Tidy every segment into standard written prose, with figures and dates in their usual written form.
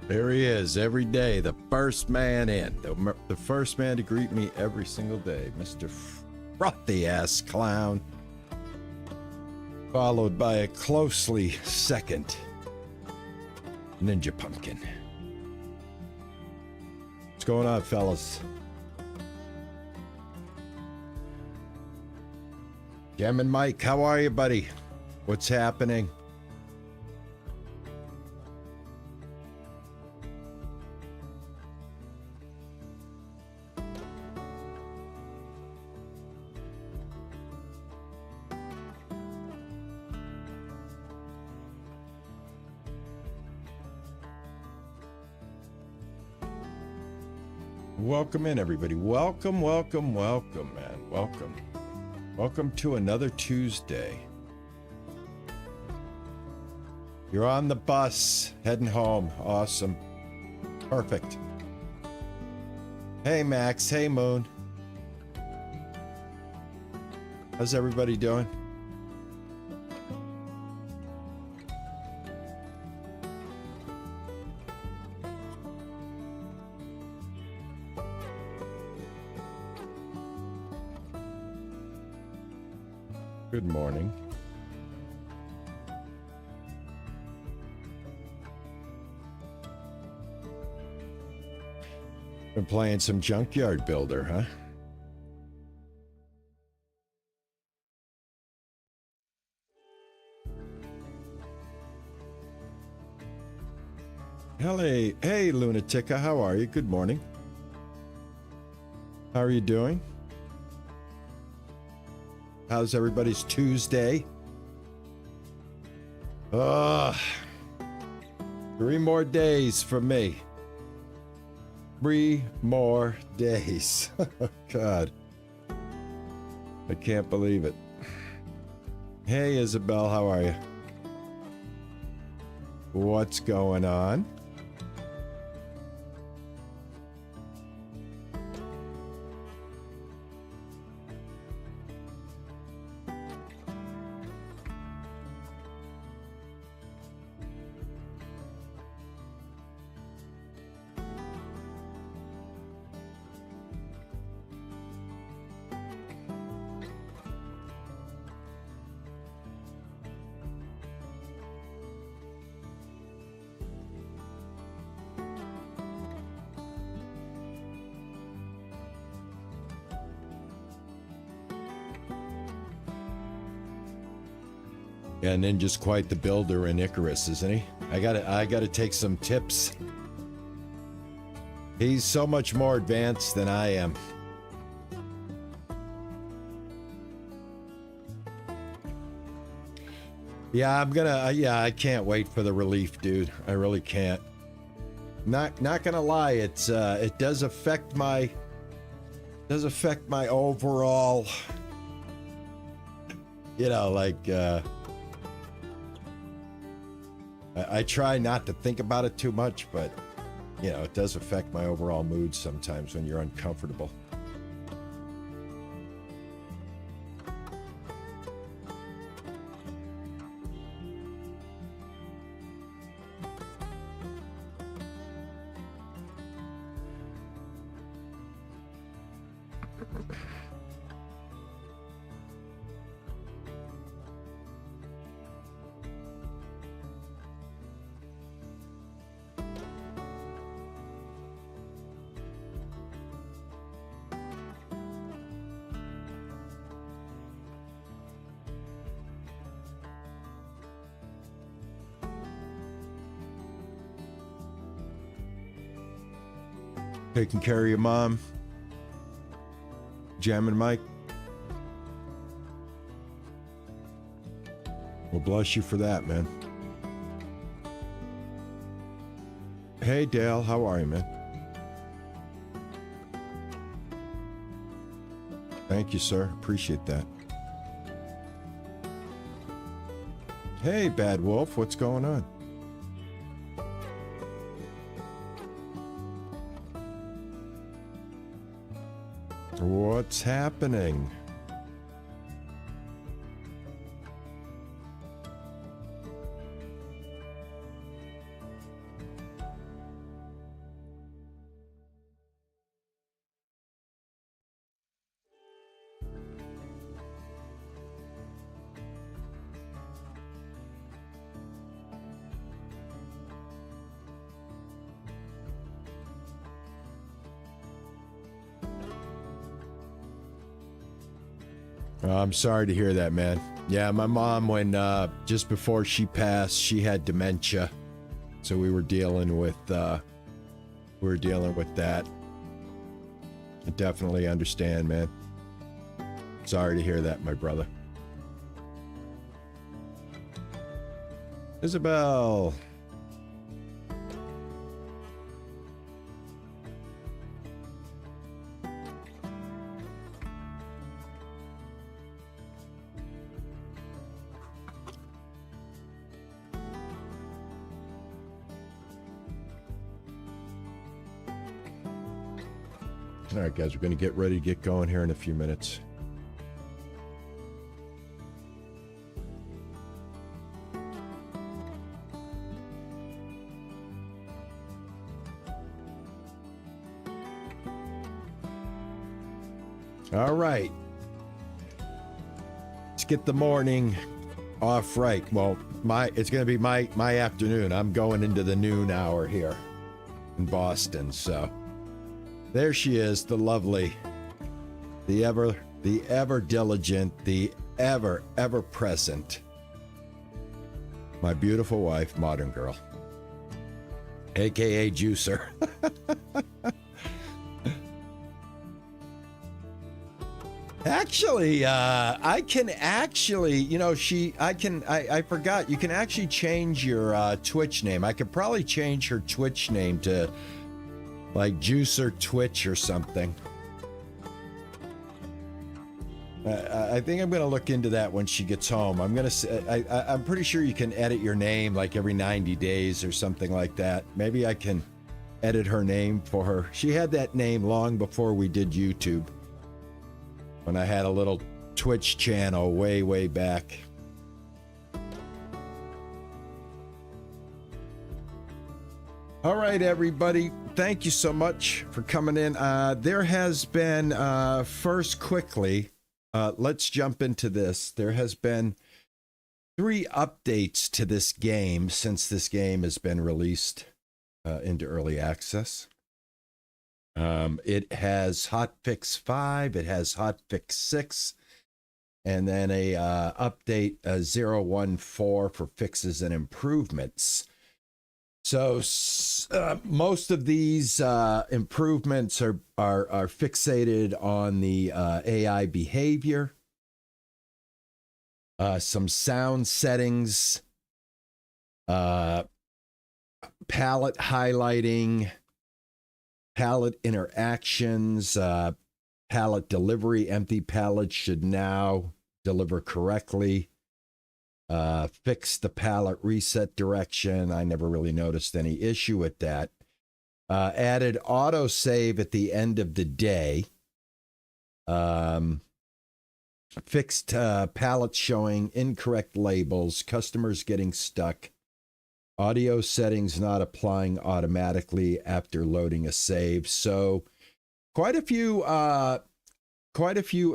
There he is, every day, the first man in. The first man to greet me every single day, Mr. Frothy-ass clown. Followed by a closely second Ninja Pumpkin. What's going on, fellas? Jammin' Mike, how are you, buddy? What's happening? Welcome in, everybody. Welcome, welcome, welcome, man. Welcome. Welcome to another Tuesday. You're on the bus, heading home. Awesome. Perfect. Hey, Max. Hey, Moon. How's everybody doing? Good morning. Been playing some Junkyard Builder, huh? Hey, Lunatica, how are you? Good morning. How are you doing? How's everybody's Tuesday? 3 more days for me. 3 more days. God. I can't believe it. Hey, Isabel, how are you? What's going on? Yeah, Ninja's quite the builder in Icarus, isn't he? I gotta take some tips. He's so much more advanced than I am. Yeah, I can't wait for the relief, dude. I really can't. Not gonna lie, it does affect my overall, you know, like, I try not to think about it too much, but, you know, it does affect my overall mood sometimes when you're uncomfortable. Taking care of your mom. Jamming Mike. Well, bless you for that, man. Hey, Dale, how are you, man? Thank you, sir. Appreciate that. Hey, Bad Wolf, what's going on? What's happening? I'm sorry to hear that, man. Yeah, my mom, when just before she passed, she had dementia, so we were dealing with that. I definitely understand, man. Sorry to hear that, my brother. Isabel. All right, guys, we're going to get ready to get going here in a few minutes. All right. Let's get the morning off right. Well, it's going to be my afternoon. I'm going into the noon hour here in Boston, so there she is, the lovely, the ever diligent, the ever present, my beautiful wife, Modern Girl, aka Juicer. Actually, I can actually, you know, I forgot, you can actually change your Twitch name. I could probably change her Twitch name to like Juicer Twitch or something. I think I'm going to look into that when she gets home. I'm pretty sure you can edit your name like every 90 days or something like that. Maybe I can edit her name for her. She had that name long before we did YouTube, when I had a little Twitch channel way back. All right, everybody. Thank you so much for coming in. There has been, first quickly, let's jump into this. There has been 3 updates to this game since this game has been released into early access. It has hotfix 5, it has hotfix 6, and then a update 014 for fixes and improvements. So most of these improvements are fixated on the AI behavior, some sound settings, palette highlighting, pallet interactions, pallet delivery. Empty pallets should now deliver correctly. Fix the pallet reset direction. I never really noticed any issue with that. Added autosave at the end of the day. Fixed pallets showing incorrect labels. Customers getting stuck. Audio settings not applying automatically after loading a save. So quite a few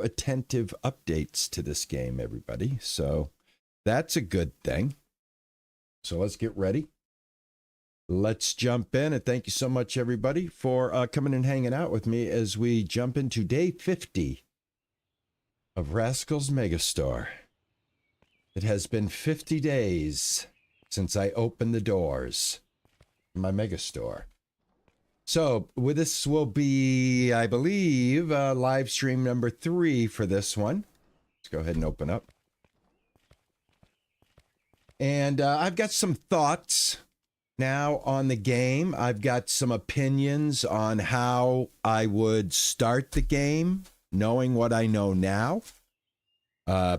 attentive updates to this game, everybody. So that's a good thing. So let's get ready. Let's jump in, and thank you so much, everybody, for coming and hanging out with me as we jump into day 50 of Rascal's Megastore. It has been 50 days since I opened the doors in my Megastore. So this will be, I believe, live stream number 3 for this one. Let's go ahead and open up. And I've got some thoughts now on the game. I've got some opinions on how I would start the game, knowing what I know now.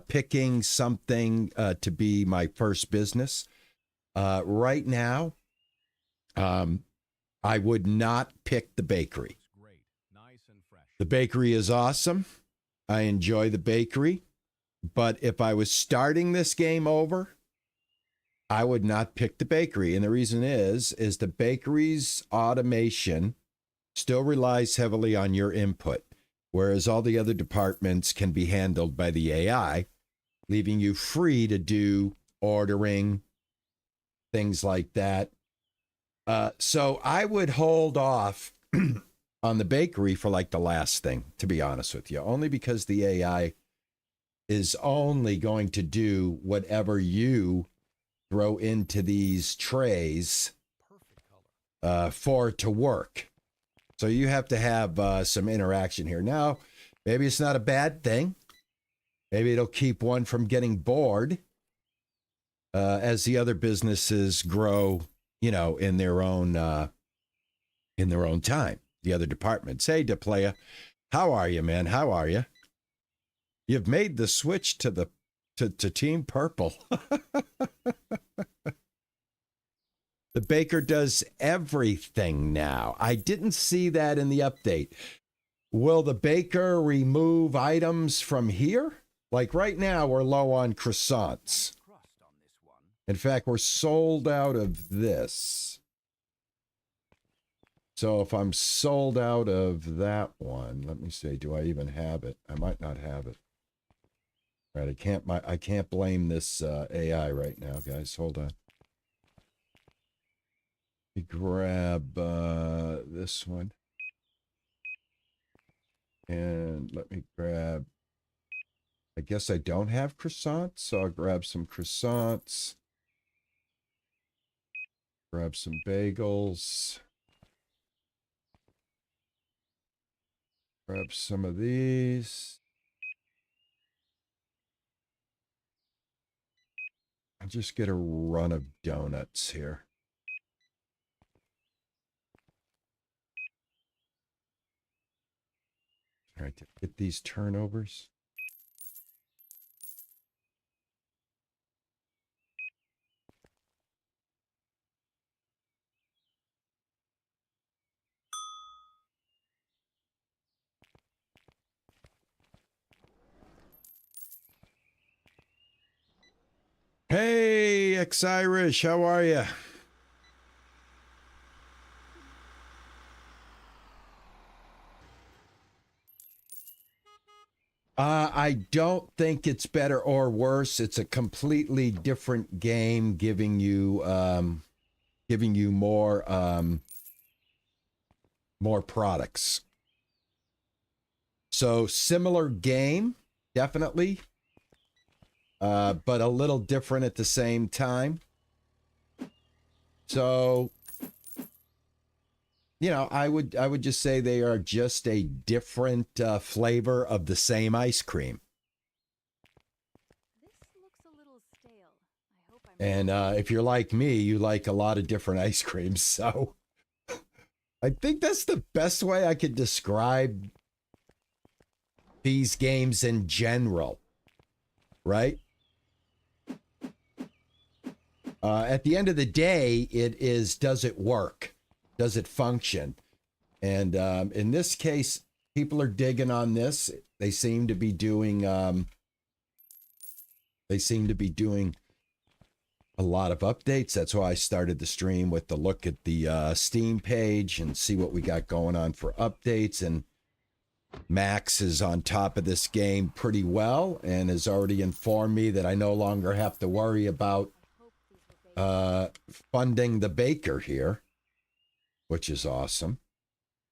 Picking something to be my first business. Right now, I would not pick the bakery. The bakery is awesome. I enjoy the bakery. But if I was starting this game over, I would not pick the bakery. And the reason is the bakery's automation still relies heavily on your input, whereas all the other departments can be handled by the AI, leaving you free to do ordering, things like that. So I would hold off on the bakery for like the last thing, to be honest with you, only because the AI is only going to do whatever you throw into these trays for it to work. So you have to have some interaction here. Now, maybe it's not a bad thing. Maybe it'll keep one from getting bored as the other businesses grow, you know, in their own time. The other departments. Hey, DePlaya, how are you, man? How are you? You've made the switch to Team Purple. The baker does everything now. I didn't see that in the update. Will the baker remove items from here? Like right now, we're low on croissants. In fact, we're sold out of this. So if I'm sold out of that one, let me see, do I even have it? I might not have it. All right, I can't blame this AI right now, guys. Hold on. Let me grab this one. And let me grab, I guess I don't have croissants, so I'll grab some croissants. Grab some bagels. Grab some of these. I'll just get a run of donuts here. All right, get these turnovers. Hey, ex-Irish, how are you? I don't think it's better or worse. It's a completely different game, giving you more products. So similar game, definitely, but a little different at the same time. So, you know, I would just say they are just a different flavor of the same ice cream. This looks a little stale. I hope I'm And if you're like me, you like a lot of different ice creams. So I think that's the best way I could describe these games in general, right? At the end of the day, it is, does it work? Does it function? And in this case, people are digging on this. They seem to be doing a lot of updates. That's why I started the stream with the look at the Steam page and see what we got going on for updates. And Max is on top of this game pretty well and has already informed me that I no longer have to worry about funding the baker here, which is awesome.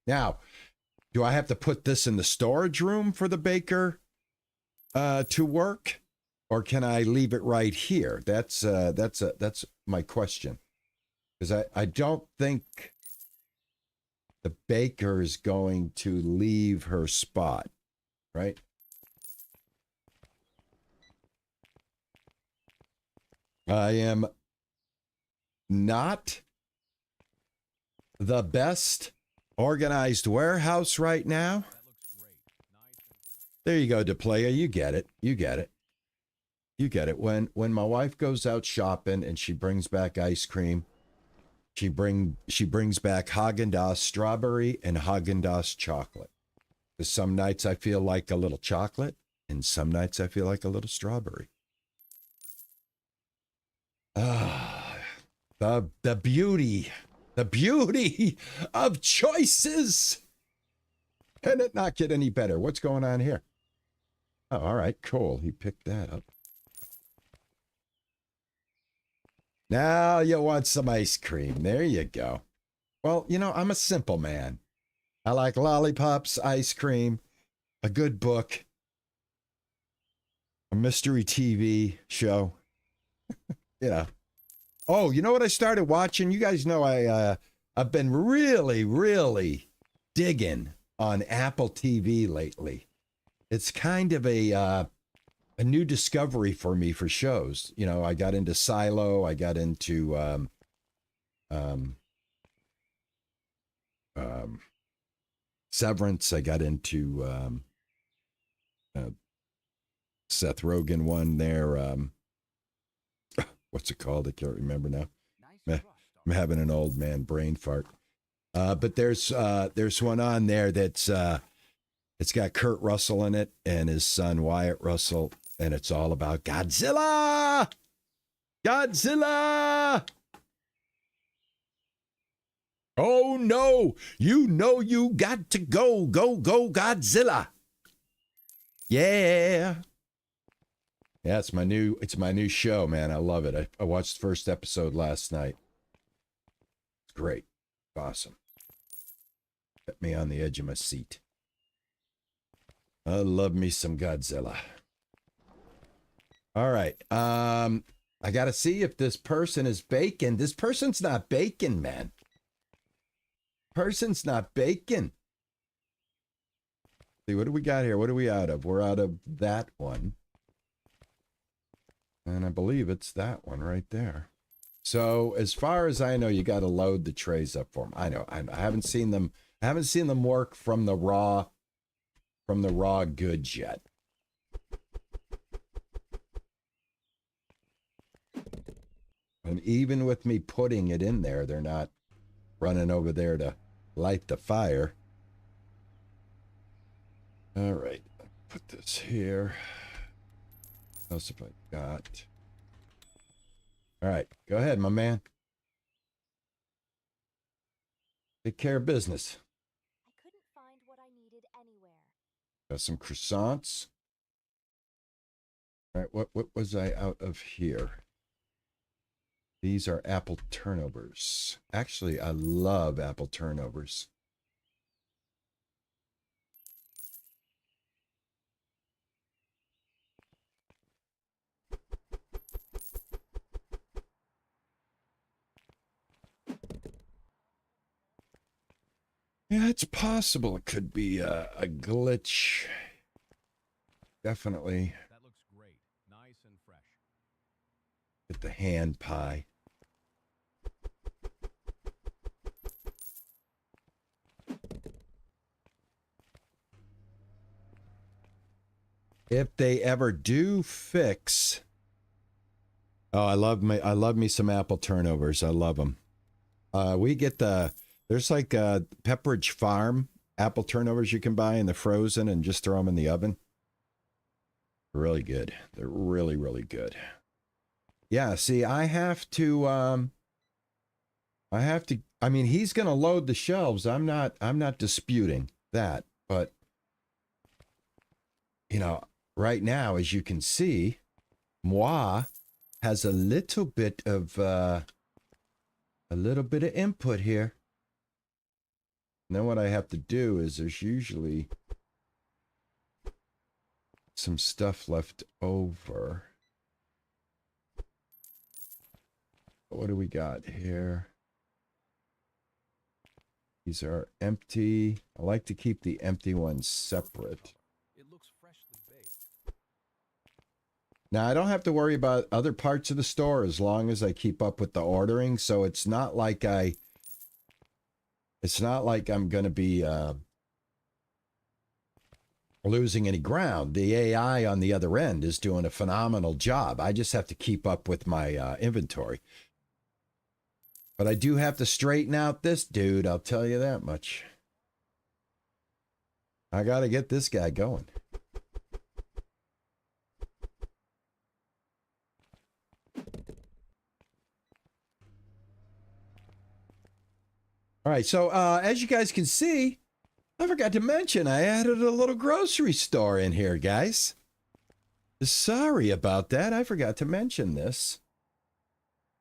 Now, do I have to put this in the storage room for the baker to work, or can I leave it right here? That's my question, because I don't think the baker is going to leave her spot, right? I am not the best organized warehouse right now. There you go, DePlaya. You get it. You get it. You get it. When my wife goes out shopping and she brings back ice cream, she brings back Haagen-Dazs strawberry and Haagen-Dazs chocolate. Because some nights I feel like a little chocolate, and some nights I feel like a little strawberry. Ah, the beauty of choices. Can it not get any better? What's going on here? Oh, all right, cool. He picked that up. Now you want some ice cream. There you go. Well, you know, I'm a simple man. I like lollipops, ice cream, a good book. a mystery TV show. Yeah. Oh, you know what I started watching? You guys know I've been really digging on Apple TV lately. It's kind of a new discovery for me for shows. You know, I got into Silo, I got into Severance, I got into Seth Rogen one there. What's it called? I can't remember now. I'm having an old man brain fart. But there's one on there that's it's got Kurt Russell in it and his son Wyatt Russell, and it's all about Godzilla. Godzilla. Oh no, you know you got to go Godzilla. Yeah. Yeah, it's my new show, man. I love it. I watched the first episode last night. It's great. Awesome. Got me on the edge of my seat. I love me some Godzilla. All right. I got to see if this person is baking. This person's not baking, man. Person's not baking. See, what do we got here? What are we out of? We're out of that one. And I believe it's that one right there. So as far as I know, you got to load the trays up for them. I know. I haven't seen them. I haven't seen them work from the raw goods yet. And even with me putting it in there, they're not running over there to light the fire. All right. Put this here. What else have I got? All right, go ahead, my man. Take care of business. I couldn't find what I needed anywhere. Got some croissants. All right, what was I out of here? These are apple turnovers. Actually, I love apple turnovers. Yeah, it's possible it could be a glitch. Definitely. That looks great. Nice and fresh. Get the hand pie. If they ever do fix. Oh, I love me some apple turnovers. I love them. We get there's like Pepperidge Farm apple turnovers you can buy in the frozen and just throw them in the oven. Really good. They're really good. Yeah, see, I mean, he's going to load the shelves. I'm not disputing that, but you know, right now, as you can see, Moi has a little bit of input here. And then what I have to do is there's usually some stuff left over. What do we got here? These are empty. I like to keep the empty ones separate. It looks freshly baked. Now, I don't have to worry about other parts of the store as long as I keep up with the ordering. So it's not like I'm going to be losing any ground. The AI on the other end is doing a phenomenal job. I just have to keep up with my inventory. But I do have to straighten out this dude, I'll tell you that much. I got to get this guy going. All right, so as you guys can see, I forgot to mention I added a little grocery store in here, guys. Sorry about that. I forgot to mention this.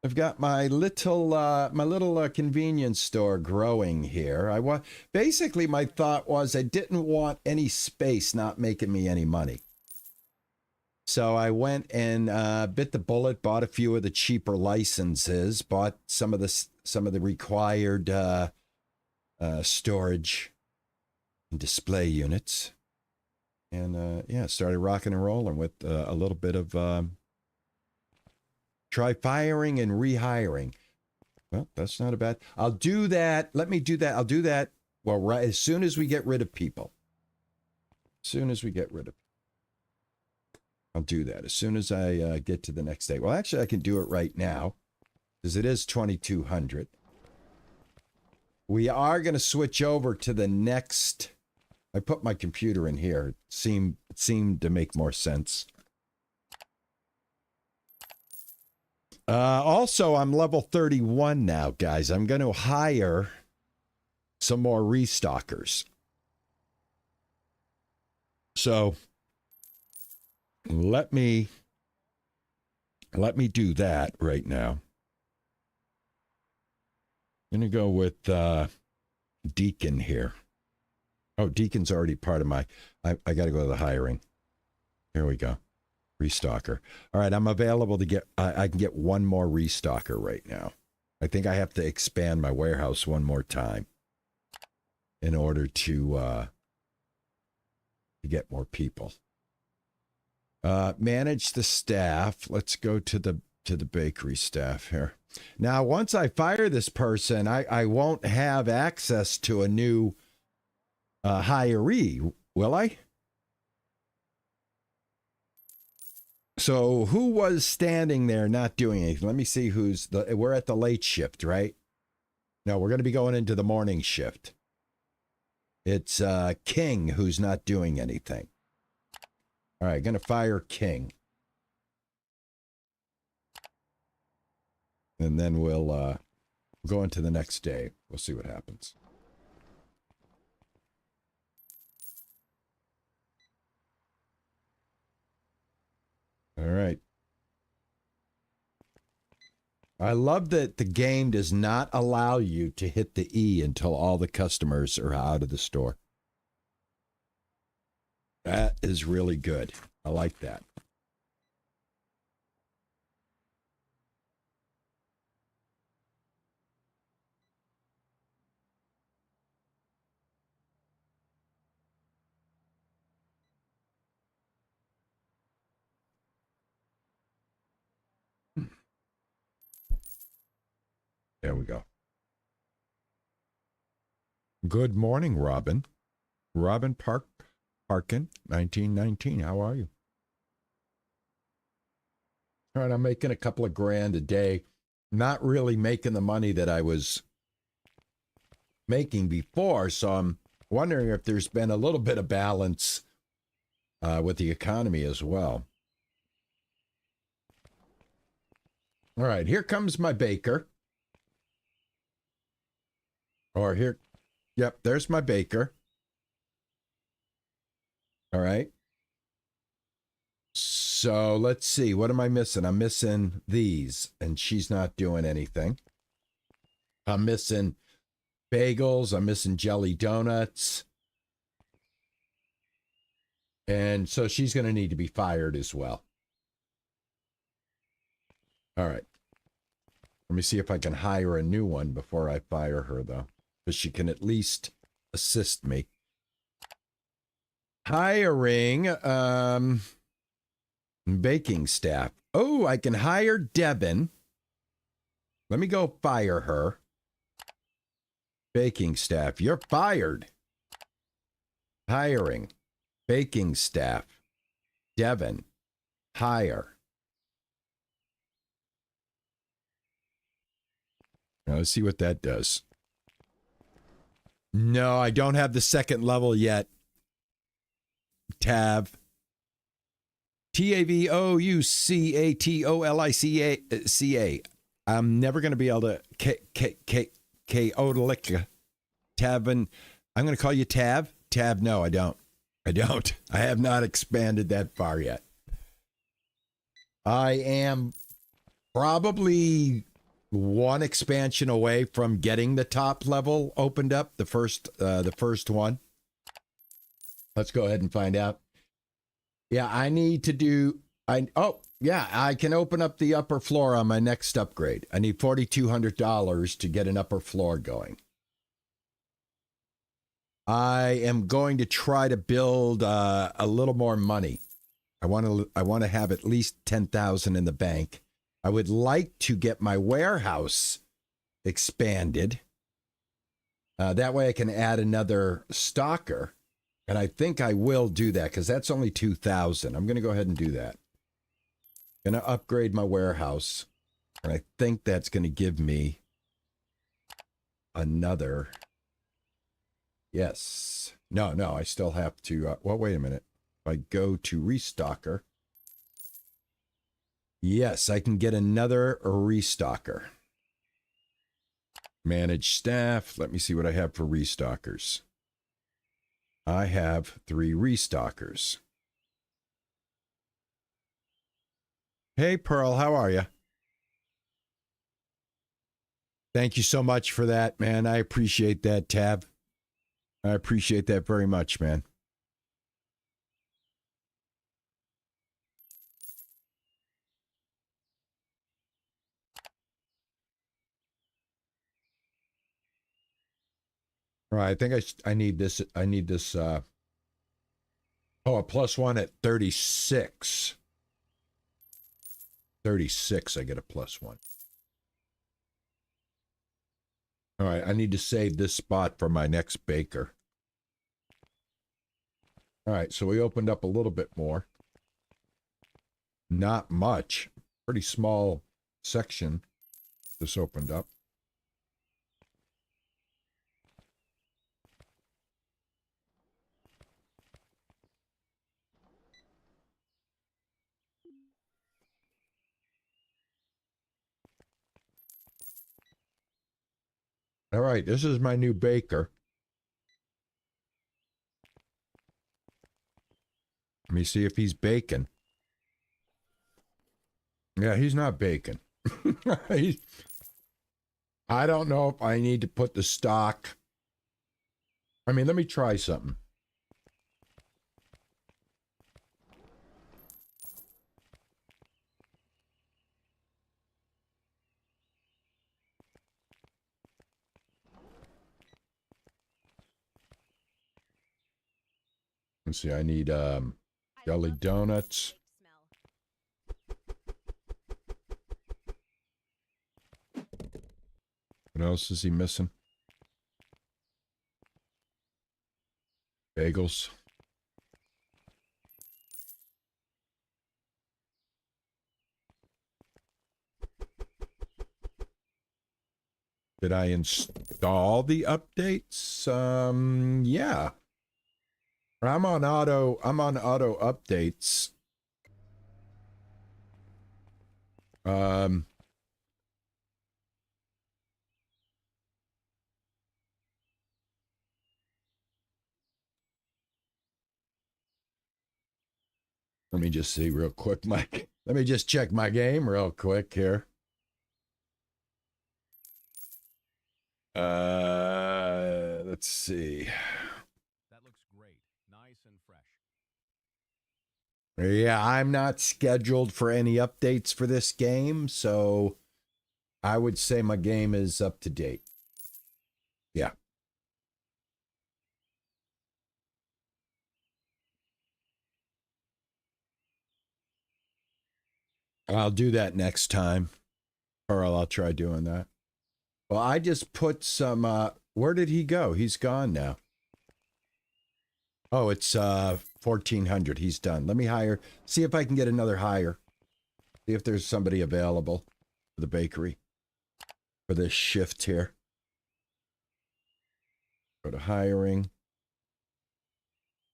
I've got my little convenience store growing here. Basically my thought was I didn't want any space not making me any money. So I went and bit the bullet, bought a few of the cheaper licenses, bought some of the required storage and display units, and yeah, started rocking and rolling with a little bit of try firing and rehiring. Well, that's not a bad. I'll do that. Let me do that. I'll do that. Well, right as soon as we get rid of people. As soon as we get rid of. I'll do that as soon as I get to the next day. Well, actually, I can do it right now because it is 2200. We are going to switch over to the next. I put my computer in here. It seemed to make more sense. Also, I'm level 31 now, guys. I'm going to hire some more restockers. So let me do that right now. I'm going to go with Deacon here. Oh, Deacon's already part of my... I got to go to the hiring. Here we go. Restocker. All right, I'm available to get... I can get one more restocker right now. I think I have to expand my warehouse one more time in order to get more people. Manage the staff. Let's go to the bakery staff here. Now, once I fire this person, I won't have access to a new hiree, will I? So who was standing there not doing anything? Let me see who's we're at the late shift, right? No, we're going to be going into the morning shift. It's King who's not doing anything. All right, going to fire King. And then we'll go into the next day. We'll see what happens. All right. I love that the game does not allow you to hit the E until all the customers are out of the store. That is really good. I like that. There we go. Good morning, Robin. Robin Parkin, 1919. How are you? All right, I'm making a couple of grand a day. Not really making the money that I was making before, so I'm wondering if there's been a little bit of balance with the economy as well. All right, here comes my baker. Or here, yep, there's my baker. All right. So let's see, what am I missing? I'm missing these, and she's not doing anything. I'm missing bagels. I'm missing jelly donuts. And so she's going to need to be fired as well. All right. Let me see if I can hire a new one before I fire her, though. But she can at least assist me. Hiring baking staff. Oh, I can hire Devin. Let me go fire her. Baking staff. You're fired. Hiring. Baking staff. Devin. Hire. Now let's see what that does. No, I don't have the second level yet. Tav. Tavoucatolica. I'm never going to be able to K-O-T-L-I-C-A. Tavin. I'm going to call you Tav. Tav, no, I don't. I have not expanded that far yet. I am probably one expansion away from getting the top level opened up, the first one. Let's go ahead and find out. Yeah, I need to do Oh, yeah, I can open up the upper floor on my next upgrade. I need $4,200 to get an upper floor going. I am going to try to build a little more money. I want to have at least 10,000 in the bank. I would like to get my warehouse expanded. That way I can add another stocker. And I think I will do that because that's only 2,000. I'm going to go ahead and do that. Going to upgrade my warehouse. And I think that's going to give me another. Yes. No, I still have to. Well, wait a minute. If I go to restocker. Yes, I can get another restocker. Manage staff. Let me see what I have for restockers. I have 3 restockers. Hey, Pearl, how are you? Thank you so much for that, man. I appreciate that, Tab. I appreciate that very much, man. All right, I think I need this. I need this. Oh, a +1 at 36. 36, I get a +1. All right, I need to save this spot for my next baker. All right, so we opened up a little bit more. Not much. Pretty small section this opened up. All right, this is my new baker. Let me see if he's baking. Yeah, he's not baking. I don't know if I need to put the stock. I mean, let me try something. Let's see, I need jelly donuts. What else is he missing? Bagels. Did I install the updates? Yeah. I'm on auto updates. Let me just see real quick, Mike. Let me just check my game real quick here. Let's see. That looks great. Nice and fresh. Yeah, I'm not scheduled for any updates for this game, so I would say my game is up to date. Yeah. I'll do that next time. Or I'll try doing that. Well, I just put some, where did he go? He's gone now. Oh, it's 1,400. He's done. Let me see if I can get another hire. See if there's somebody available for the bakery for this shift here. Go to hiring.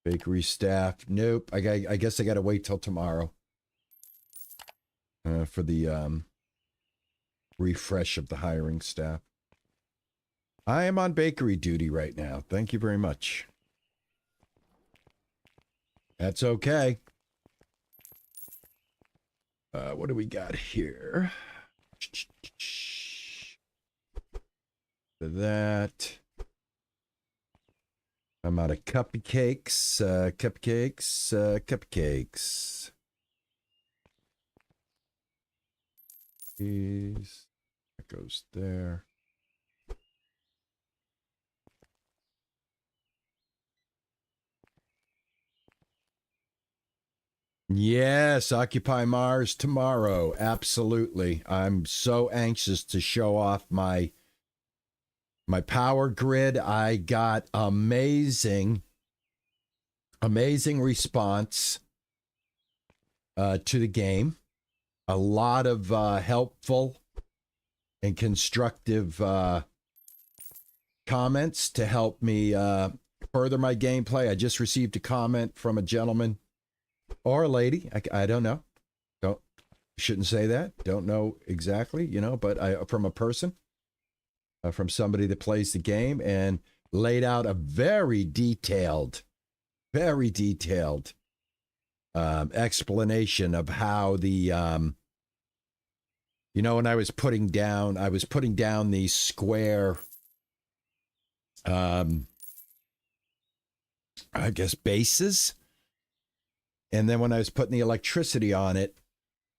Bakery staff. Nope. I guess I got to wait till tomorrow for the refresh of the hiring staff. I am on bakery duty right now. Thank you very much. That's okay. What do we got here? That. I'm out of cupcakes. Cupcakes. These. That goes there. Yes, Occupy Mars tomorrow. Absolutely. I'm so anxious to show off my power grid. I got amazing response to the game. A lot of helpful and constructive comments to help me further my gameplay. I just received a comment from a gentleman or a lady. I don't know. Shouldn't say that. Don't know exactly, but from a person, from somebody that plays the game, and laid out a very detailed explanation of how the when I was putting down these square I guess bases, and then when I was putting the electricity on it,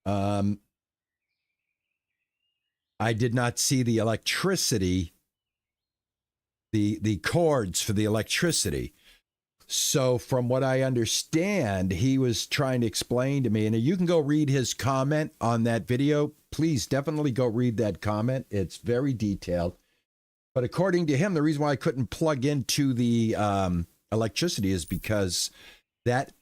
I did not see the electricity, the cords for the electricity. So from what I understand, he was trying to explain to me, and you can go read his comment on that video. Please definitely go read that comment. It's very detailed. But according to him, the reason why I couldn't plug into the electricity is because that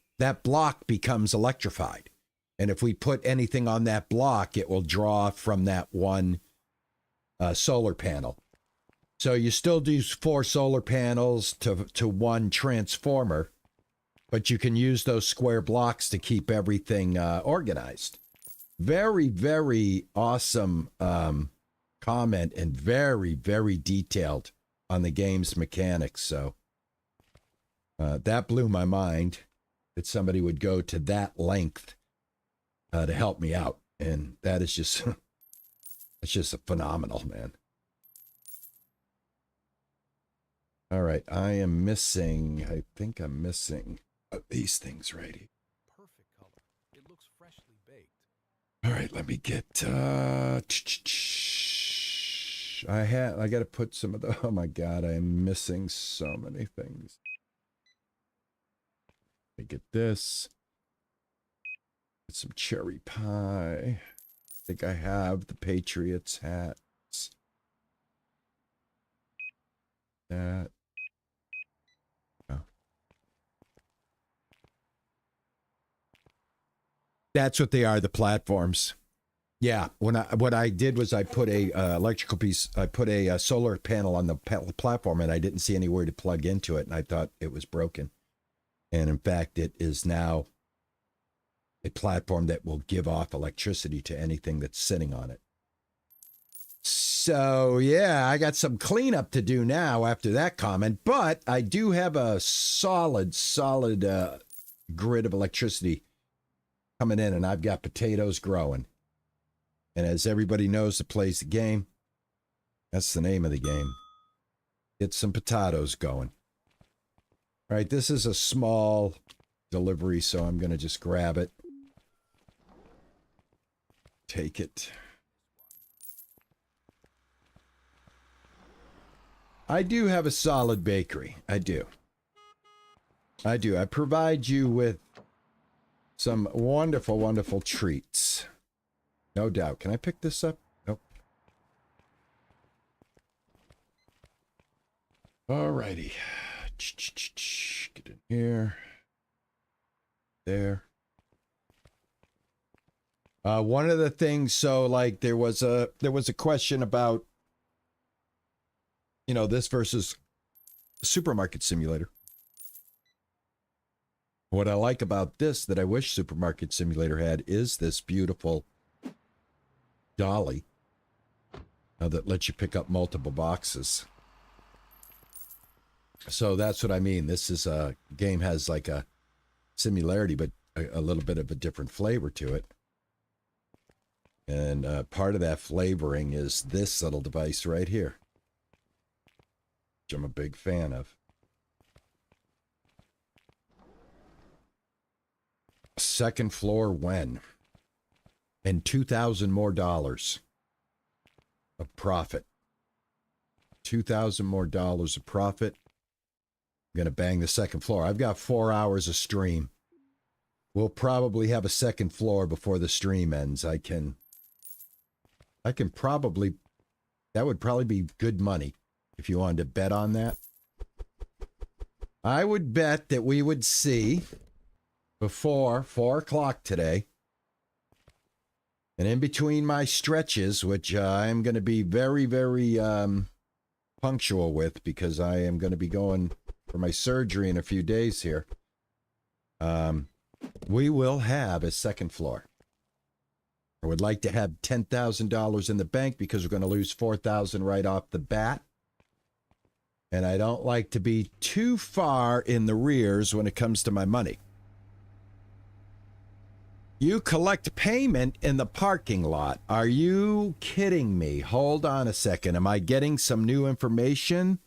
block becomes electrified. And if we put anything on that block, it will draw from that one solar panel. So you still do 4 solar panels to one transformer, but you can use those square blocks to keep everything organized. Very, very awesome comment, and very, very detailed on the game's mechanics. So that blew my mind that somebody would go to that length to help me out. And that is just, it's just a phenomenal, man. All right, I think I'm missing these things right here. Perfect color. It looks freshly baked. All right, let me get I got to put some of the, oh my God, I am missing so many things. Let me get this. Get some cherry pie. I think I have the Patriots hats. That. Oh. That's what they are, the platforms. Yeah, what I did was I put a electrical piece, I put a solar panel on the platform, and I didn't see anywhere to plug into it, and I thought it was broken. And in fact, it is now a platform that will give off electricity to anything that's sitting on it. So yeah, I got some cleanup to do now after that comment, but I do have a solid grid of electricity coming in, and I've got potatoes growing. And as everybody knows that plays the game, that's the name of the game. Get some potatoes going. All right, this is a small delivery, so I'm going to just grab it. Take it. I do have a solid bakery. I do. I provide you with some wonderful, wonderful treats. No doubt. Can I pick this up? Nope. Alrighty. Get in here. There. One of the things, so like there was a question about, this versus Supermarket Simulator. What I like about this that I wish Supermarket Simulator had is this beautiful dolly that lets you pick up multiple boxes. So that's what I mean. This is a game has like a similarity, but a little bit of a different flavor to it. And part of that flavoring is this little device right here, which I'm a big fan of. Second floor when? And $2,000 more. of profit. $2,000 more of profit. I'm going to bang the second floor. I've got 4 hours of stream. We'll probably have a second floor before the stream ends. I can probably, that would probably be good money if you wanted to bet on that. I would bet that we would see before 4 o'clock today, and in between my stretches, which I'm going to be very, very punctual with because I am going to be going for my surgery in a few days here, we will have a second floor. I would like to have $10,000 in the bank because we're going to lose $4,000 right off the bat. And I don't like to be too far in the rears when it comes to my money. You collect payment in the parking lot. Are you kidding me? Hold on a second. Am I getting some new information?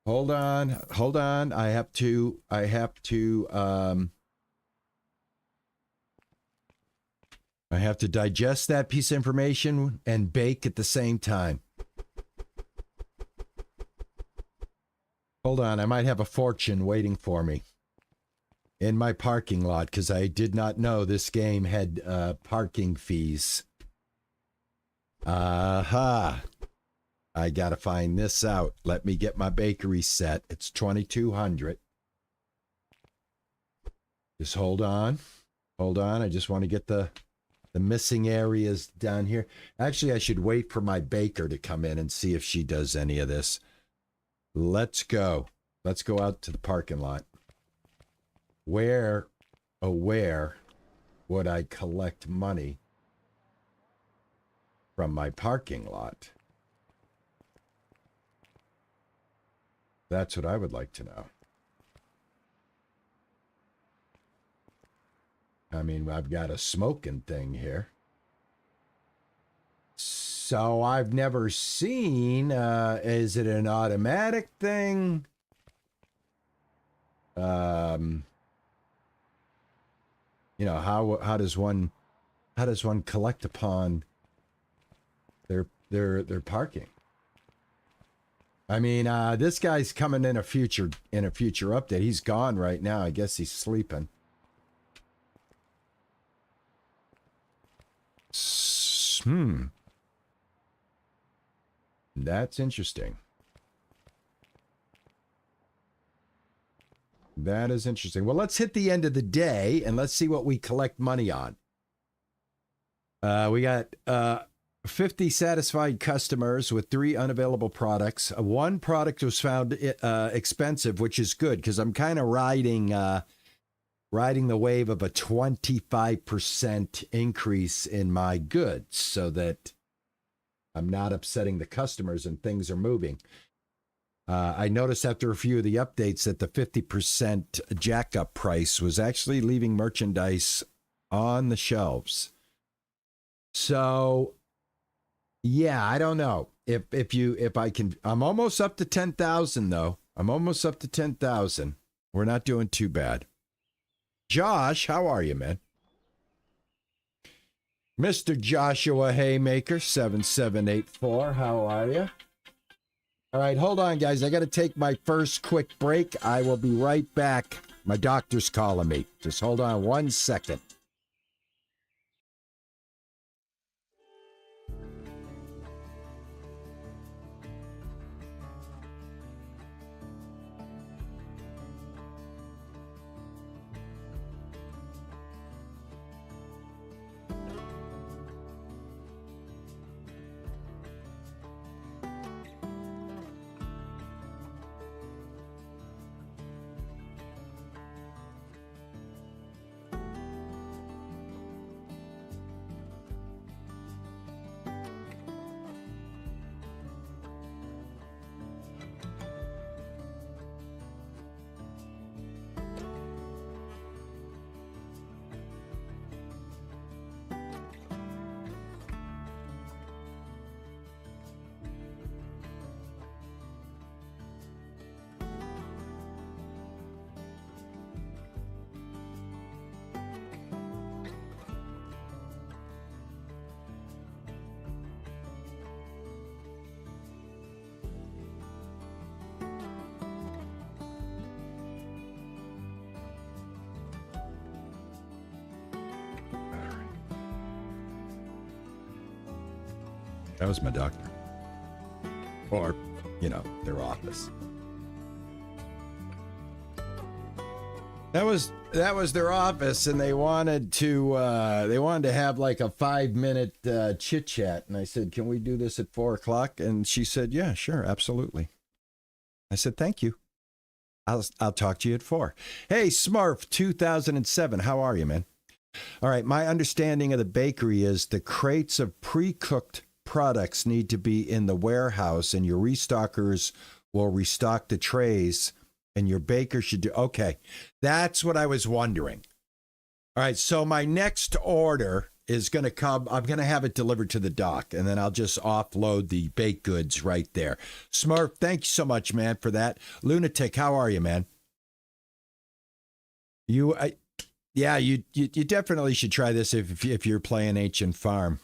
Hold on. I have to digest that piece of information and bake at the same time. Hold on, I might have a fortune waiting for me in my parking lot because I did not know this game had parking fees. Aha. I got to find this out. Let me get my bakery set. It's $2,200. Just hold on. Hold on. I just want to get the missing areas down here. Actually, I should wait for my baker to come in and see if she does any of this. Let's go. Let's go out to the parking lot. Where would I collect money from my parking lot? That's what I would like to know. I mean, I've got a smoking thing here. So I've never seen, is it an automatic thing? You know, how does one collect upon their parking? I mean, this guy's coming in a future update. He's gone right now. I guess he's sleeping. That's interesting. That is interesting. Well, let's hit the end of the day and let's see what we collect money on. We got 50 satisfied customers with 3 unavailable products. One product was found expensive, which is good because I'm kind of riding the wave of a 25% increase in my goods so that I'm not upsetting the customers and things are moving. I noticed after a few of the updates that the 50% jack up price was actually leaving merchandise on the shelves. So, yeah, I don't know if I can. I'm almost up to 10,000 though. I'm almost up to 10,000. We're not doing too bad. Josh, how are you, man? Mr. Joshua Haymaker 7784, how are you? All right, hold on, guys. I got to take my first quick break. I will be right back. My doctor's calling me. Just hold on 1 second. That was my doctor. Or, you know, their office. That was their office, and they wanted to have like a 5-minute chit chat, and I said, "Can we do this at 4:00?" And she said, "Yeah, sure, absolutely." I said, "Thank you. I'll talk to you at 4:00. Hey, Smurf 2007, how are you, man? All right, my understanding of the bakery is the crates of pre-cooked products need to be in the warehouse, and your restockers will restock the trays. And your baker should do... Okay, that's what I was wondering. All right, so my next order is going to come... I'm going to have it delivered to the dock, and then I'll just offload the baked goods right there. Smurf, thank you so much, man, for that. Lunatic, how are you, man? You definitely should try this if you're playing Ancient Farm.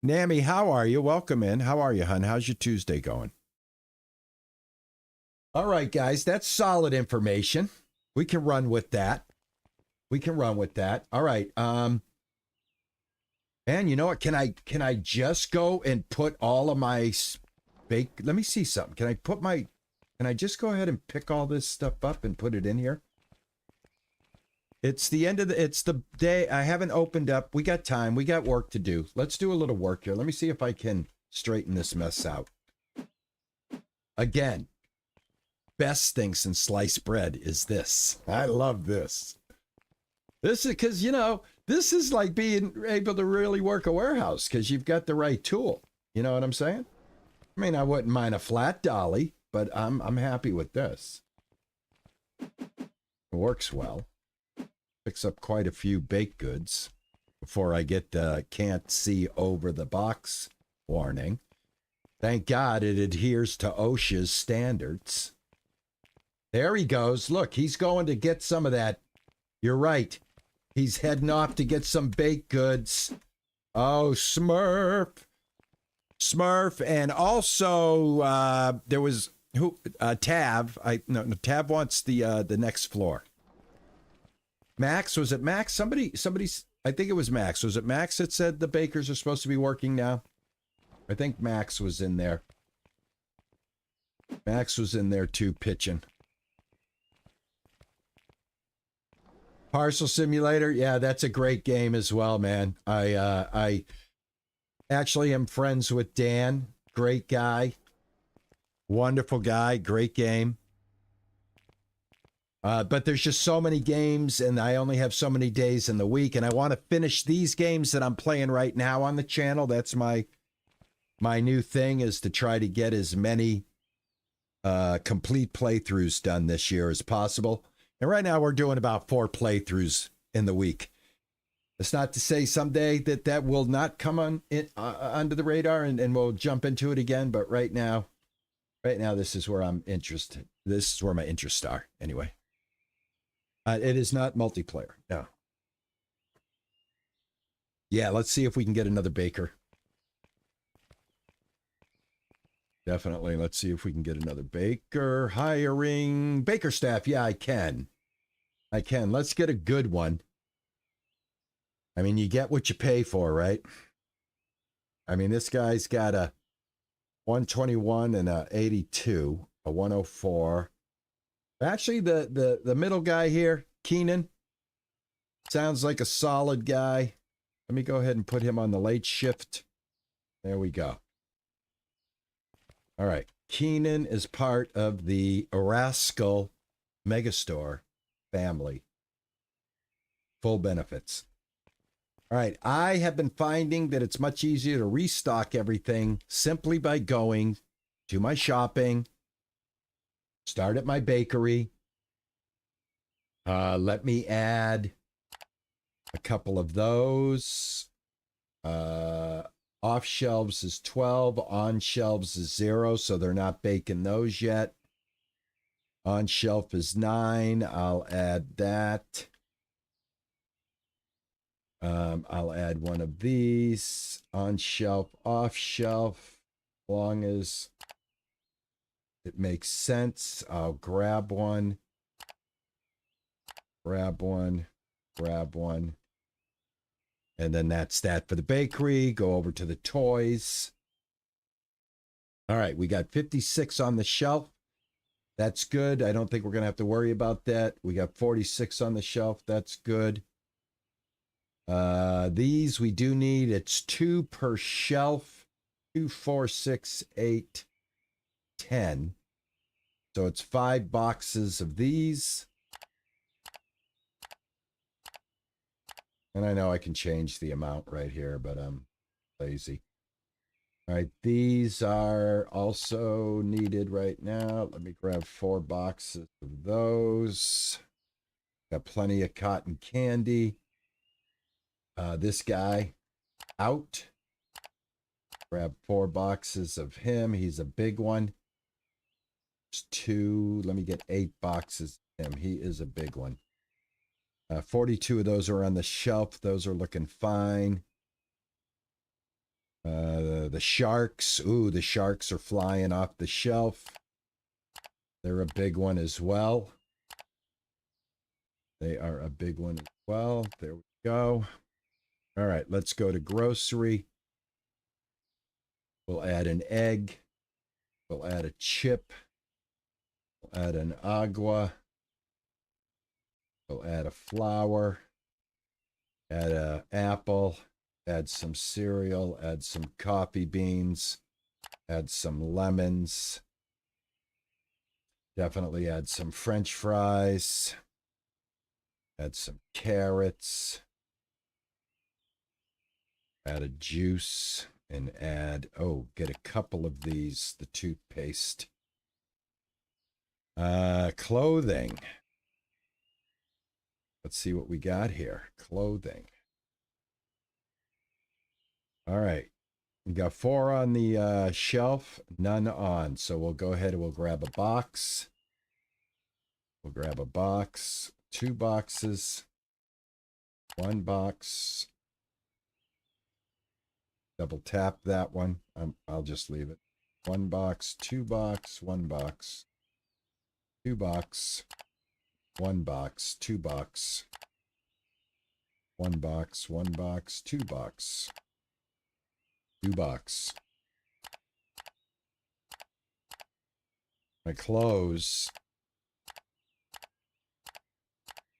Nami, how are you? Welcome in. How are you, hun? How's your Tuesday going? All right, guys, that's solid information. We can run with that. All right. And you know what? Can I just go and put all of my bake? Let me see something. Can I just go ahead and pick all this stuff up and put it in here? It's the day. I haven't opened up. We got time. We got work to do. Let's do a little work here. Let me see if I can straighten this mess out. Again. Best thing since sliced bread is this. I love this. This is because, you know, this is like being able to really work a warehouse because you've got the right tool. You know what I'm saying? I mean, I wouldn't mind a flat dolly, but I'm happy with this. It works well. Picks up quite a few baked goods before I get the can't see over the box warning. Thank God it adheres to OSHA's standards. There he goes. Look, he's going to get some of that. You're right. He's heading off to get some baked goods. Oh, Smurf. And also, there was Tav. Tav wants the next floor. Max, was it Max? Somebody's, I think it was Max. Was it Max that said the bakers are supposed to be working now? I think Max was in there. Max was in there too, pitching. Parcel Simulator, yeah, that's a great game as well, man. I actually am friends with Dan. Great guy. Wonderful guy. Great game. But there's just so many games, and I only have so many days in the week, and I want to finish these games that I'm playing right now on the channel. That's my new thing, is to try to get as many complete playthroughs done this year as possible. And right now we're doing about 4 playthroughs in the week. It's not to say someday that will not come on under the radar and we'll jump into it again. But right now, this is where I'm interested. This is where my interests are anyway. It is not multiplayer. No. Yeah, let's see if we can get another baker. Definitely. Let's see if we can get another baker. Hiring baker staff. Yeah, I can. Let's get a good one. I mean, you get what you pay for, right? I mean, this guy's got a 121 and a 82, a 104. Actually, the middle guy here, Keenan, sounds like a solid guy. Let me go ahead and put him on the late shift. There we go. All right. Keenan is part of the Rascal Megastore family. Full benefits. All right. I have been finding that it's much easier to restock everything simply by going to my shopping, start at my bakery. Let me add a couple of those. Off shelves is 12, on shelves is 0, so they're not baking those yet. On shelf is 9. I'll add that. I'll add one of these. On shelf, off shelf. As long as it makes sense, I'll grab one. Grab one. Grab one. And then that's that for the bakery. Go over to the toys. All right, we got 56 on the shelf. That's good. I don't think we're going to have to worry about that. We got 46 on the shelf. That's good. These we do need. It's 2 per shelf. 2, 4, 6, 8, 10. So it's 5 boxes of these. And I know I can change the amount right here, but I'm lazy. All right, these are also needed right now. Let me grab 4 boxes of those. Got plenty of cotton candy. This guy out. Grab 4 boxes of him. He's a big one. There's 2. Let me get 8 boxes of him. He is a big one. 42 of those are on the shelf. Those are looking fine. The sharks. Ooh, the sharks are flying off the shelf. They're a big one as well. They are a big one as well. There we go. All right, let's go to grocery. We'll add an egg. We'll add a chip. We'll add an agua. We'll add a flour. Add an apple. Add some cereal. Add some coffee beans. Add some lemons. Definitely add some French fries. Add some carrots. Add a juice and add, oh, get a couple of these, the toothpaste. Clothing. Let's see what we got here. Clothing. All right. We got 4 on the shelf, none on. So we'll go ahead and we'll grab a box. We'll grab a box, 2 boxes, 1 box. Double tap that one. I'll just leave it. 1 box, 2 box, 1 box, 2 box, 1 box, 2 box, 1 box, 1 box, 2 box, 2 box. My clothes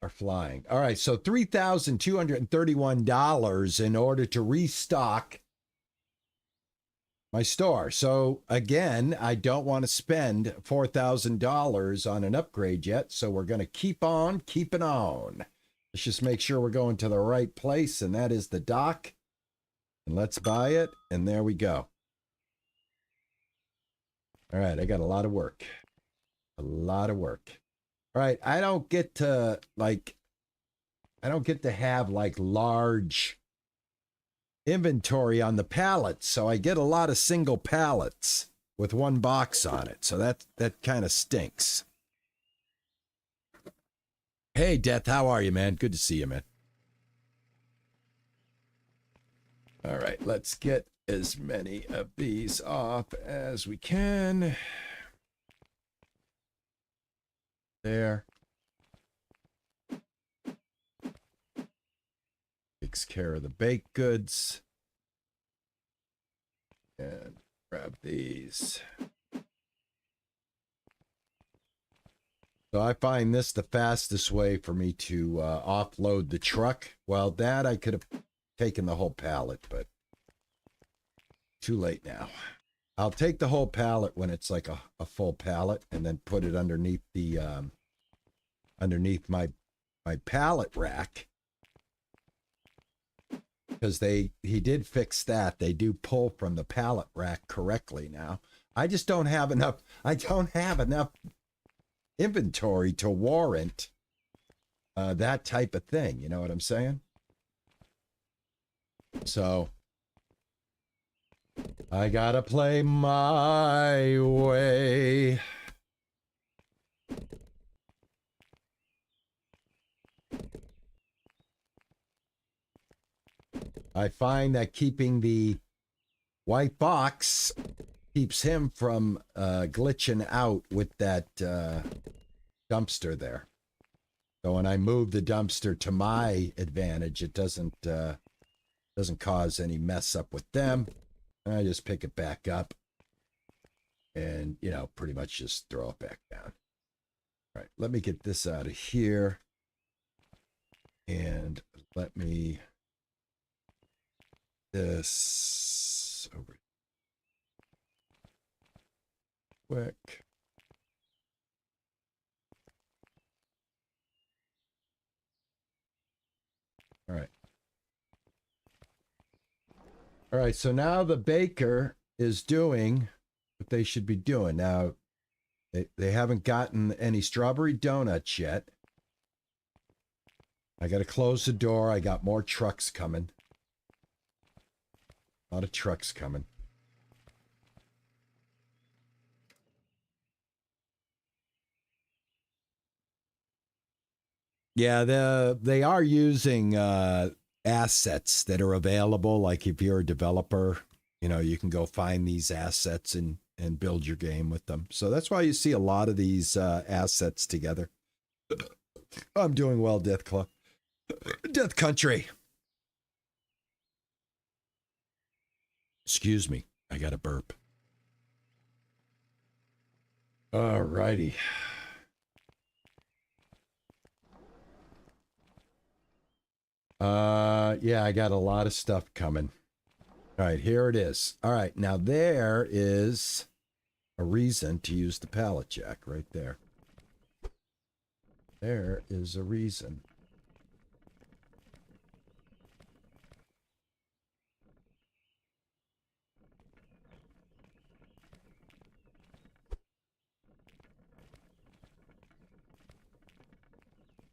are flying. All right, so $3,231 in order to restock my store. So again, I don't want to spend $4,000 on an upgrade yet, so we're going to keep on keeping on. Let's just make sure we're going to the right place, and that is the dock. And let's buy it, and there we go. All right, I got a lot of work. A lot of work. All right, I don't get to have like large inventory on the pallets, so I get a lot of single pallets with 1 box on it. So that kind of stinks. Hey, Death, how are you, man? Good to see you, man. All right, let's get as many of these off as we can. There. Takes care of the baked goods. And grab these. So I find this the fastest way for me to offload the truck. Well, that I could have taken the whole pallet, but too late now. I'll take the whole pallet when it's like a full pallet, and then put it underneath the underneath my pallet rack. Because he did fix that. They do pull from the pallet rack correctly now. I just don't have enough. I don't have enough inventory to warrant that type of thing. You know what I'm saying? So I gotta play my way. I find that keeping the white box keeps him from glitching out with that dumpster there. So when I move the dumpster to my advantage, it doesn't cause any mess up with them. I just pick it back up. and, you know, pretty much just throw it back down. All right, let me get this out of here. And let me this over quick. All right. All right, so now the baker is doing what they should be doing. Now, they haven't gotten any strawberry donuts yet. I got to close the door. I got more trucks coming. A lot of trucks coming. Yeah, they are using assets that are available. Like if you're a developer, you know, you can go find these assets and build your game with them. So that's why you see a lot of these assets together. I'm doing well, Death Club. Death Country. Excuse me. I got a burp. All righty. Yeah, I got a lot of stuff coming. All right, here it is. All right, now there is a reason to use the pallet jack right there. There is a reason.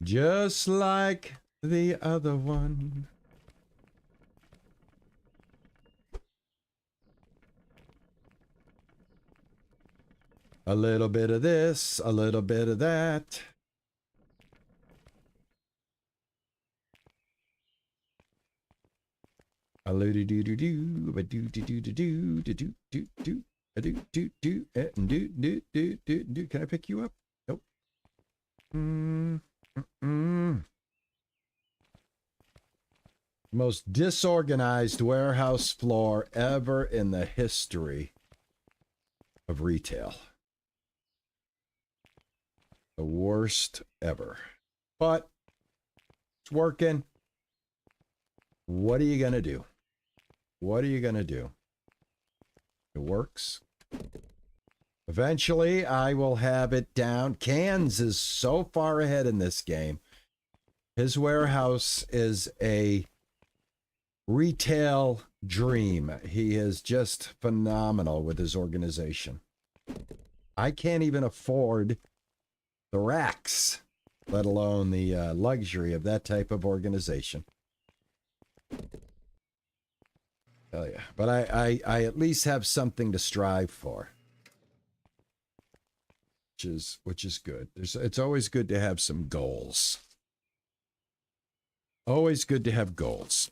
Just like the other one. A little bit of this, a little bit of that. A do do do do do, a do do do do do do do do do, a do do do and do do do do do. Can I pick you up? Nope. Most disorganized warehouse floor ever in the history of retail. The worst ever. But it's working. What are you going to do? What are you going to do? It works. Eventually, I will have it down. Cans is so far ahead in this game. His warehouse is a retail dream. He is just phenomenal with his organization. I can't even afford the racks, let alone the luxury of that type of organization. Tell you, but I at least have something to strive for, which is good. It's always good to have some goals. Always good to have goals.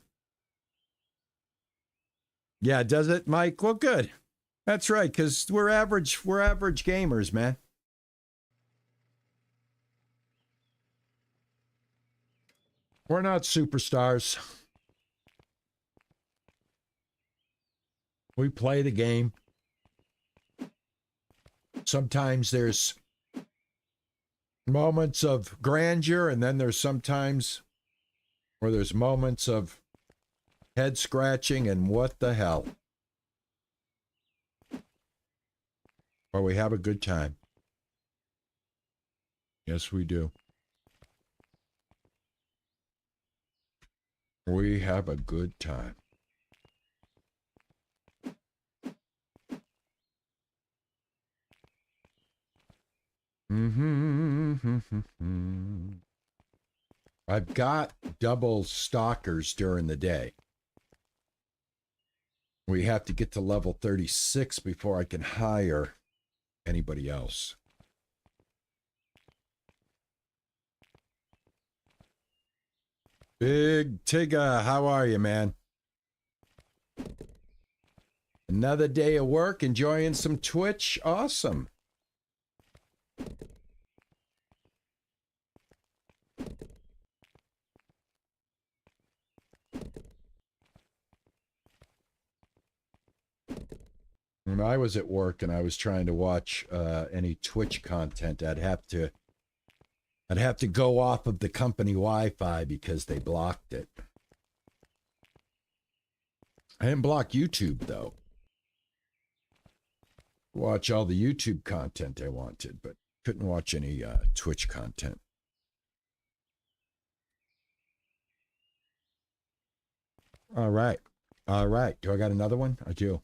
Yeah, does it, Mike? Well, good. That's right, because we're average gamers, man. We're not superstars. We play the game. Sometimes there's moments of grandeur, and then there's sometimes where there's moments of head scratching and what the hell. Or we have a good time. Yes, we do. We have a good time. I've got double stalkers during the day. We have to get to level 36 before I can hire anybody else. Big Tigga, how are you, man? Another day of work, enjoying some Twitch. Awesome. When I was at work and I was trying to watch any Twitch content, I'd have to go off of the company Wi-Fi because they blocked it. I didn't block YouTube though. Watch all the YouTube content I wanted, but couldn't watch any Twitch content. All right. All right. Do I got another one? I do.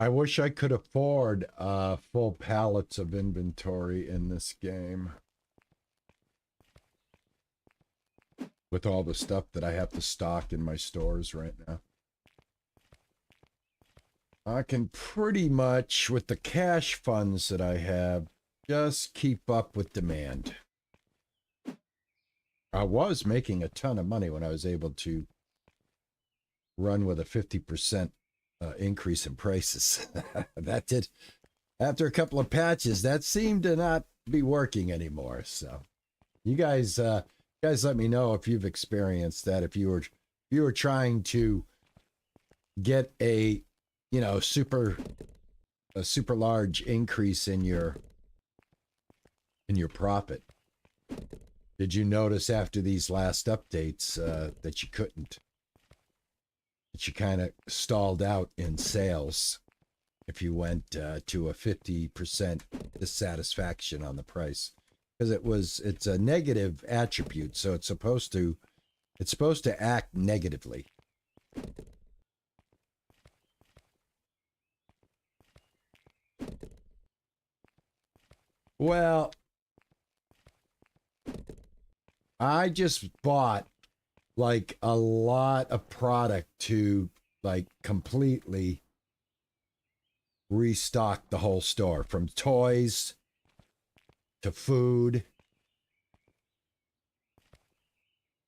I wish I could afford full pallets of inventory in this game. With all the stuff that I have to stock in my stores right now. I can pretty much, with the cash funds that I have, just keep up with demand. I was making a ton of money when I was able to run with a 50% increase in prices. That did, after a couple of patches, that seemed to not be working anymore. So you guys let me know if you've experienced that. If you were trying to get a super large increase in your profit. Did you notice after these last updates that you couldn't? That you kind of stalled out in sales if you went to a 50% dissatisfaction on the price, because it's a negative attribute, so it's supposed to act negatively. Well, I just bought like a lot of product to like completely restock the whole store, from toys to food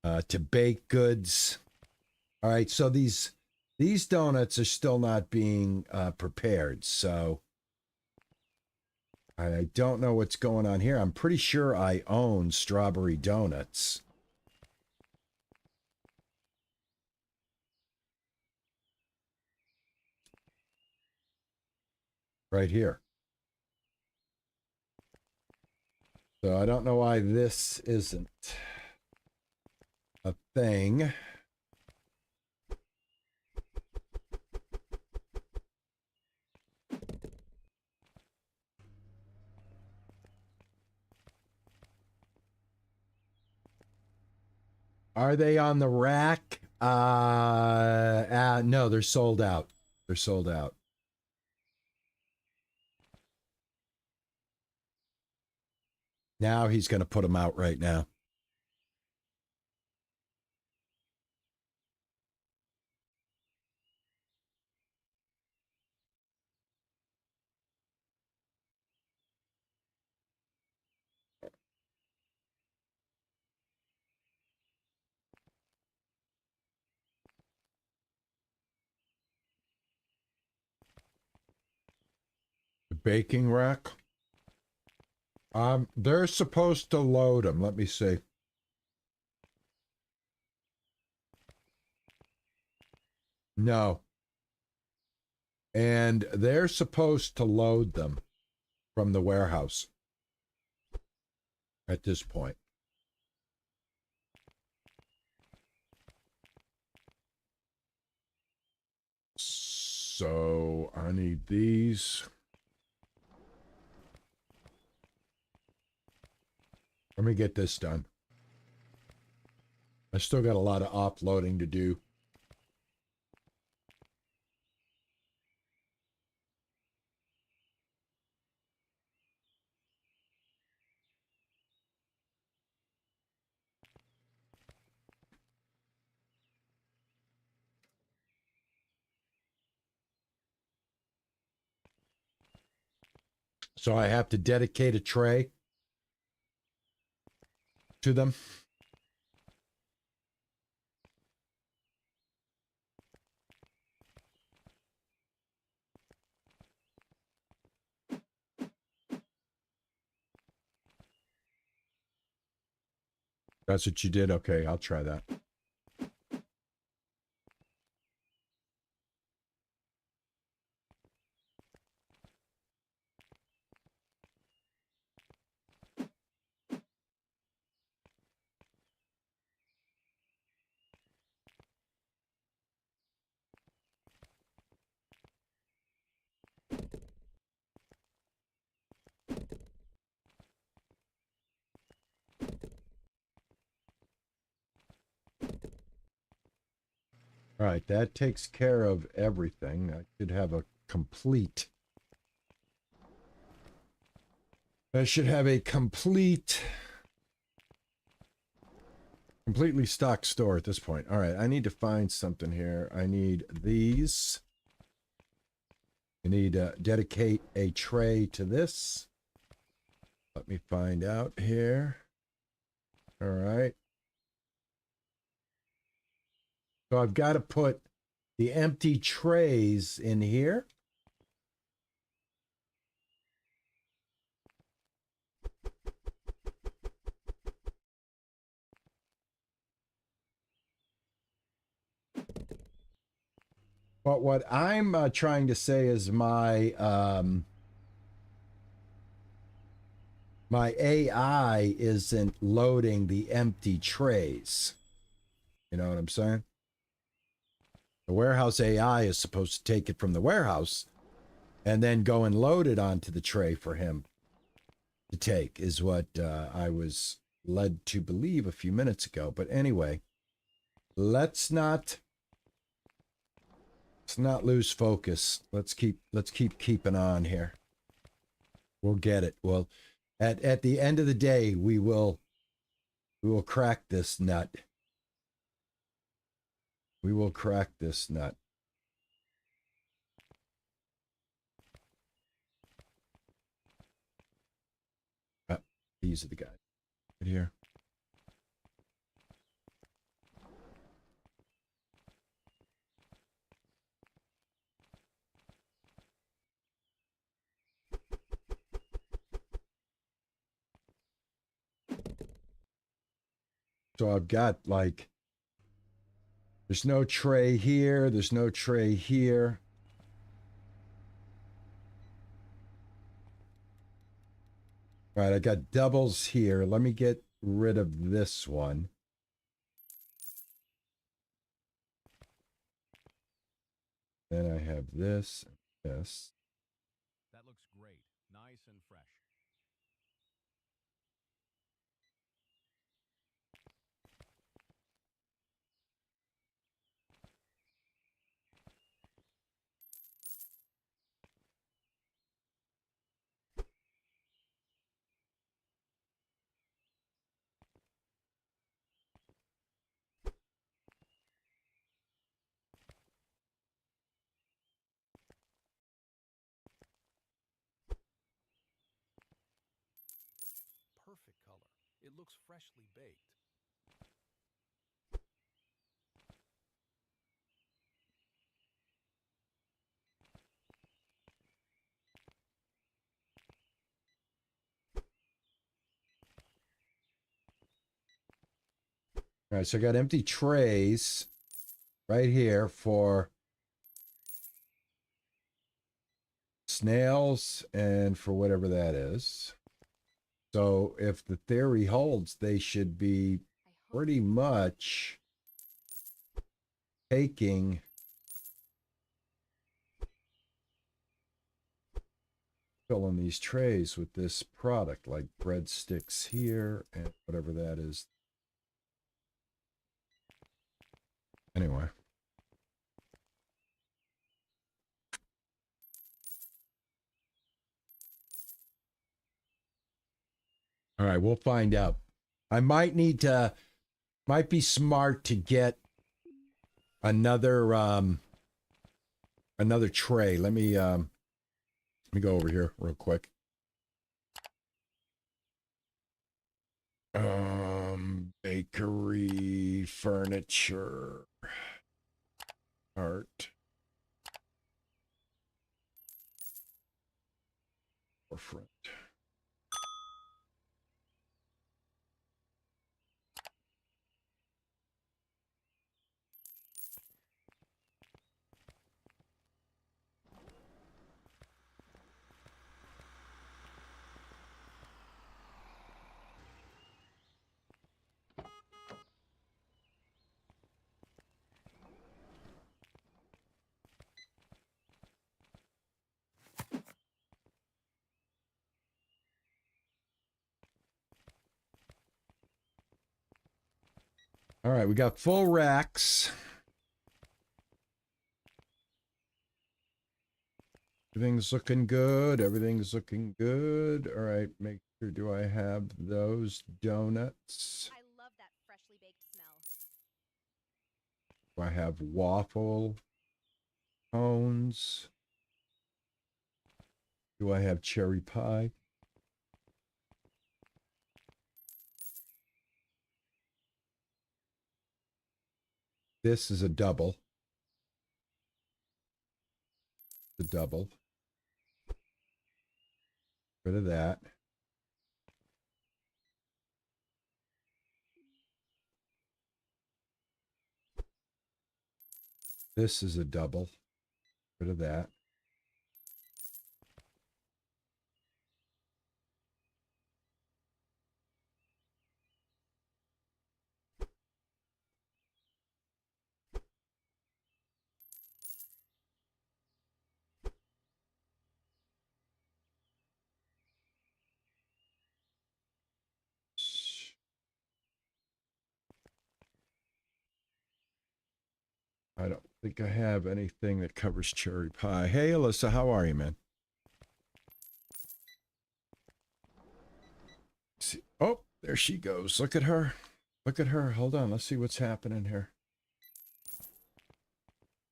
to baked goods. All right, so these donuts are still not being prepared, so I don't know what's going on here. I'm pretty sure I own strawberry donuts. Right here. So I don't know why this isn't a thing. Are they on the rack? No, they're sold out. They're sold out. Now he's going to put them out right now. The baking rack. They're supposed to load them. Let me see. No. And they're supposed to load them from the warehouse at this point. So I need these. Let me get this done. I still got a lot of offloading to do. So I have to dedicate a tray to them. That's what you did? Okay, I'll try that. All right, that takes care of everything. I should have a complete... I should have a completely stocked store at this point. All right, I need to find something here. I need these. I need to dedicate a tray to this. Let me find out here. All right. So I've got to put the empty trays in here. But what I'm trying to say is my AI isn't loading the empty trays. You know what I'm saying? The warehouse AI is supposed to take it from the warehouse and then go and load it onto the tray for him to take, is what I was led to believe a few minutes ago. But anyway, let's not lose focus. Let's keep keeping on here. We'll get it. Well, at the end of the day, we will crack this nut. We will crack this nut. These are the guys right here. So I've got like, there's no tray here. There's no tray here. All right, I got doubles here. Let me get rid of this one. Then I have this and this. That looks great. Nice and fresh. Perfect color. It looks freshly baked. All right, so I got empty trays right here for snails and for whatever that is. So if the theory holds, they should be pretty much taking filling these trays with this product, like breadsticks here and whatever that is. Anyway. All right, we'll find out. I might be smart to get another tray. Let me go over here real quick. Bakery, furniture, art, forefront. All right, we got full racks. Everything's looking good. Everything's looking good. All right, make sure, do I have those donuts? I love that freshly baked smell. Do I have waffle cones? Do I have cherry pie? This is a double. The double. Rid of that. This is a double. Rid of that. I don't think I have anything that covers cherry pie. Hey, Alyssa, how are you, man? See, oh, there she goes. Look at her. Look at her. Hold on. Let's see what's happening here.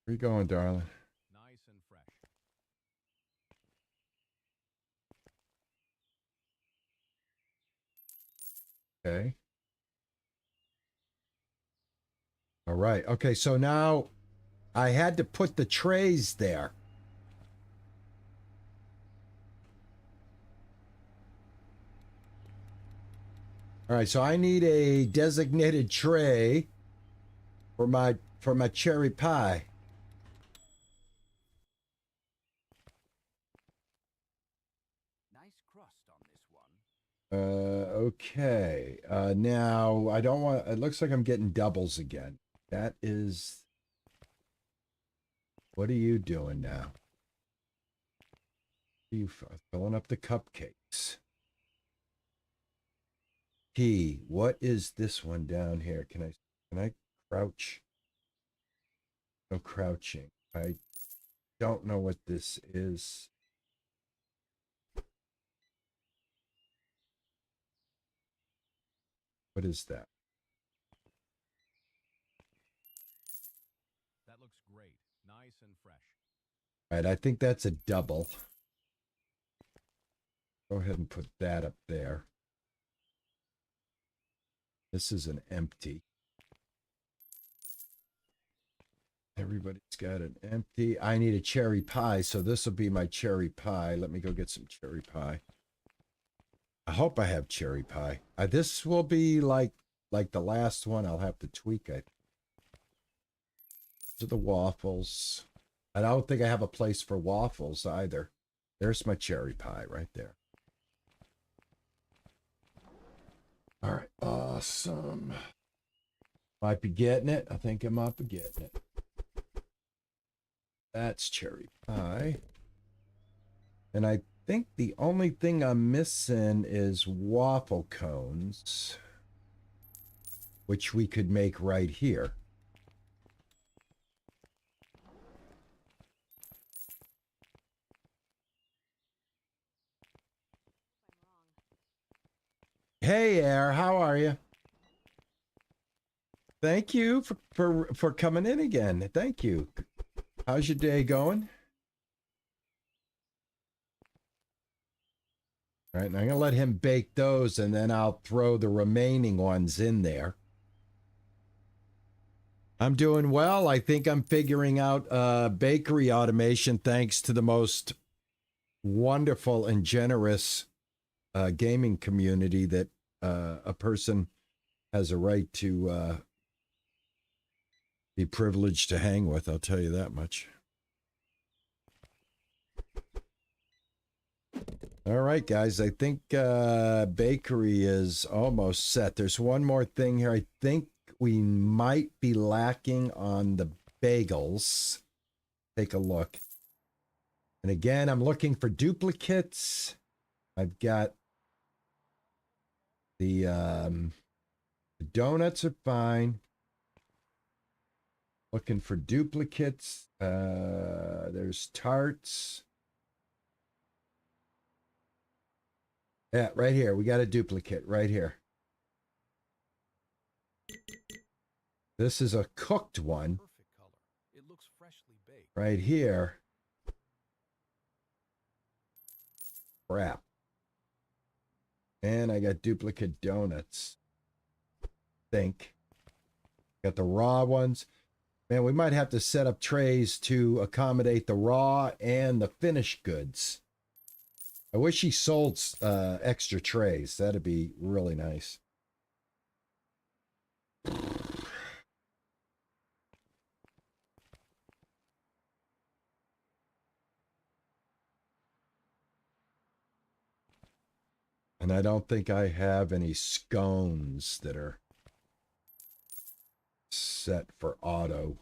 Where you going, darling? Nice and fresh. Okay. All right. Okay, so now I had to put the trays there. All right, so I need a designated tray for my cherry pie. Nice crust on this one. Okay. Now I don't want, it looks like I'm getting doubles again. That is, what are you doing now? You filling up the cupcakes. Key, what is this one down here? Can I crouch? No crouching. I don't know what this is. What is that? That looks great. Nice and fresh. All right, I think that's a double. Go ahead and put that up there. This is an empty. Everybody's got an empty. I need a cherry pie, so this will be my cherry pie. Let me go get some cherry pie. I hope I have cherry pie. This will be like the last one. I'll have to tweak it. To the waffles. I don't think I have a place for waffles either. There's my cherry pie right there. All right, awesome. Might be getting it. I think I might be getting it. That's cherry pie. And I think the only thing I'm missing is waffle cones, which we could make right here. Hey, Air, how are you? Thank you for coming in again. Thank you. How's your day going? All right, and I'm going to let him bake those, and then I'll throw the remaining ones in there. I'm doing well. I think I'm figuring out bakery automation thanks to the most wonderful and generous gaming community that a person has a right to be privileged to hang with. I'll tell you that much. All right, guys, I think bakery is almost set. There's one more thing here. I think we might be lacking on the bagels. Take a look. And again, I'm looking for duplicates. I've got the donuts are fine. Looking for duplicates. There's tarts. Yeah, right here. We got a duplicate right here. This is a cooked one. Perfect color. It looks freshly baked. Right here. Crap. And I got duplicate donuts. Think. Got the raw ones. Man, we might have to set up trays to accommodate the raw and the finished goods. I wish he sold extra trays. That'd be really nice. And I don't think I have any scones that are set for auto.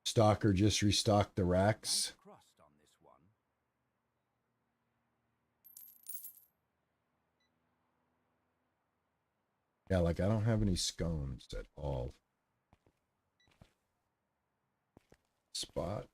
Stalker just restocked the racks. Nice crust on this one. Yeah, like I don't have any scones at all. Spot.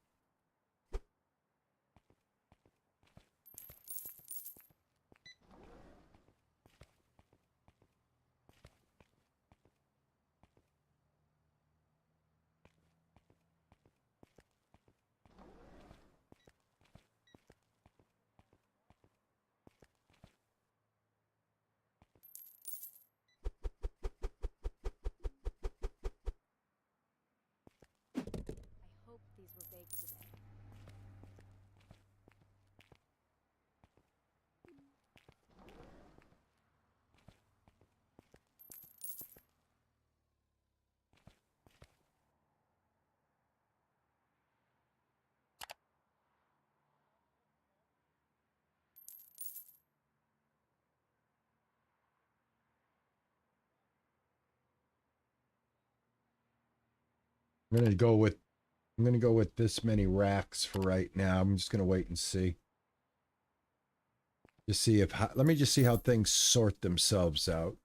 I hope these were baked today. I'm gonna go with this many racks for right now. I'm just gonna wait and see. Just see if let me just see how things sort themselves out.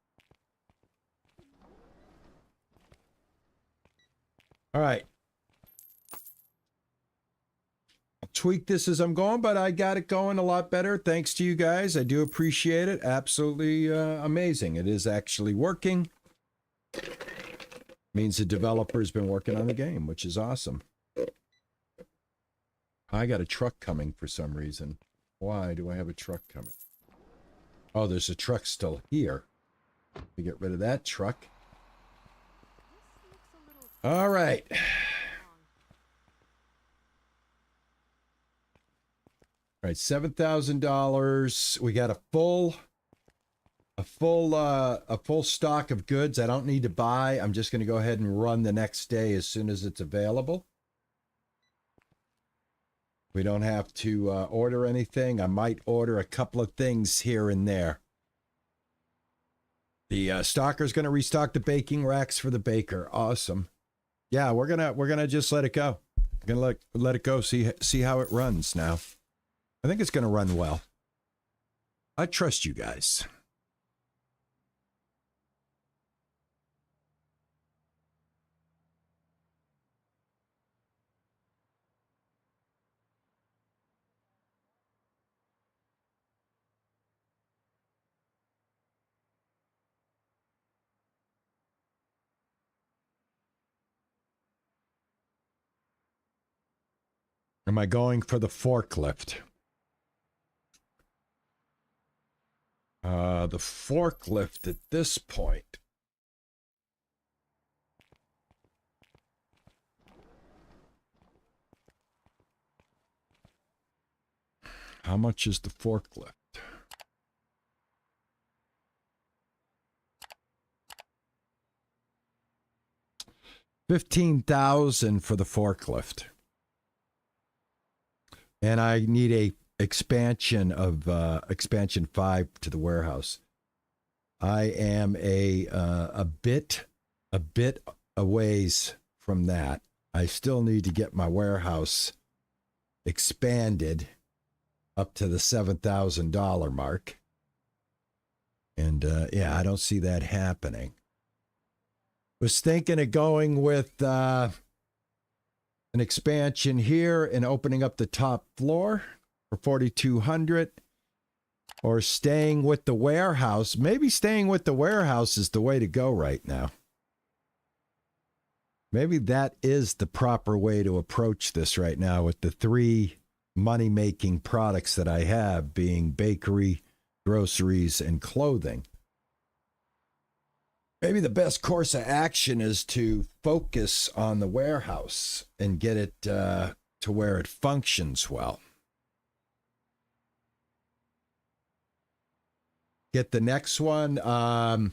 All right. I'll tweak this as I'm going, but I got it going a lot better thanks to you guys. I do appreciate it. Absolutely amazing. It is actually working. Means the developer's been working on the game, which is awesome. I got a truck coming for some reason. Why do I have a truck coming? Oh, there's a truck still here. Let me get rid of that truck. All right. All right, $7,000. We got a full stock of goods. I don't need to buy. I'm just going to go ahead and run the next day as soon as it's available. We don't have to order anything. I might order a couple of things here and there. The stalker's going to restock the baking racks for the baker. Awesome. Yeah, we're gonna just let it go. We're gonna let it go. See how it runs now. I think it's gonna run well. I trust you guys. Am I going for the forklift? The forklift at this point. How much is the forklift? $15,000 for the forklift. And I need a expansion of expansion 5 to the warehouse. I am a bit a ways from that. I still need to get my warehouse expanded up to the $7,000 mark. And yeah, I don't see that happening. Was thinking of going with an expansion here and opening up the top floor for $4,200, or staying with the warehouse. Maybe staying with the warehouse is the way to go right now. Maybe that is the proper way to approach this right now, with the 3 money-making products that I have being bakery, groceries, and clothing. Maybe the best course of action is to focus on the warehouse and get it to where it functions well. Get the next one. The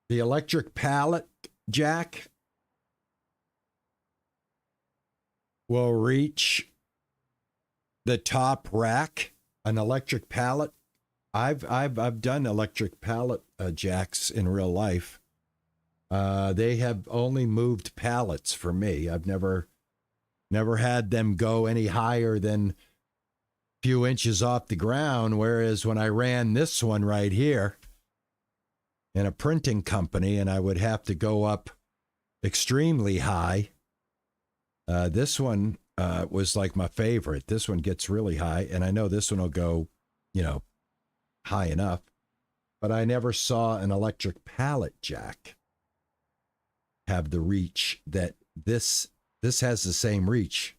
electric pallet jack will reach the top rack. An electric pallet. I've done electric pallet jacks in real life. They have only moved pallets for me. I've never had them go any higher than a few inches off the ground. Whereas when I ran this one right here in a printing company, and I would have to go up extremely high. This one was like my favorite. This one gets really high, and I know this one will go, high enough. But I never saw an electric pallet jack have the reach that this has the same reach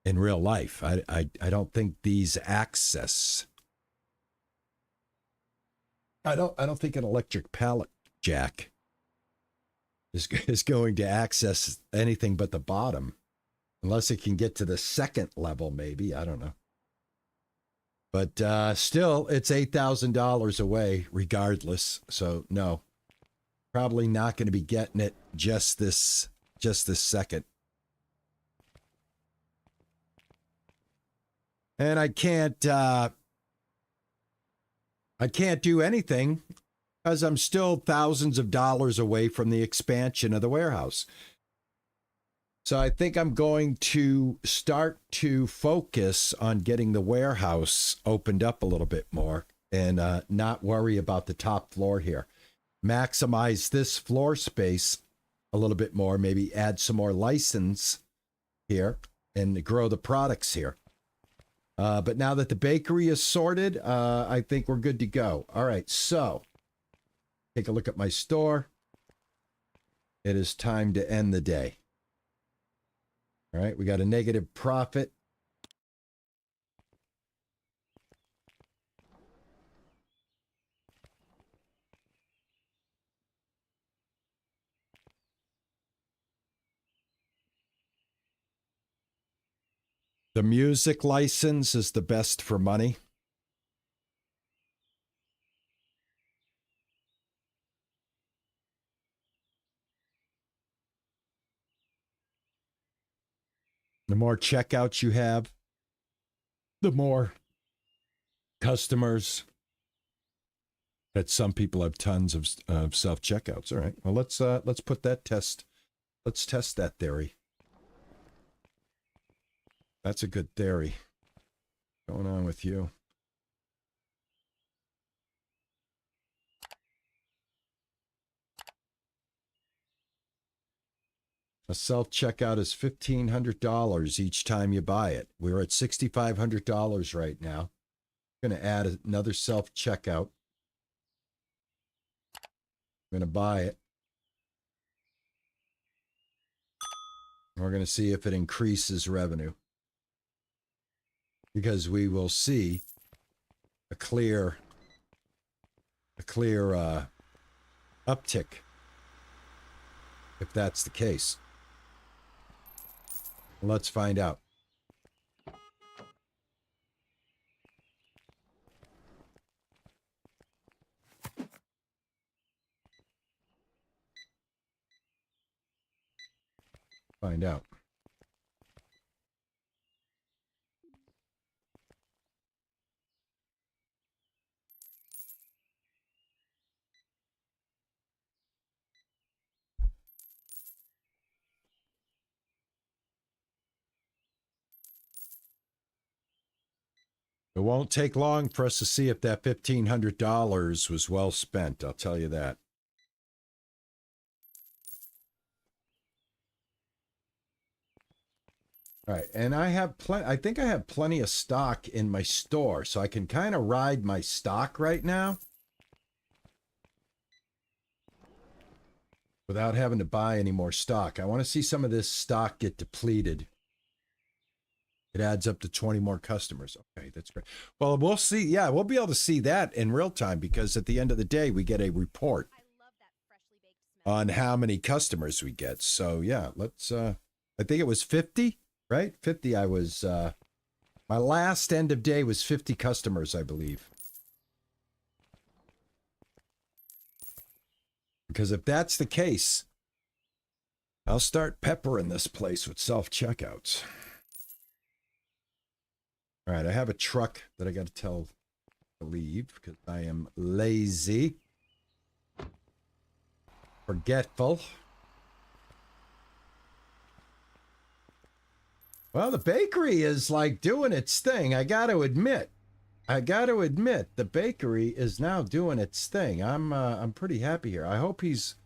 in real life. I don't think these access. I don't think an electric pallet jack is going to access anything but the bottom, unless it can get to the second level. Maybe, I don't know. But still, it's $8,000 away regardless. So no, probably not going to be getting it just this second. And I can't do anything because I'm still thousands of dollars away from the expansion of the warehouse. So I think I'm going to start to focus on getting the warehouse opened up a little bit more and not worry about the top floor here. Maximize this floor space a little bit more, maybe add some more license here and grow the products here. But now that the bakery is sorted, I think we're good to go. All right, so take a look at my store. It is time to end the day. All right, we got a negative profit. The music license is the best for money. The more checkouts you have, the more customers That some people have tons of self checkouts. All right. Well, let's put that test. Let's test that theory. That's a good theory. What's going on with you? A self-checkout is $1,500 each time you buy it. We're at $6,500 right now. I'm going to add another self-checkout. I'm going to buy it. We're going to see if it increases revenue. Because we will see a clear uptick if that's the case. Let's find out. Find out. It won't take long for us to see if that $1,500 was well spent. I'll tell you that. All right, and I have I think I have plenty of stock in my store, so I can kind of ride my stock right now without having to buy any more stock. I want to see some of this stock get depleted. It adds up to 20 more customers. Okay, that's great. Well, we'll see. Yeah, we'll be able to see that in real time because at the end of the day, we get a report I love that freshly baked smell. on how many customers we get. So yeah, let's, I think it was 50, right? 50, I was, my last end of day was 50 customers, I believe. Because if that's the case, I'll start peppering this place with self-checkouts. All right, I have a truck that I got to tell to leave because I am lazy, forgetful. Well, the bakery is like doing its thing. I got to admit, the bakery is now doing its thing. I'm pretty happy here. I hope he's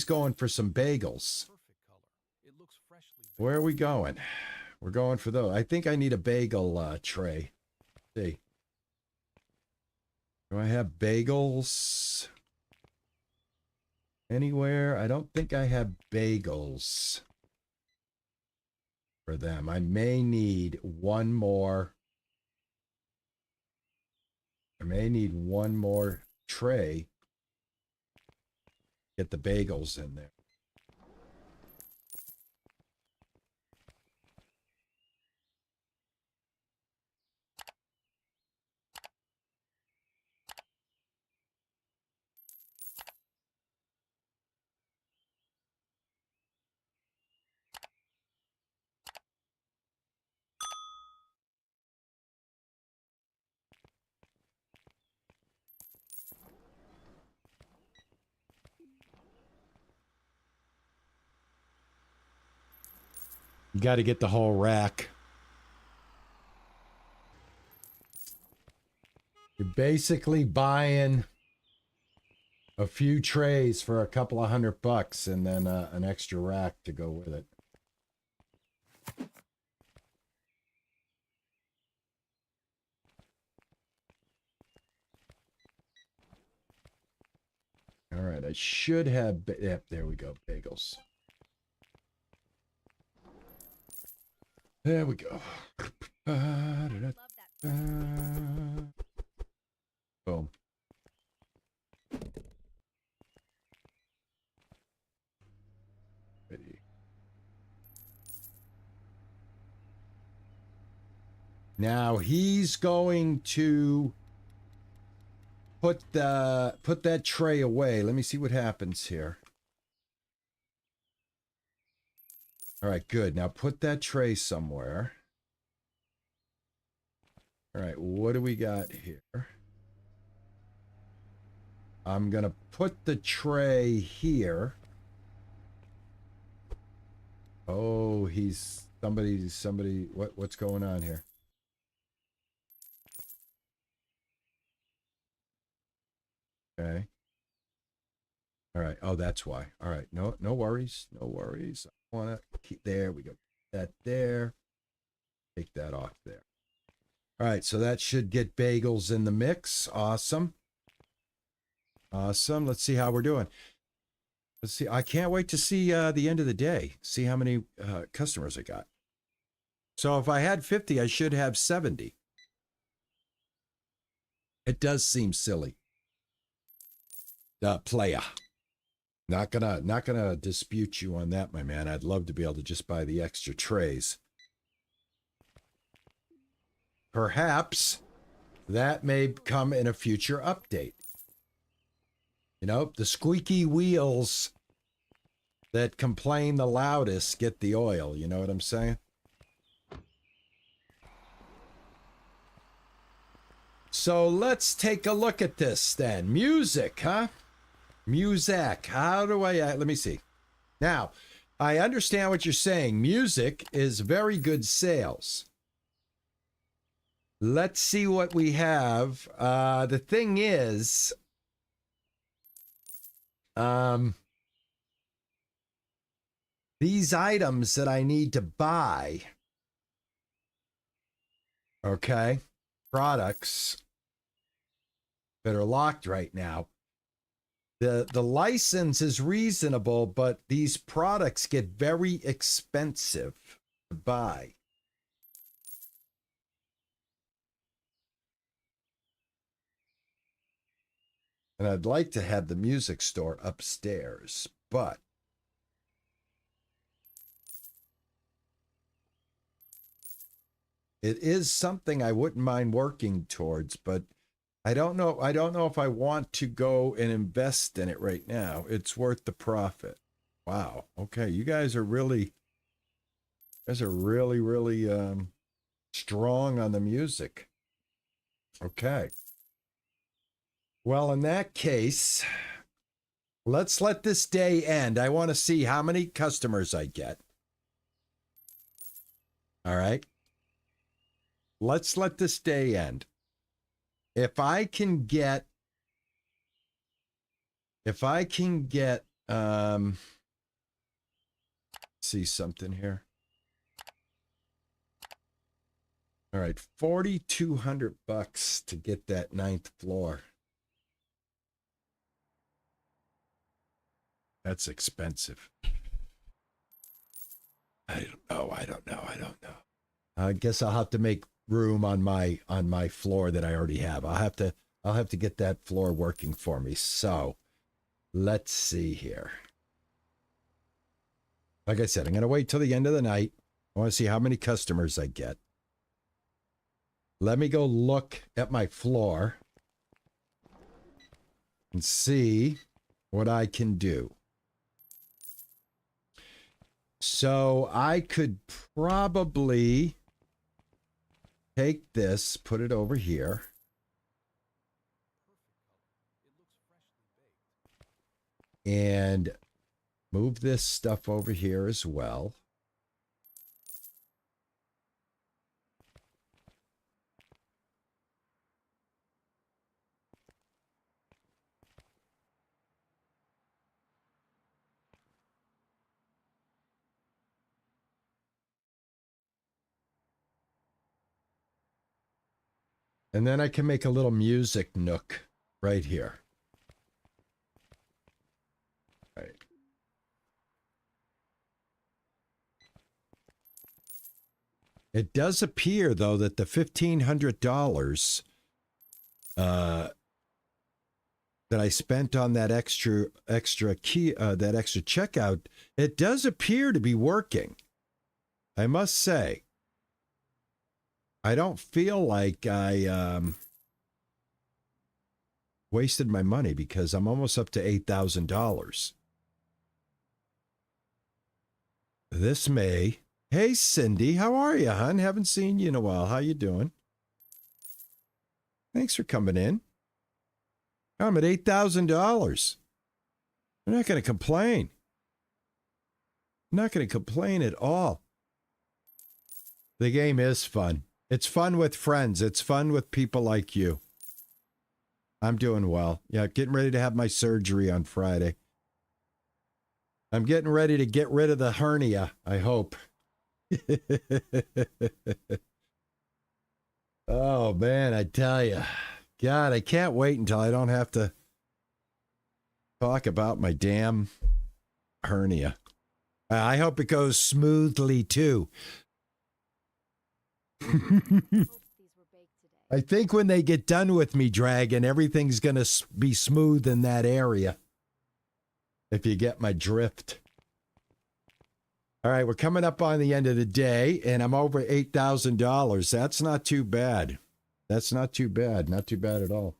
going for some bagels. Perfect color. It looks freshly baked. Where are we going? We're going for those. I think I need a bagel tray. Let's see. Do I have bagels anywhere? I don't think I have bagels for them. I may need one more. I may need one more tray. Get the bagels in there. You got to get the whole rack. You're basically buying a few trays for a couple of $100 and then an extra rack to go with it. All right, I should have, yep, there we go, bagels. There we go. I love that. Boom. Ready. Now he's going to put that tray away. Let me see what happens here. All right, good. Now put that tray somewhere. All right, what do we got here? I'm going to put the tray here. Oh, he's somebody, what's going on here? Okay. All right. Oh, that's why. All right. No worries. No worries. I want to keep there. We go that there. Take that off there. All right. So that should get bagels in the mix. Awesome. Awesome. Let's see how we're doing. Let's see. I can't wait to see the end of the day. See how many customers I got. So if I had 50, I should have 70. It does seem silly. Playa. Not gonna dispute you on that, my man. I'd love to be able to just buy the extra trays. Perhaps that may come in a future update. You know, the squeaky wheels that complain the loudest get the oil. You know what I'm saying? So let's take a look at this then. Music, huh? Music. How do I... let me see. Now, I understand what you're saying. Music is very good sales. Let's see what we have. The thing is... these items that I need to buy... Okay? Products that are locked right now. The license is reasonable, but these products get very expensive to buy. And I'd like to have the music store upstairs, but it is something I wouldn't mind working towards, but I don't know if I want to go and invest in it right now. It's worth the profit. Wow. Okay, you guys are really strong on the music. Okay. Well, in that case, let's let this day end. I want to see how many customers I get. All right. Let's let this day end. If I can get see something here. All right, $4,200 to get that 9th floor. That's expensive. I don't know. I guess I'll have to make room on my floor that I already have. I'll have to get that floor working for me. So let's see here. Like I said, I'm going to wait till the end of the night. I want to see how many customers I get. Let me go look at my floor and see what I can do. So I could probably take this, put it over here. And move this stuff over here as well. And then I can make a little music nook right here. Right. It does appear, though, that the $1,500 that I spent on that extra key, that extra checkout, it does appear to be working. I must say, I don't feel like I wasted my money because I'm almost up to $8,000. This May. Hey, Cindy, how are you, hon? Haven't seen you in a while. How you doing? Thanks for coming in. I'm at $8,000. I'm not going to complain. I'm not going to complain at all. The game is fun. It's fun with friends. It's fun with people like you. I'm doing well. Yeah, getting ready to have my surgery on Friday. I'm getting ready to get rid of the hernia, I hope. Oh, man, I tell you. God, I can't wait until I don't have to talk about my damn hernia. I hope it goes smoothly, too. I think when they get done with me, Dragon, everything's going to be smooth in that area. If you get my drift. All right, we're coming up on the end of the day, and I'm over $8,000. That's not too bad. That's not too bad. Not too bad at all.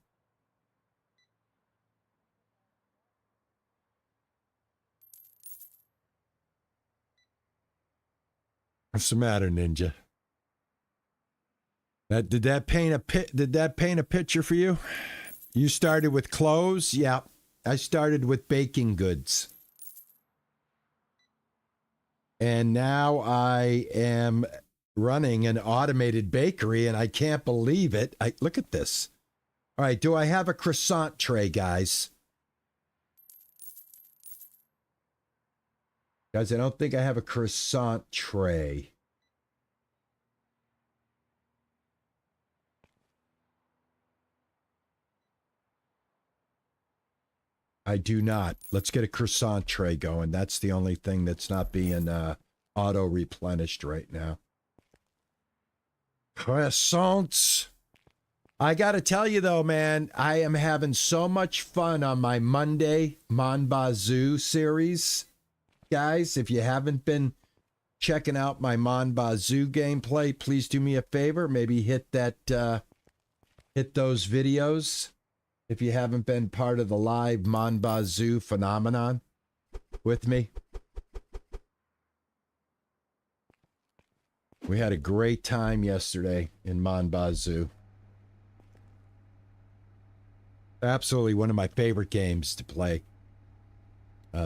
What's the matter, Ninja? Did that paint a picture for you? You started with clothes? Yeah. I started with baking goods. And now I am running an automated bakery, and I can't believe it. Look at this. All right, do I have a croissant tray, guys? Guys, I don't think I have a croissant tray. I do not. Let's get a croissant tray going. That's the only thing that's not being auto-replenished right now. Croissants. I got to tell you, though, man, I am having so much fun on my Monday Monbazoo series. Guys, if you haven't been checking out my Monbazoo gameplay, please do me a favor. Maybe hit those videos. If you haven't been part of the live Monbazoo phenomenon with me. We had a great time yesterday in Monbazoo. Absolutely one of my favorite games to play.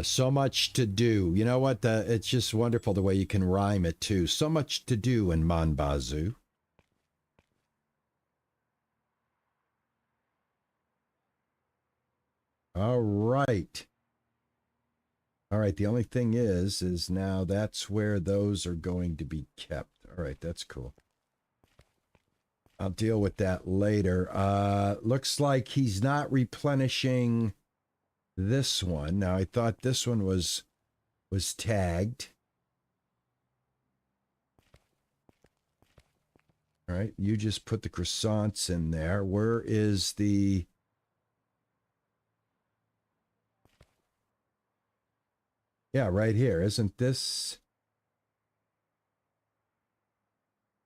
So much to do. You know what? It's just wonderful the way you can rhyme it too. So much to do in Monbazoo. All right. All right. The only thing is now that's where those are going to be kept. All right. That's cool. I'll deal with that later. Looks like he's not replenishing this one. Now, I thought this one was tagged. All right. You just put the croissants in there. Where is the... Yeah, right here. Isn't this...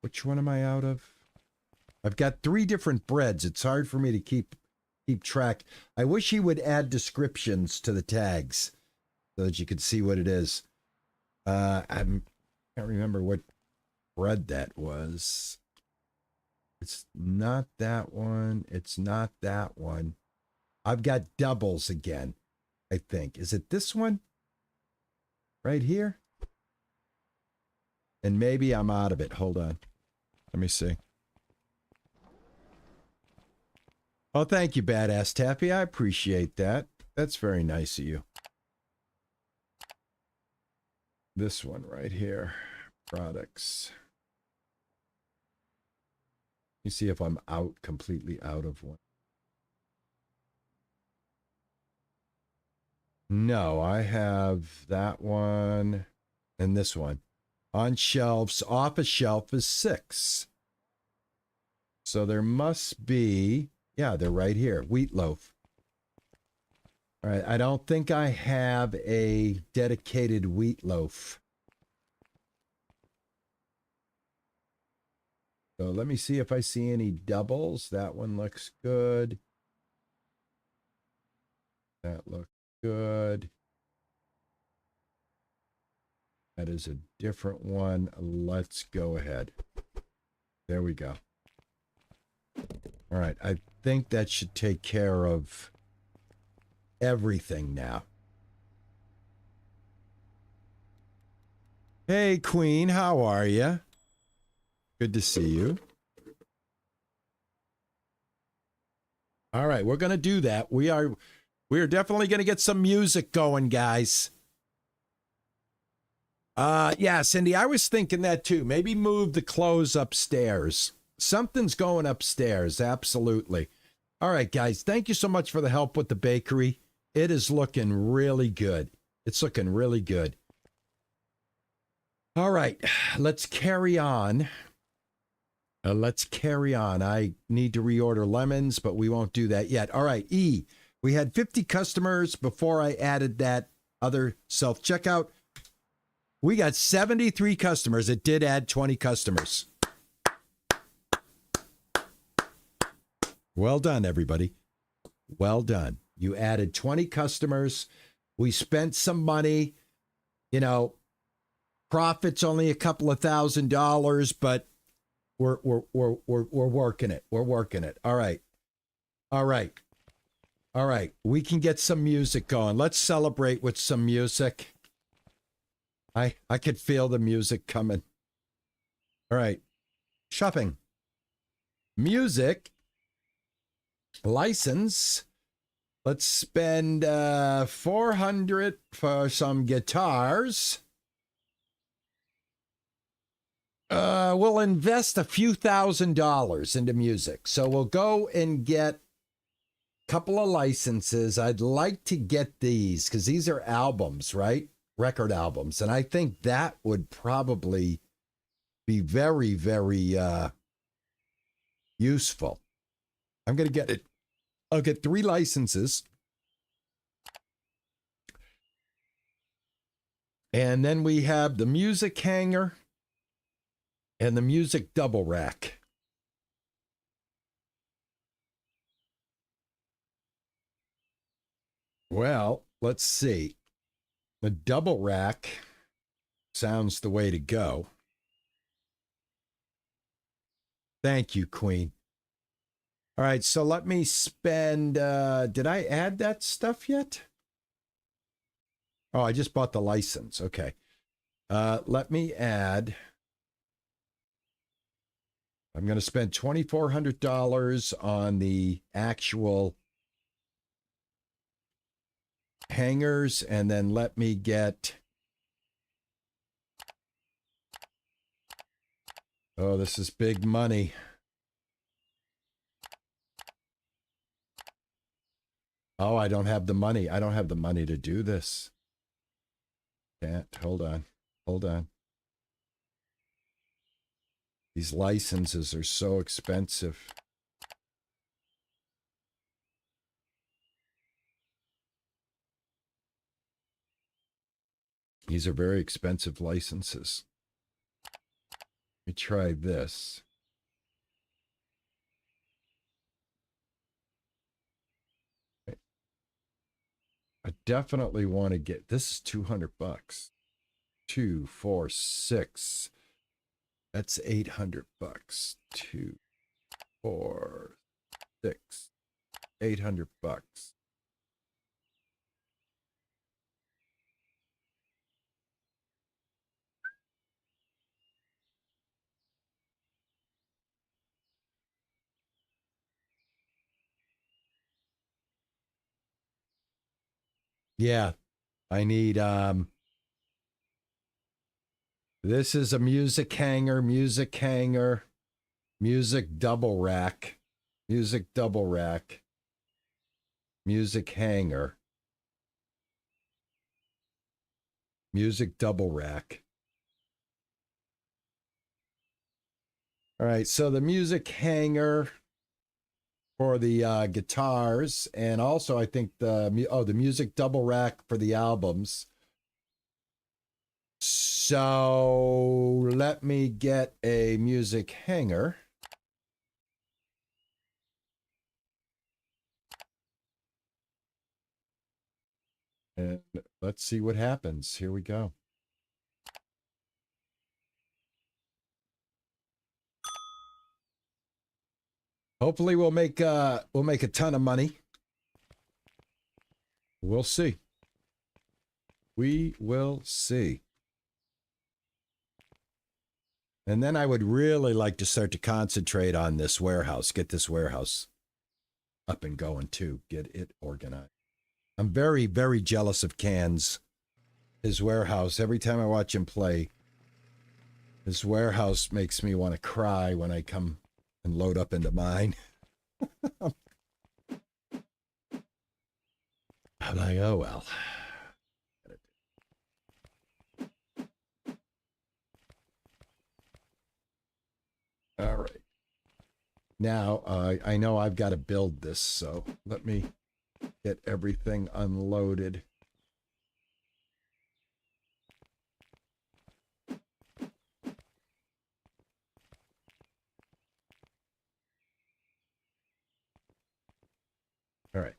Which one am I out of? I've got 3 different breads. It's hard for me to keep track. I wish he would add descriptions to the tags so that you could see what it is. I can't remember what bread that was. It's not that one. It's not that one. I've got doubles again, I think. Is it this one? Right here? And maybe I'm out of it. Hold on. Let me see. Oh, thank you, Badass Tappy. I appreciate that. That's very nice of you. This one right here. Products. Let me see if I'm completely out of one. No, I have that one and this one. On shelves, off a shelf is 6. So there must be, yeah, they're right here. Wheat loaf. All right, I don't think I have a dedicated wheat loaf. So let me see if I see any doubles. That one looks good. That looks good. That is a different one. Let's go ahead. There we go. All right. I think that should take care of everything now. Hey, Queen, how are you? Good to see you. All right, we're going to do that. We are definitely going to get some music going, guys. Yeah, Cindy, I was thinking that too. Maybe move the clothes upstairs. Something's going upstairs, absolutely. All right, guys, thank you so much for the help with the bakery. It is looking really good. It's looking really good. All right, let's carry on. Let's carry on. I need to reorder lemons, but we won't do that yet. All right, E. We had 50 customers before I added that other self-checkout. We got 73 customers. It did add 20 customers. Well done, everybody. Well done. You added 20 customers. We spent some money. You know, profit's only a couple of $1,000, but we're working it. We're working it. All right. All right. All right. We can get some music going. Let's celebrate with some music. I could feel the music coming. All right. Shopping. Music. License. Let's spend $400 for some guitars. We'll invest a few $1,000s into music. So we'll go and get a couple of licenses. I'd like to get these because these are albums, right? Record albums. And I think that would probably be very, very useful. I'm going to get it. I'll get 3 licenses. And then we have the music hanger and the music double rack. Well, let's see. The double rack sounds the way to go. Thank you, Queen. All right, so let me spend, did I add that stuff yet? Oh, I just bought the license. Okay. Let me add, I'm going to spend $2,400 on the actual hangers, and then let me get, oh, this is big money. Oh, I don't have the money. I don't have the money to do this. Can't. Hold on. Hold on. These licenses are so expensive. These are very expensive licenses. Let me try this. I definitely want to get, this is $200. 2, 4, 6. That's $800. 2, 4, 6. $800. Yeah, I need, this is a music hanger, music double rack, music double rack, music hanger, music double rack. All right, so the music hanger for the guitars, and also I think the music double rack for the albums. So let me get a music hanger. And let's see what happens. Here we go. Hopefully we'll make a ton of money. We'll see. We will see. And then I would really like to start to concentrate on this warehouse, get this warehouse up and going too, get it organized. I'm very, very jealous of Can's, his warehouse. Every time I watch him play, his warehouse makes me want to cry when I come and load up into mine. I'm like, oh well. All right. Now, I know I've got to build this, so let me get everything unloaded. All right.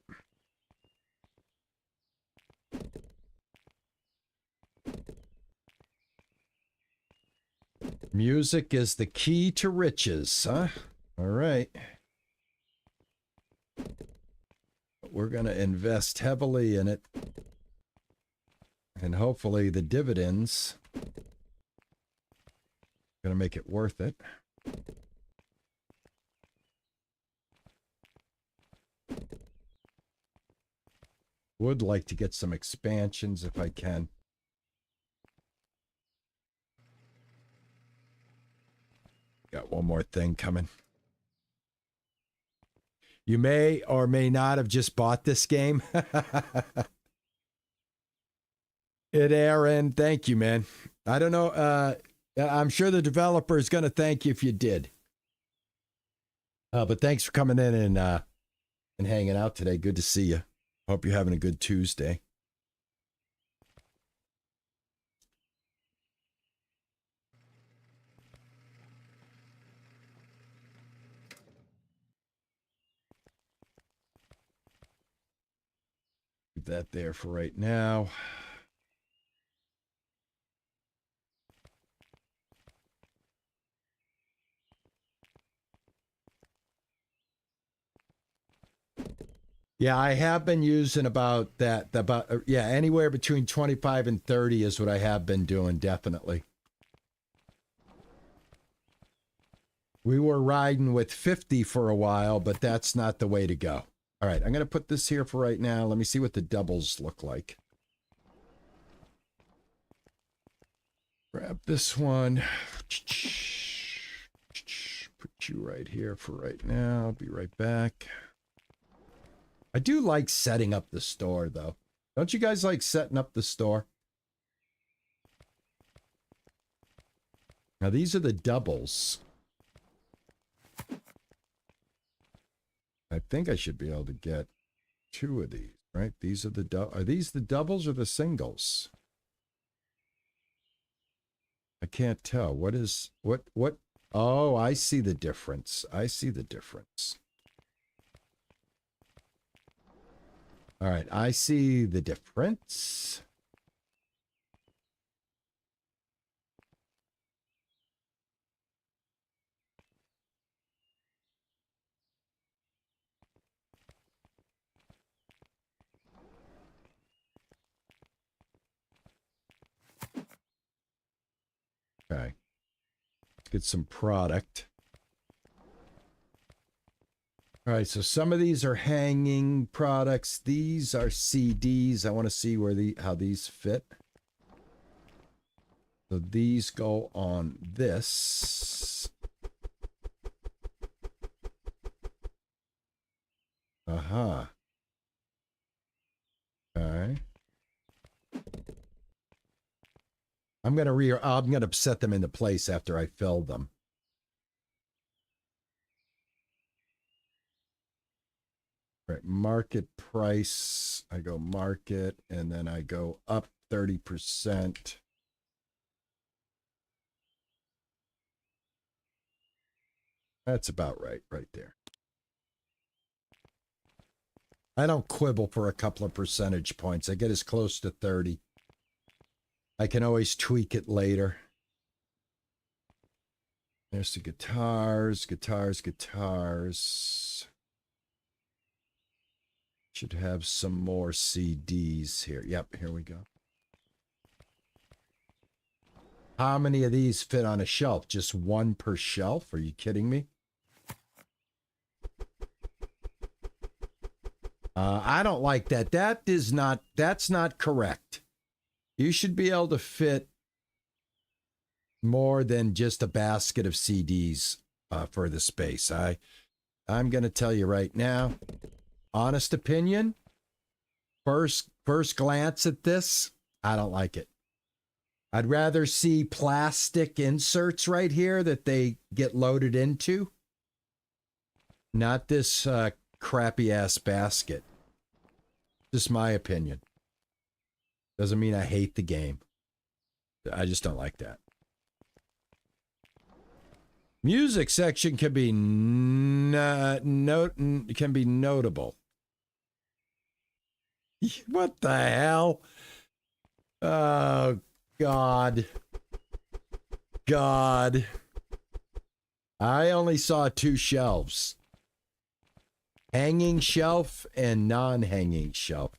Music is the key to riches, huh? All right. We're going to invest heavily in it. And hopefully the dividends are going to make it worth it. Would like to get some expansions if I can. Got one more thing coming. You may or may not have just bought this game. Aaron, thank you, man. I don't know. I'm sure the developer is going to thank you if you did. But thanks for coming in and hanging out today. Good to see you. Hope you're having a good Tuesday. Leave that there for right now. Yeah, I have been using about anywhere between 25 and 30 is what I have been doing, definitely. We were riding with 50 for a while, but that's not the way to go. All right, I'm going to put this here for right now. Let me see what the doubles look like. Grab this one. Put you right here for right now. I'll be right back. I do like setting up the store, though. Don't you guys like setting up the store? Now, these are the doubles. I think I should be able to get 2 of these, right? These are are these the doubles or the singles? I can't tell. What? Oh, I see the difference. I see the difference. All right, I see the difference. Okay. Let's get some product. All right, so some of these are hanging products. These are CDs. I want to see how these fit. So these go on this. Uh-huh. Okay. I'm gonna set them into place after I fill them. Right, market price. I go market, and then I go up 30%. That's about right there. I don't quibble for a couple of percentage points. I get as close to 30. I can always tweak it later. There's the guitars. Should have some more CDs here. Yep, here we go. How many of these fit on a shelf? Just one per shelf? Are you kidding me? I don't like that. That's not correct. You should be able to fit more than just a basket of CDs for the space. I'm going to tell you right now, honest opinion, first glance at this, I don't like it. I'd rather see plastic inserts right here that they get loaded into, not this crappy ass basket. Just my opinion. Doesn't mean I hate the game. I just don't like that. Music section can be notable. What the hell? Oh God. God. I only saw 2 shelves. Hanging shelf and non-hanging shelf.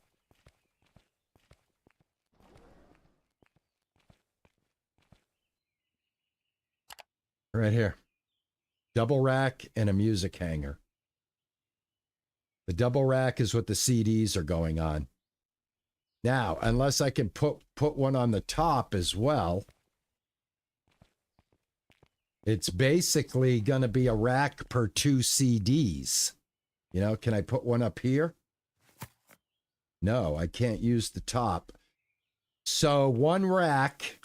Right here. Double rack and a music hanger. The double rack is what the CDs are going on. Now, unless I can put one on the top as well, it's basically going to be a rack per 2 CDs. You know, can I put one up here? No, I can't use the top. So 1 rack,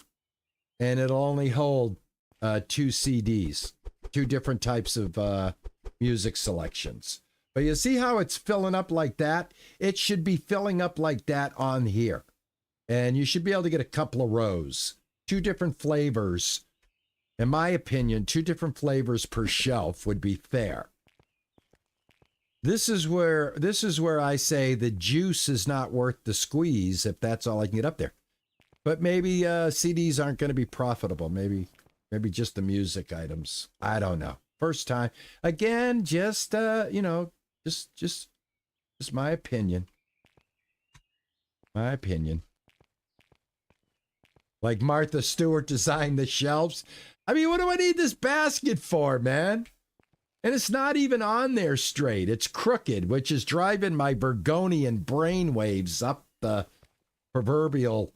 and it'll only hold 2 CDs, 2 different types of music selections. But you see how it's filling up like that? It should be filling up like that on here. And you should be able to get a couple of rows. 2 different flavors. In my opinion, 2 different flavors per shelf would be fair. This is where I say the juice is not worth the squeeze if that's all I can get up there. But maybe CDs aren't going to be profitable. Maybe just the music items. I don't know. First time. Again, just you know, just my opinion. My opinion. Like Martha Stewart designed the shelves. I mean, what do I need this basket for, man? And it's not even on there straight. It's crooked, which is driving my Burgonian brainwaves up the proverbial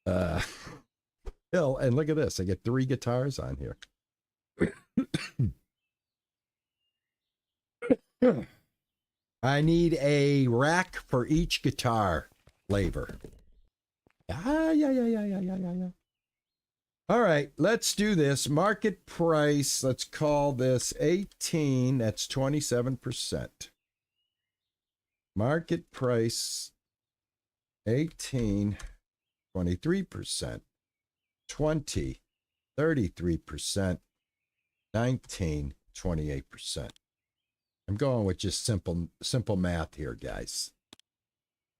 hill. And look at this. I get 3 guitars on here. I need a rack for each guitar flavor. Yeah. All right, let's do this. Market price, let's call this 18. That's 27%. Market price, 18, 23%, 20, 33%, 19, 28%. I'm going with just simple math here, guys.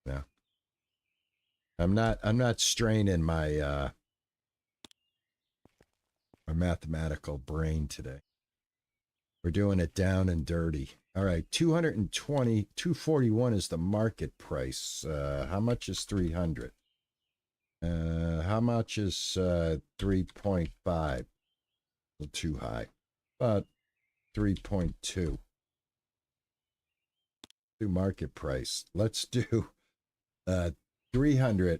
Yeah. I'm not straining my my mathematical brain today. We're doing it down and dirty. All right, 220, 241 is the market price. How much is 300? How much is 3.5? A little too high. About 3.2. Do market price. Let's do 300,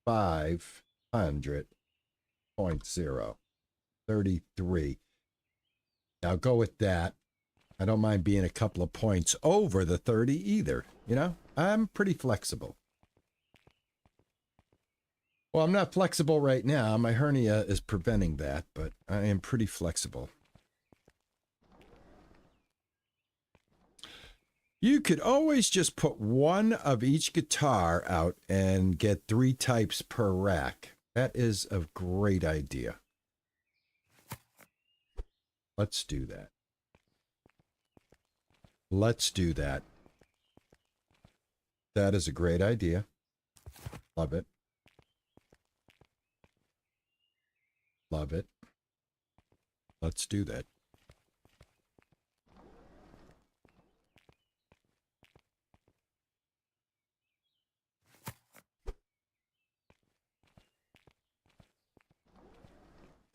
500.0. 33. I'll go with that. I don't mind being a couple of points over the 30 either. You know, I'm pretty flexible. Well, I'm not flexible right now. My hernia is preventing that, but I am pretty flexible. You could always just put 1 of each guitar out and get 3 types per rack. That is a great idea. Let's do that. Let's do that. That is a great idea. Love it. Love it. Let's do that.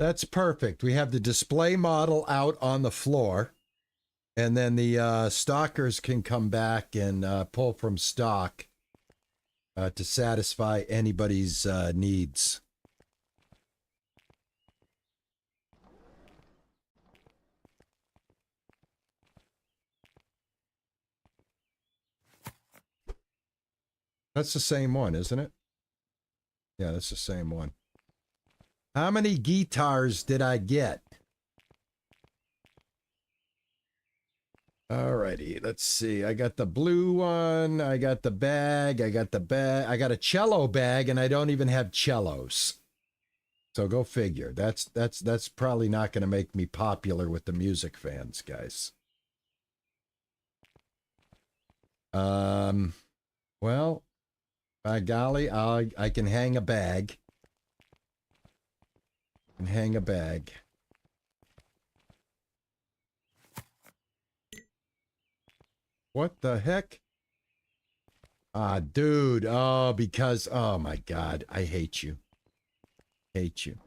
That's perfect. We have the display model out on the floor, and then the stockers can come back and pull from stock to satisfy anybody's needs. That's the same one, isn't it? Yeah, that's the same one. How many guitars did I get? Alrighty, let's see. I got the blue one. I got the bag. I got a cello bag, and I don't even have cellos. So go figure. That's probably not going to make me popular with the music fans, guys. Well, by golly, I can hang a bag. Hang a bag. What the heck? Ah, dude. Oh, because, oh my God, I hate you. Hate you.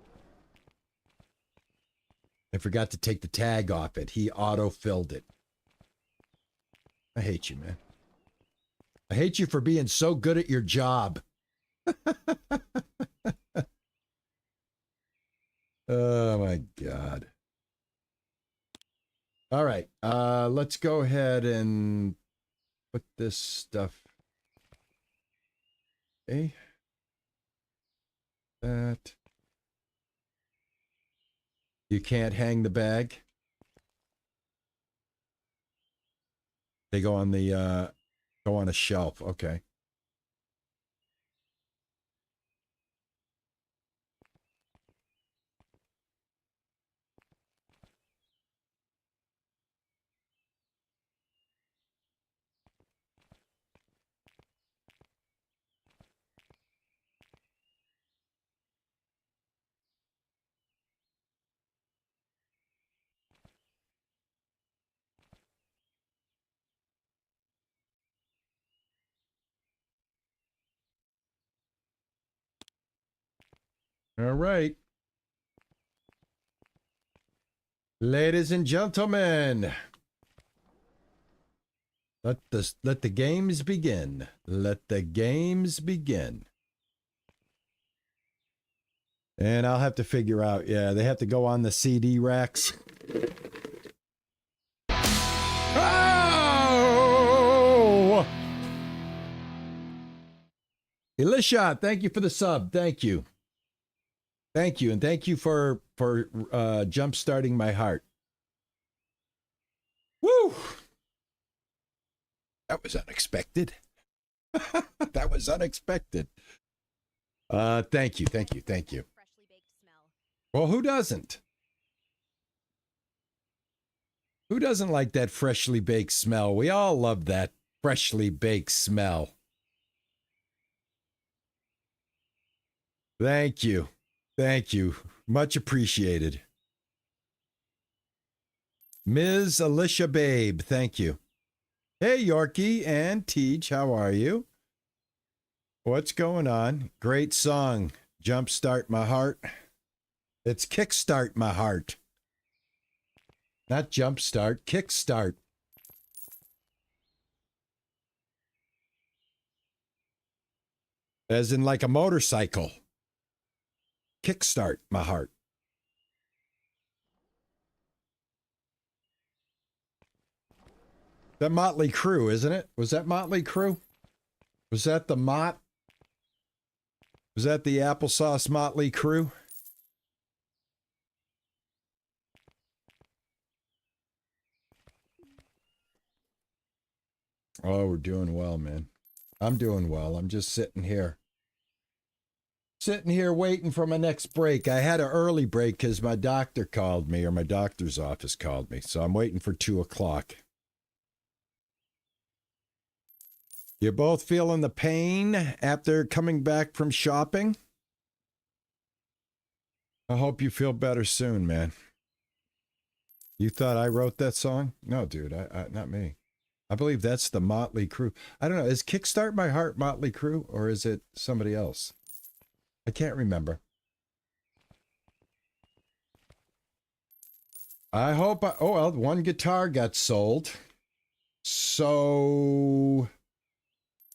I forgot to take the tag off it. He auto-filled it. I hate you, man. I hate you for being so good at your job. Oh my God. All right. Let's go ahead and put this stuff. Okay. That. You can't hang the bag. They go on the go on a shelf. Okay. All right. Ladies and gentlemen, let the games begin. Let the games begin. And I'll have to figure out, yeah, they have to go on the CD racks. Oh! Elisha, thank you for the sub. Thank you. Thank you, and thank you for jump-starting my heart. Woo! That was unexpected. That was unexpected. Thank you. Freshly baked smell. Well, who doesn't? Who doesn't like that freshly baked smell? We all love that freshly baked smell. Thank you. Thank you. Much appreciated. Ms. Alicia Babe, thank you. Hey, Yorkie and Teej, how are you? What's going on? Great song. Jumpstart my heart. It's kickstart my heart. Not jumpstart, kickstart. As in like a motorcycle. Kickstart my heart. That Motley Crue, isn't it? Was that Motley Crue? Was that the Mott? Was that the applesauce Motley Crue? Oh, we're doing well, man. I'm doing well. I'm just sitting here. Sitting here waiting for my next break. I had an early break because my doctor called me, or my doctor's office called me. So I'm waiting for 2 o'clock. You're both feeling the pain after coming back from shopping? I hope you feel better soon, man. You thought I wrote that song? No, dude, I not me. I believe that's the Motley Crue. I don't know. Is Kickstart My Heart Motley Crue, or is it somebody else? I can't remember. I hope oh well, one guitar got sold. So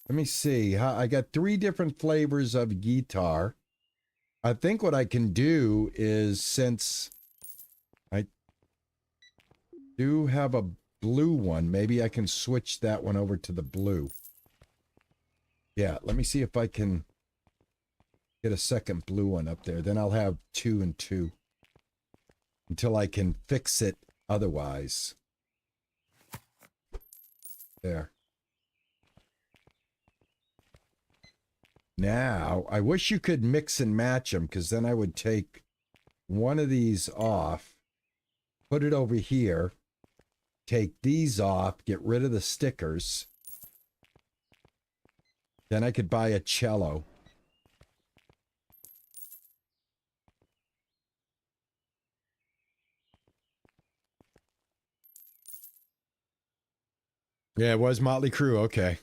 let me see. I got 3 different flavors of guitar. I think what I can do is, since I do have a blue one, maybe I can switch that one over to the blue. Yeah, let me see if I can get a second blue one up there. Then I'll have 2 and 2 until I can fix it otherwise. There. Now, I wish you could mix and match them, because then I would take one of these off, put it over here, take these off, get rid of the stickers. Then I could buy a cello. Yeah, it was Motley Crue. Okay.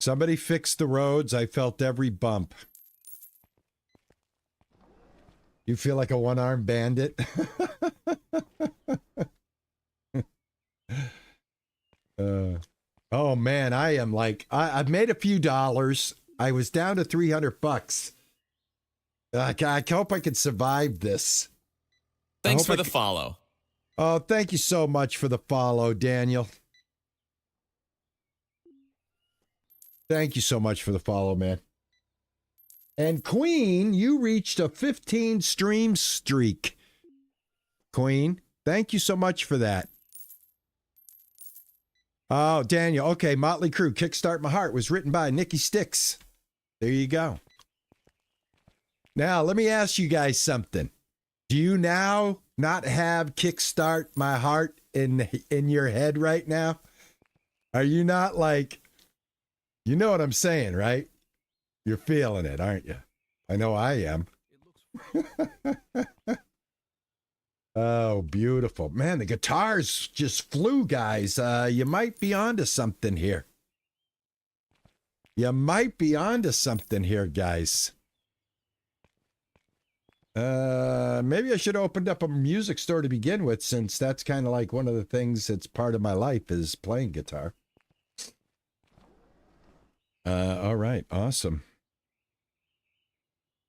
Somebody fixed the roads. I felt every bump. You feel like a one-armed bandit? Oh man, I am like, I've made a few dollars. I was down to $300. I hope I can survive this. Thanks for the follow. Oh, thank you so much for the follow, Daniel. Thank you so much for the follow, man. And Queen, you reached a 15 stream streak. Queen, thank you so much for that. Oh, Daniel. Okay, Motley Crue, Kickstart My Heart was written by Nikki Sticks. There you go. Now, let me ask you guys something. Do you now not have Kickstart My Heart in your head right now? Are you not like, you know what I'm saying, right? You're feeling it, aren't you? I know I am. Oh, beautiful. Man, the guitars just flew, guys. You might be onto something here. You might be onto something here, guys. Maybe I should have opened up a music store to begin with, since that's kind of like one of the things that's part of my life is playing guitar. All right. Awesome.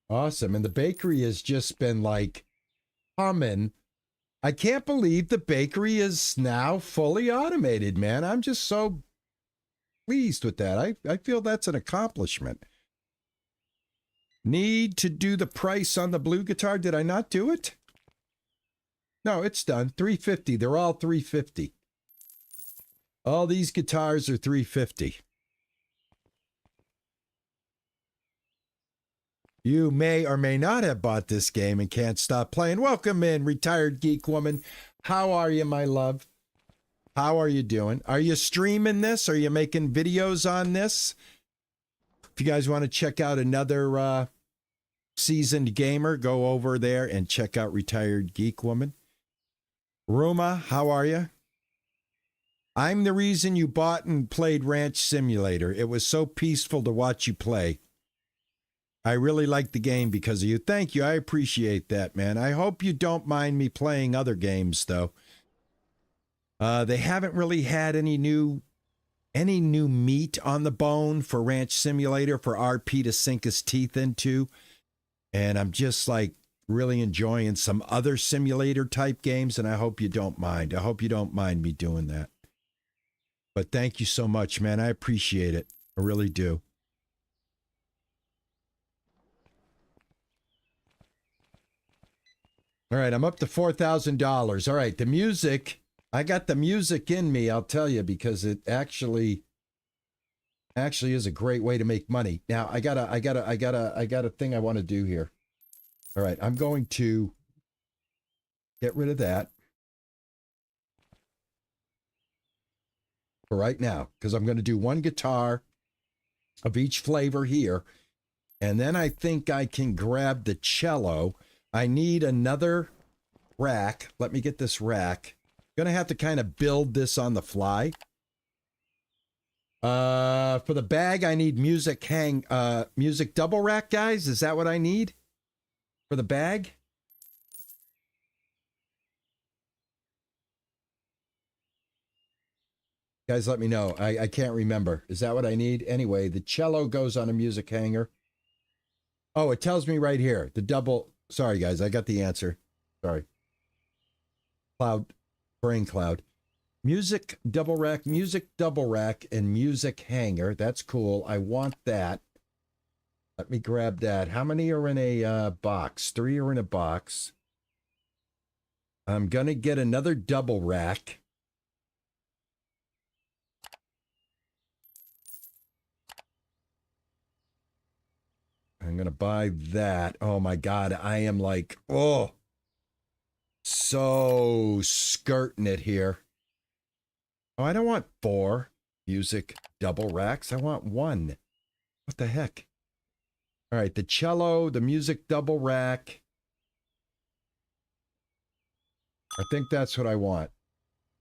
Awesome. And the bakery has just been like humming. I can't believe the bakery is now fully automated, man. I'm just so pleased with that. I feel that's an accomplishment. Need to do the price on the blue guitar. Did I not do it? No, it's done. $350. They're all $350. All these guitars are $350. You may or may not have bought this game and can't stop playing. Welcome in, Retired Geek Woman. How are you, my love? How are you doing? Are you streaming this? Are you making videos on this? If you guys want to check out another seasoned gamer, go over there and check out Retired Geek Woman. Ruma, how are you? I'm the reason you bought and played Ranch Simulator. It was so peaceful to watch you play. I really like the game because of you. Thank you. I appreciate that, man. I hope you don't mind me playing other games, though. They haven't really had any new meat on the bone for Ranch Simulator for RP to sink his teeth into. And I'm just like really enjoying some other simulator type games, and I hope you don't mind. I hope you don't mind me doing that. But thank you so much, man. I appreciate it. I really do. All right, I'm up to $4,000. All right, the music, I got the music in me, I'll tell you, because it actually is a great way to make money. Now, I got a thing I want to do here. All right, I'm going to get rid of that for right now, because I'm going to do one guitar of each flavor here, and then I think I can grab the cello. I need another rack. Let me get this rack. Gonna have to kind of build this on the fly. For the bag, I need music double rack, guys. Is that what I need for the bag? Guys, let me know. I can't remember. Is that what I need? Anyway, the cello goes on a music hanger. Oh, it tells me right here. The double... Sorry, guys. I got the answer. Sorry. Cloud. Brain cloud. Music double rack, and music hanger. That's cool. I want that. Let me grab that. How many are in a box? 3 are in a box. I'm going to get another double rack. I'm going to buy that. Oh my God. I am like, oh, so skirting it here. Oh, I don't want 4 music double racks. I want 1. What the heck? All right. The cello, the music double rack. I think that's what I want.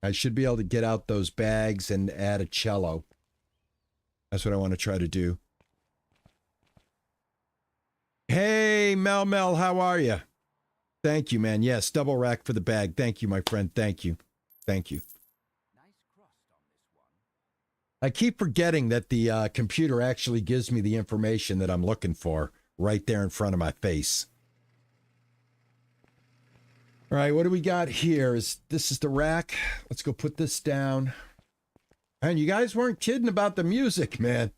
I should be able to get out those bags and add a cello. That's what I want to try to do. Hey, Mel, how are you? Thank you, man. Yes, double rack for the bag. Thank you, my friend. Thank you. Thank you. I keep forgetting that the computer actually gives me the information that I'm looking for right there in front of my face. All right, what do we got here? This is the rack. Let's go put this down. And you guys weren't kidding about the music, man.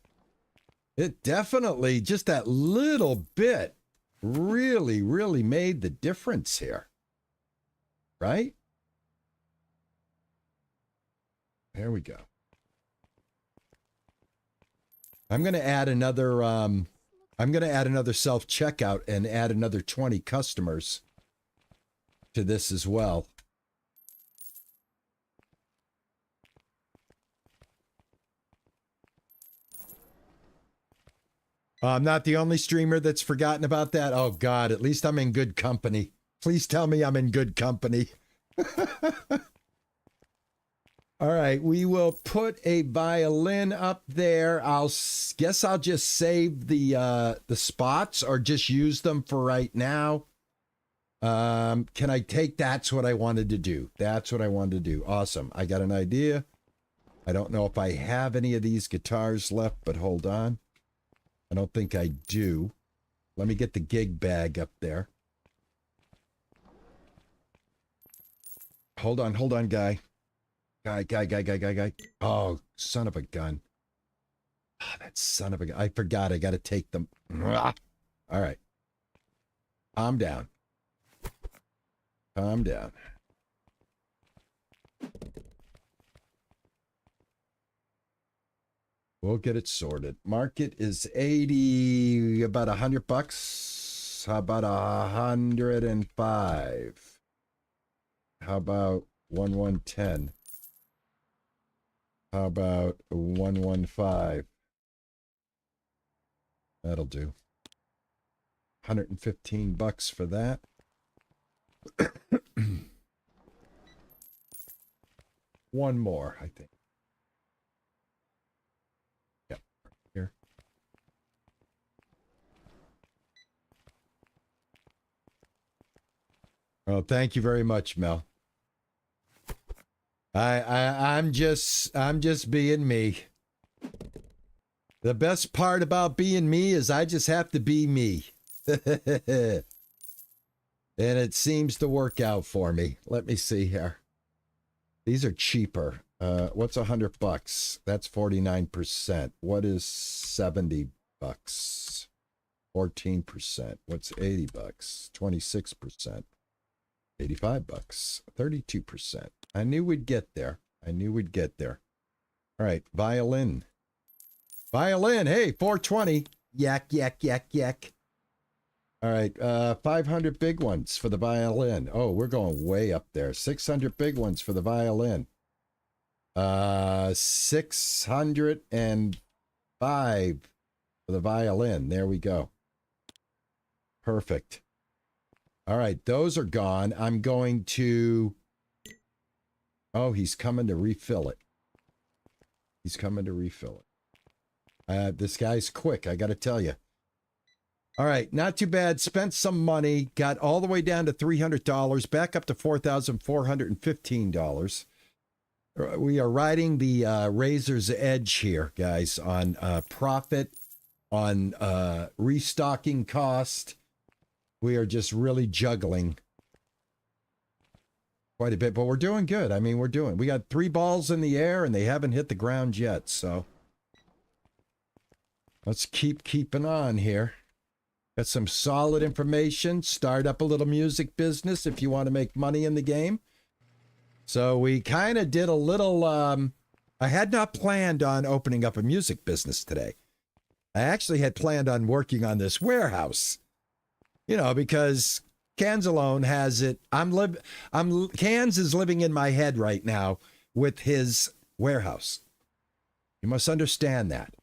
It definitely, just that little bit, really, really made the difference here. Right? There we go. I'm going to add another self-checkout and add another 20 customers to this as well. I'm not the only streamer that's forgotten about that. Oh God, at least I'm in good company. Please tell me I'm in good company. All right, we will put a violin up there. Guess I'll just save the spots or just use them for right now. Can I take? That's what I wanted to do. That's what I wanted to do. Awesome. I got an idea. I don't know if I have any of these guitars left, but hold on. I don't think I do. Let me get the gig bag up there. Hold on, guy. Guy. Oh, son of a gun. Oh, that son of a gun. I forgot. I got to take them. All right. Calm down. Calm down. We'll get it sorted. Market is 80, about $100. How about 105? How about 1110? How about 115? That'll do. $115 for that. One more, I think. Yep, here. Oh, thank you very much, Mel. I'm just being me. The best part about being me is I just have to be me. And it seems to work out for me. Let me see here. These are cheaper. What's $100? That's 49%. What is $70? 14%. What's $80? 26%. $85. 32%. I knew we'd get there. All right, violin. Hey, 420. Yak. All right, 500 big ones for the violin. Oh, we're going way up there. 600 big ones for the violin. 605 for the violin. There we go. Perfect. All right, those are gone. I'm going to... Oh, he's coming to refill it. This guy's quick, I got to tell you. All right, not too bad. Spent some money. Got all the way down to $300. Back up to $4,415. We are riding the razor's edge here, guys, on profit, on restocking cost. We are just really juggling quite a bit, but we're doing good. I mean, we got 3 balls in the air and they haven't hit the ground yet, so let's keep keeping on here. Got some solid information. Start up a little music business if you want to make money in the game. So we kind of did a little, I had not planned on opening up a music business today. I actually had planned on working on this warehouse, you know, because Cans alone has it. Cans is living in my head right now with his warehouse. You must understand that.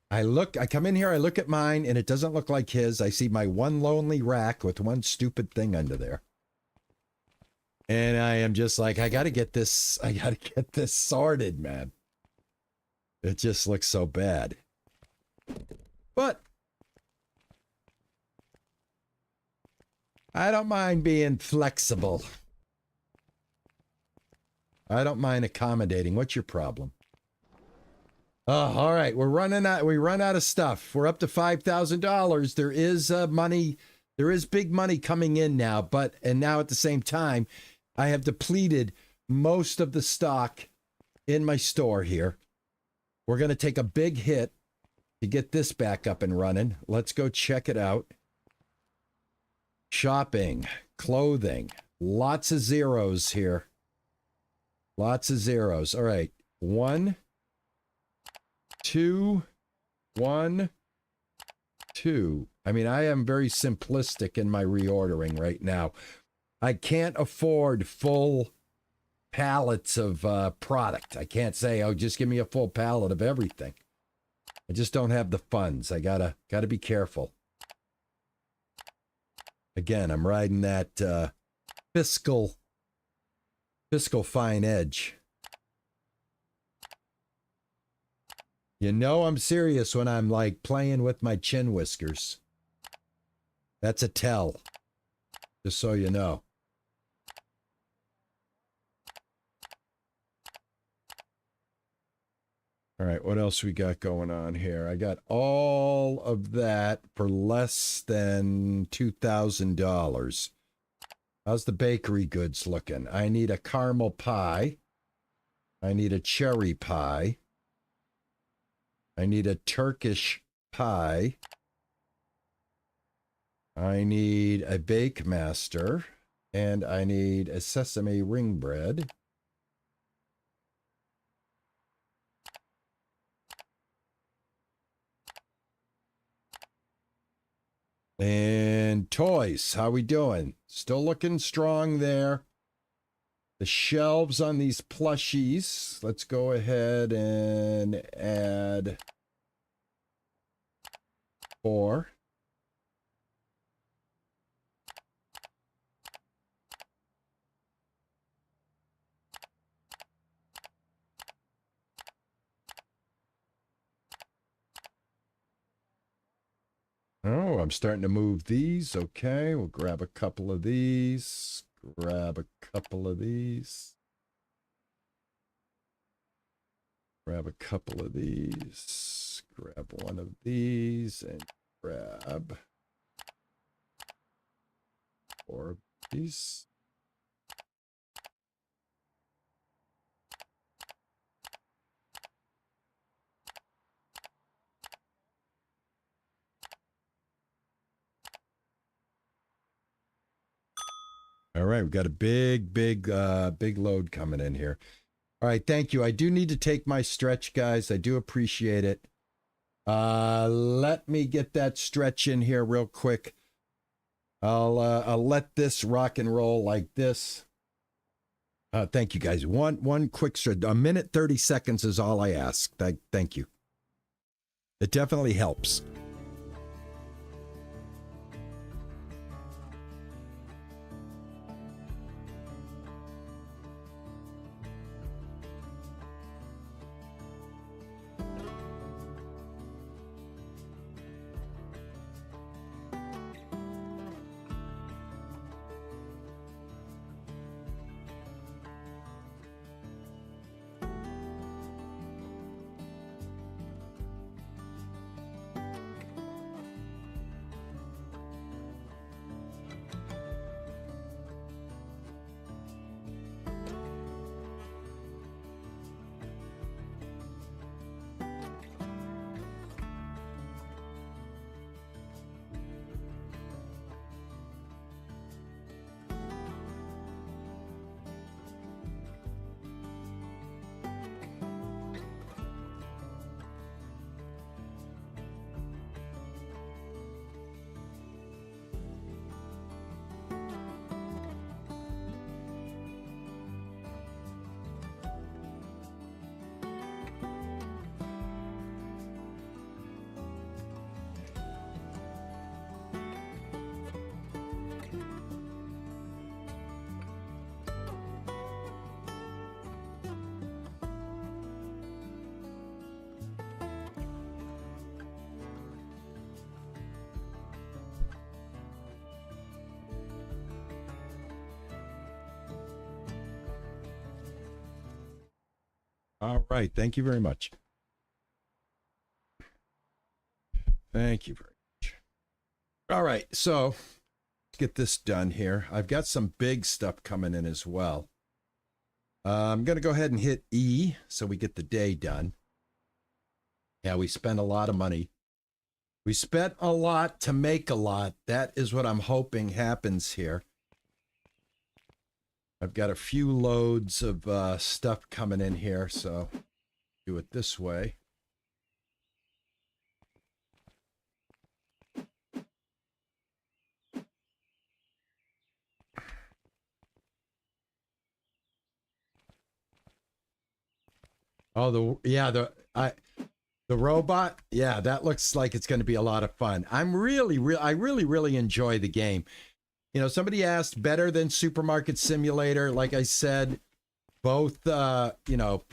I come in here, I look at mine, and it doesn't look like his. I see my one lonely rack with one stupid thing under there. And I am just like, I gotta get this sorted, man. It just looks so bad. But I don't mind being flexible. I don't mind accommodating. What's your problem? Oh, all right. We run out of stuff. We're up to $5,000. There is money. There is big money coming in now, and now at the same time, I have depleted most of the stock in my store here. We're going to take a big hit to get this back up and running. Let's go check it out. Shopping, clothing, lots of zeros here. Lots of zeros. All right. 1, 2, 1, 2. I mean, I am very simplistic in my reordering right now. I can't afford full pallets of product. I can't say, oh, just give me a full pallet of everything. I just don't have the funds. I gotta be careful. Again, I'm riding that fiscal fine edge. You know I'm serious when I'm like playing with my chin whiskers. That's a tell. Just so you know. All right, what else we got going on here? I got all of that for less than $2,000. How's the bakery goods looking? I need a caramel pie. I need a cherry pie. I need a Turkish pie. I need a bake master. And I need a sesame ring bread. And toys, how we doing? Still looking strong there. The shelves on these plushies. Let's go ahead and add 4. Oh, I'm starting to move these. Okay, we'll grab a couple of these. Grab a couple of these. Grab a couple of these. Grab one of these and grab 4 of these. All right, we've got a big load coming in here. All right, thank you. I do need to take my stretch, guys. I do appreciate it. Let me get that stretch in here real quick. I'll let this rock and roll like this. Thank you, guys. One quick stretch. 1 minute 30 seconds is all I ask. Thank you. It definitely helps. All right. Thank you very much. Thank you very much. All right. So let's get this done here. I've got some big stuff coming in as well. I'm going to go ahead and hit E so we get the day done. Yeah, we spent a lot of money. We spent a lot to make a lot. That is what I'm hoping happens here. I've got a few loads of stuff coming in here, so do it this way. Oh, the robot. Yeah, that looks like it's going to be a lot of fun. I really enjoy the game. You know, somebody asked better than Supermarket Simulator. Like I said, both, you know,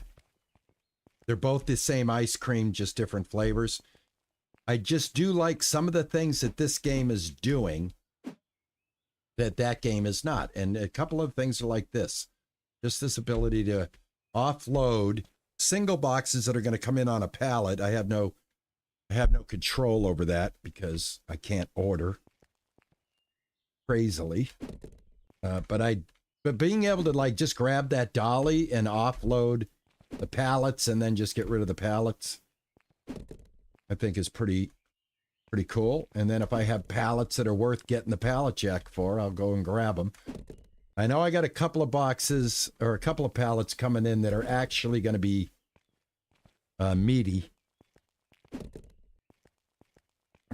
they're both the same ice cream, just different flavors. I just do like some of the things that this game is doing that game is not. And a couple of things are like this. Just this ability to offload single boxes that are going to come in on a pallet. I have no control over that because I can't order crazily. But being able to like just grab that dolly and offload the pallets and then just get rid of the pallets, I think is pretty cool. And then if I have pallets that are worth getting the pallet jack for, I'll go and grab them. I know I got a couple of boxes or a couple of pallets coming in that are actually going to be meaty.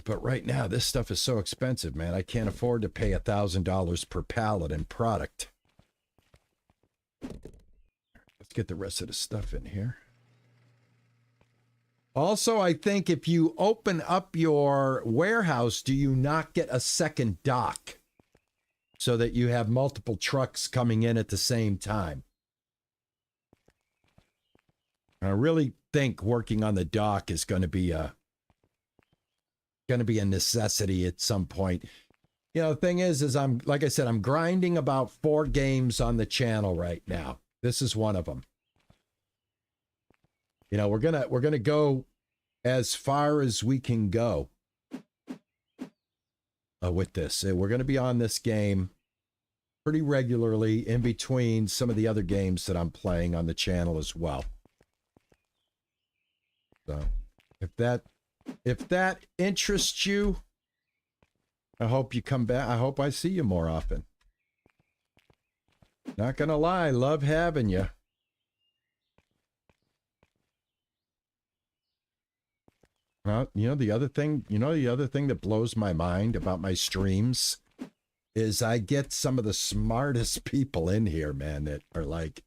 But right now, this stuff is so expensive, man. I can't afford to pay $1,000 per pallet in product. Let's get the rest of the stuff in here. Also, I think if you open up your warehouse, do you not get a second dock so that you have multiple trucks coming in at the same time? I really think working on the dock is going to be a necessity at some point. You know, the thing is I'm, like I said, I'm grinding about 4 games on the channel right now. This is one of them. You know, we're gonna go as far as we can go with this. We're gonna be on this game pretty regularly in between some of the other games that I'm playing on the channel as well. So if that interests you, I hope you come back. I hope I see you more often. Not gonna lie, love having you. You know, the other thing that blows my mind about my streams is I get some of the smartest people in here, man, that are like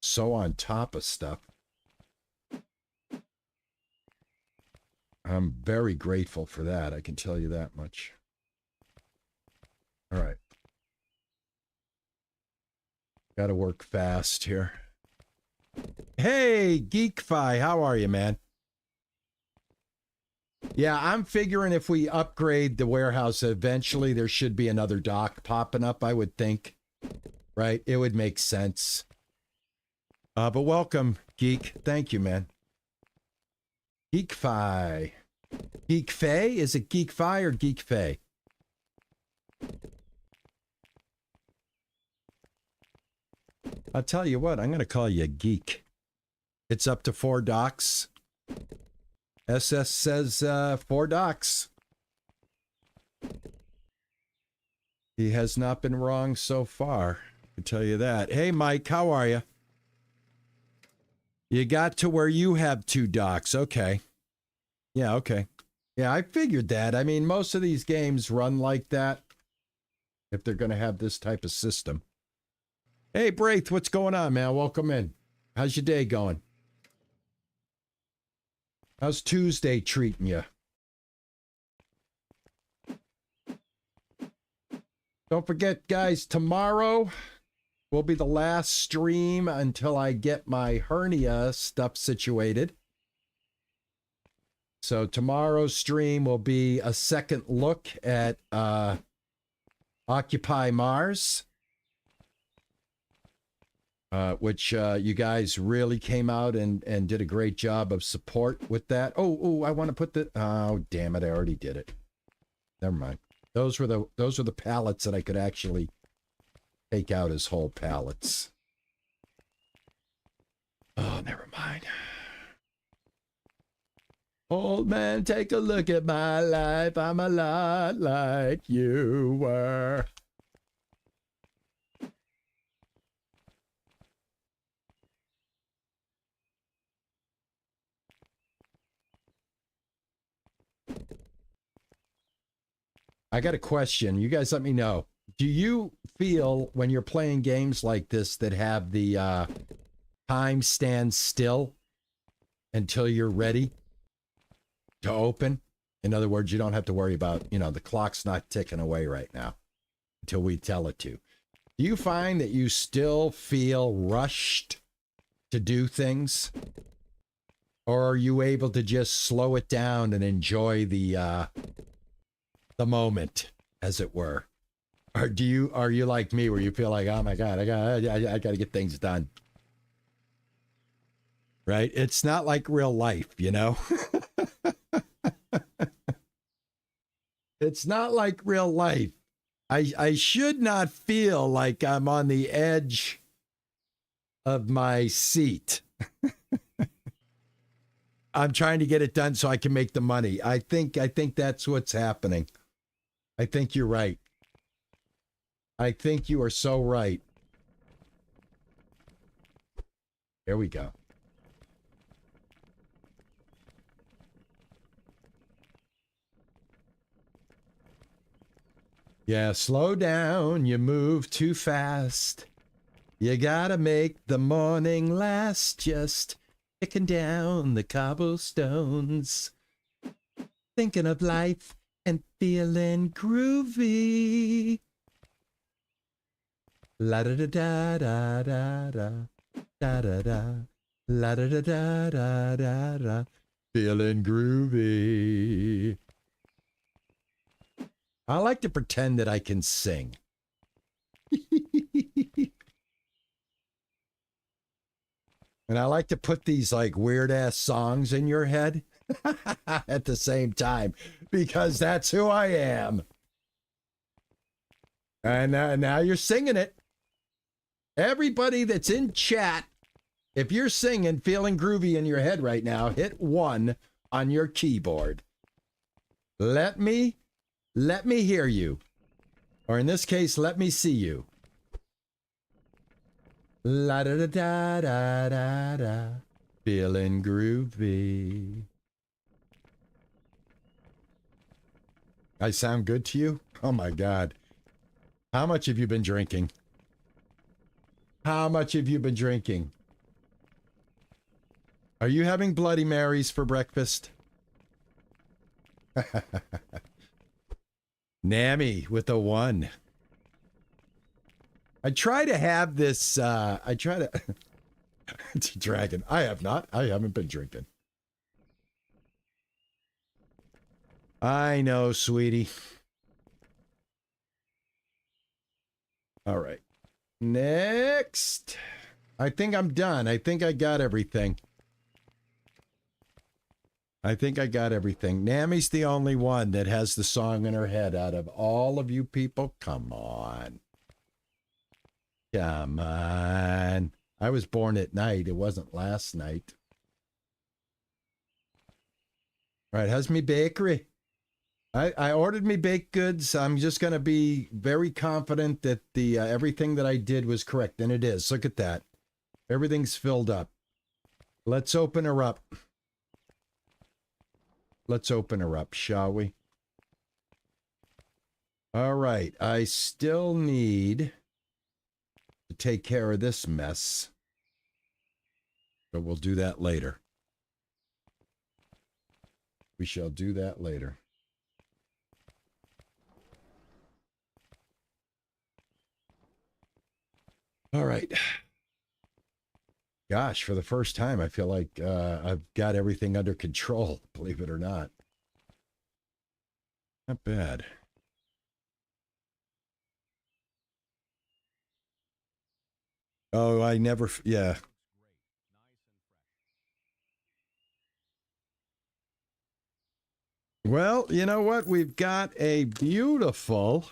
so on top of stuff. I'm very grateful for that. I can tell you that much. All right. Got to work fast here. Hey, GeekFi, how are you, man? Yeah, I'm figuring if we upgrade the warehouse, eventually there should be another dock popping up, I would think. Right? It would make sense. But welcome, Geek. Thank you, man. GeekFi. GeekFay? Is it GeekFi or GeekFay? I'll tell you what, I'm going to call you Geek. It's up to 4 docks. SS says 4 docks. He has not been wrong so far. I can tell you that. Hey, Mike, how are you? You got to where you have 2 docks. Okay. Yeah, okay. Yeah, I figured that. I mean, most of these games run like that if they're going to have this type of system. Hey, Braith, what's going on, man? Welcome in. How's your day going? How's Tuesday treating you? Don't forget, guys, tomorrow will be the last stream until I get my hernia stuff situated. So tomorrow's stream will be a second look at Occupy Mars. which you guys really came out and did a great job of support with that. Oh, I want to put the, oh, damn it. I already did it. Never mind. Those were the pallets that I could actually take out as whole pallets. Oh, never mind. Old man, take a look at my life. I'm a lot like you were. I got a question. You guys let me know. Do you feel when you're playing games like this that have the time stand still until you're ready to open? In other words, you don't have to worry about, you know, the clock's not ticking away right now until we tell it to. Do you find that you still feel rushed to do things? Or are you able to just slow it down and enjoy the moment, as it were? Or are you like me where you feel like, oh my God, I got to get things done? Right? It's not like real life, you know? It's not like real life. I should not feel like I'm on the edge of my seat. I'm trying to get it done so I can make the money. I think that's what's happening. I think you're right. I think you are so right. There we go. Yeah, slow down. You move too fast. You gotta make the morning last. Just kicking down the cobblestones. Thinking of life and feeling groovy. La da da da da da da da da da la da da da da da da. Feeling groovy. I like to pretend that I can sing. And I like to put these like weird ass songs in your head at the same time because that's who I am. And now you're singing it. Everybody that's in chat, if you're singing Feeling Groovy in your head right now, hit 1 on your keyboard. Let me hear you. Or in this case, let me see you. La da da da da da da. Feeling groovy. I sound good to you? Oh my God. How much have you been drinking? How much have you been drinking? Are you having Bloody Marys for breakfast? Nammy with a 1. I try to have this, I try to... It's a dragon. I have not. I haven't been drinking. I know, sweetie. All right. Next. I think I'm done. I think I got everything. Nammy's the only one that has the song in her head out of all of you people. Come on. Come on. I was born at night. It wasn't last night. All right, how's me bakery? I ordered me baked goods. I'm just going to be very confident that the everything that I did was correct, and it is. Look at that. Everything's filled up. Let's open her up. Let's open her up, shall we? All right, I still need to take care of this mess, but we'll do that later. We shall do that later. All right. Gosh, for the first time, I feel like I've got everything under control, believe it or not. Not bad. Oh, I never, yeah. Well, you know what? We've got a beautiful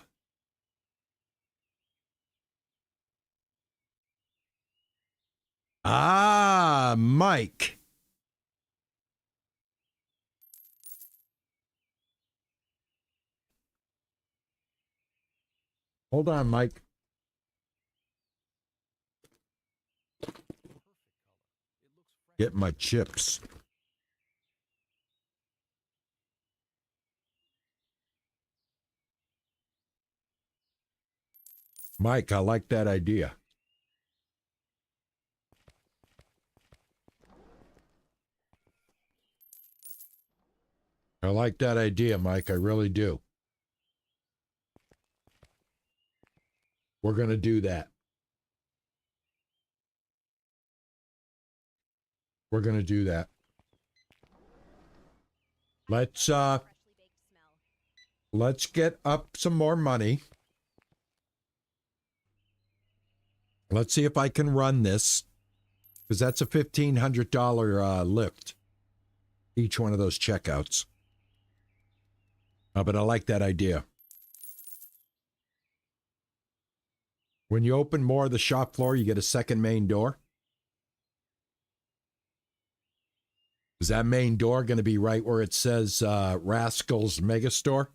Mike. Hold on, Mike. Get my chips. Mike, I like that idea. I like that idea, Mike. I really do. We're going to do that. We're going to do that. Let's get up some more money. Let's see if I can run this, because that's a $1,500 lift, each one of those checkouts. But I like that idea. When you open more of the shop floor, you get a second main door. Is that main door going to be right where it says Rascal's Megastore?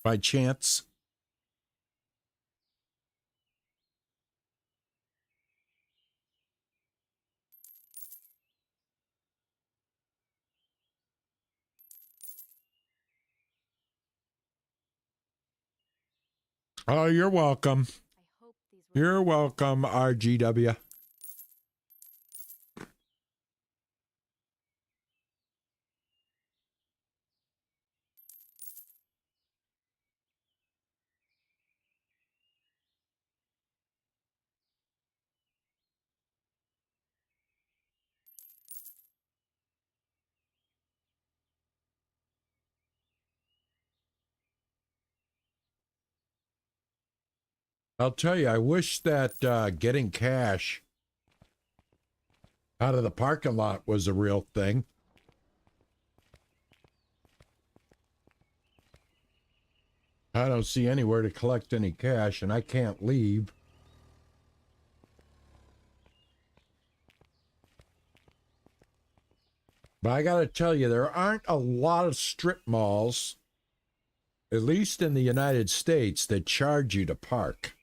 By chance? Oh, you're welcome. I hope these were You're welcome, RGW. I'll tell you, I wish that getting cash out of the parking lot was a real thing. I don't see anywhere to collect any cash, and I can't leave. But I gotta tell you, there aren't a lot of strip malls, at least in the United States, that charge you to park.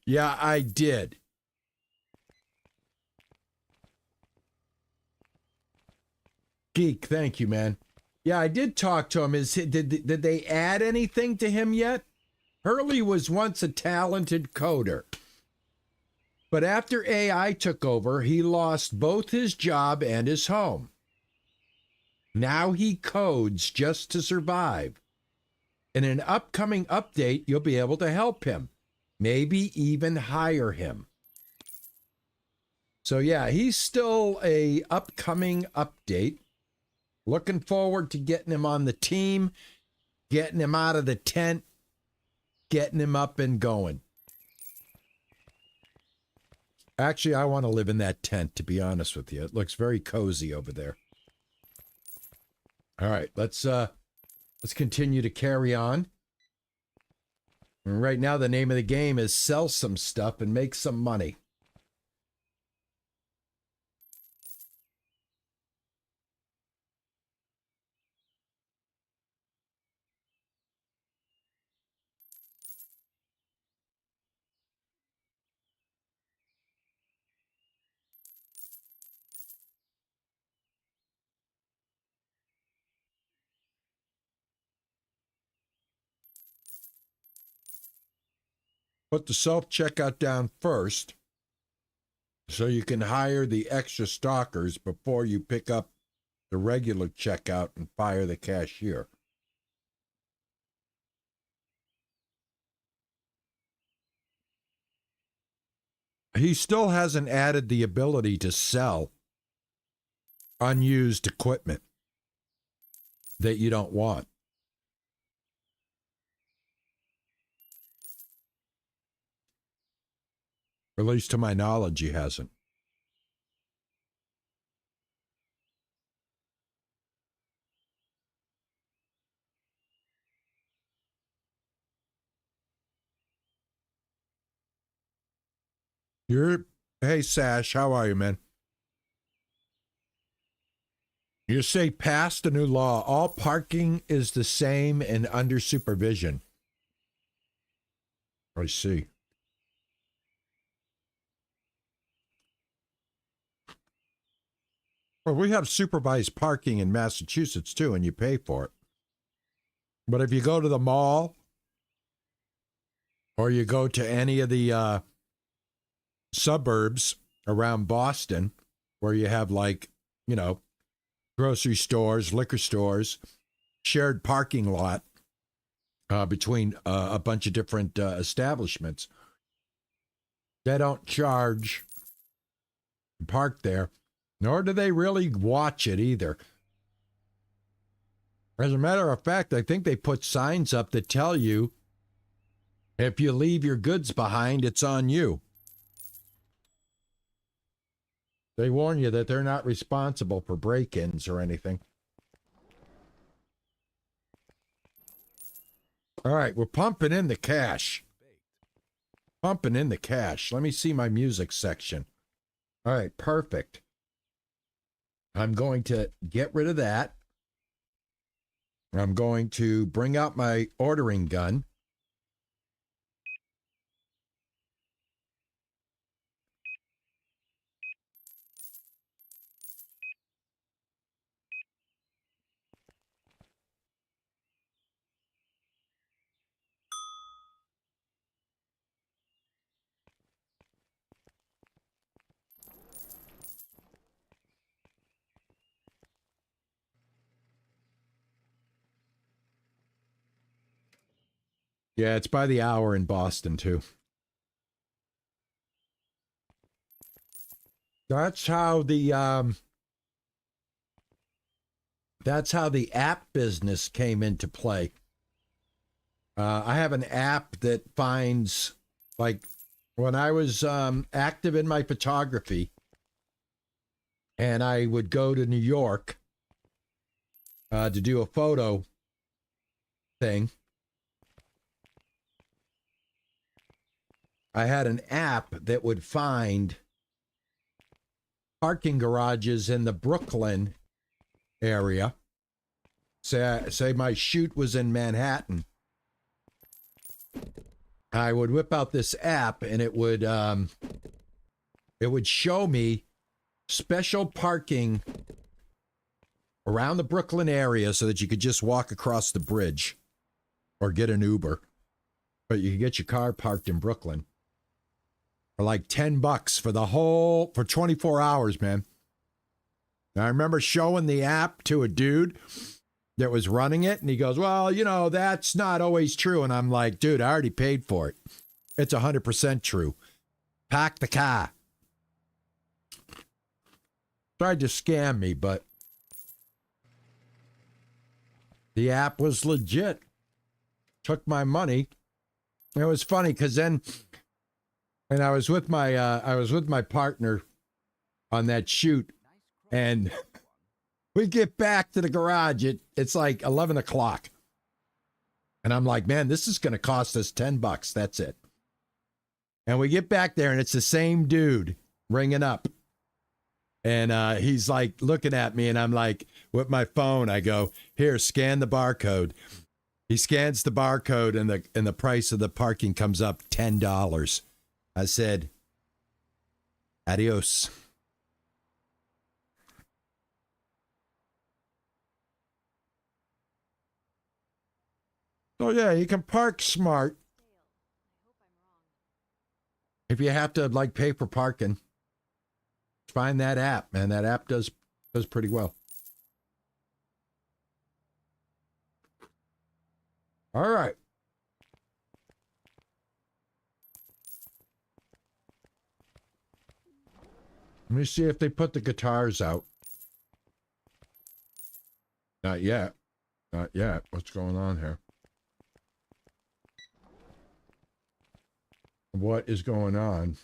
Yeah, I did. Geek, thank you, man. Yeah, I did talk to him. Did they add anything to him yet? Hurley was once a talented coder. But after AI took over, he lost both his job and his home. Now he codes just to survive. In an upcoming update, you'll be able to help him. Maybe even hire him. So yeah, he's still a upcoming update. Looking forward to getting him on the team, getting him out of the tent, getting him up and going. Actually, I want to live in that tent, to be honest with you. It looks very cozy over there. All right, let's continue to carry on. And right now, the name of the game is sell some stuff and make some money. Put the self-checkout down first so you can hire the extra stalkers before you pick up the regular checkout and fire the cashier. He still hasn't added the ability to sell unused equipment that you don't want. At least to my knowledge, he hasn't. Hey, Sash, how are you, man? You say passed a new law. All parking is the same and under supervision. I see. Well, we have supervised parking in Massachusetts too, and you pay for it. But if you go to the mall or you go to any of the suburbs around Boston where you have, like, you know, grocery stores, liquor stores, shared parking lot between a bunch of different establishments, they don't charge to park there, nor do they really watch it either. As a matter of fact, I think they put signs up that tell you if you leave your goods behind, it's on you. They warn you that they're not responsible for break-ins or anything. All right, we're pumping in the cash. Pumping in the cash. Let me see my music section. All right, perfect. I'm going to get rid of that. I'm going to bring out my ordering gun. Yeah, it's by the hour in Boston, too. That's how the app business came into play. I have an app that finds, like, when I was active in my photography and I would go to New York to do a photo thing, I had an app that would find parking garages in the Brooklyn area. Say my shoot was in Manhattan. I would whip out this app and it would show me special parking around the Brooklyn area so that you could just walk across the bridge or get an Uber. But you could get your car parked in Brooklyn for like $10 for 24 hours, man. And I remember showing the app to a dude that was running it, and he goes, well, you know, that's not always true. And I'm like, dude, I already paid for it. It's 100% true. Pack the car. Tried to scam me, but the app was legit. Took my money. It was funny because then, and I was with my partner on that shoot, and we get back to the garage. It's like 11 o'clock. And I'm like, man, this is going to cost us $10. That's it. And we get back there and it's the same dude ringing up. And he's like looking at me and I'm like, with my phone, I go, here, scan the barcode. He scans the barcode and the price of the parking comes up $10. I said, adios. Oh, yeah, you can park smart. If you have to, like, pay for parking, find that app, man. That app does pretty well. All right. Let me see if they put the guitars out. Not yet. Not yet. What's going on here? What is going on?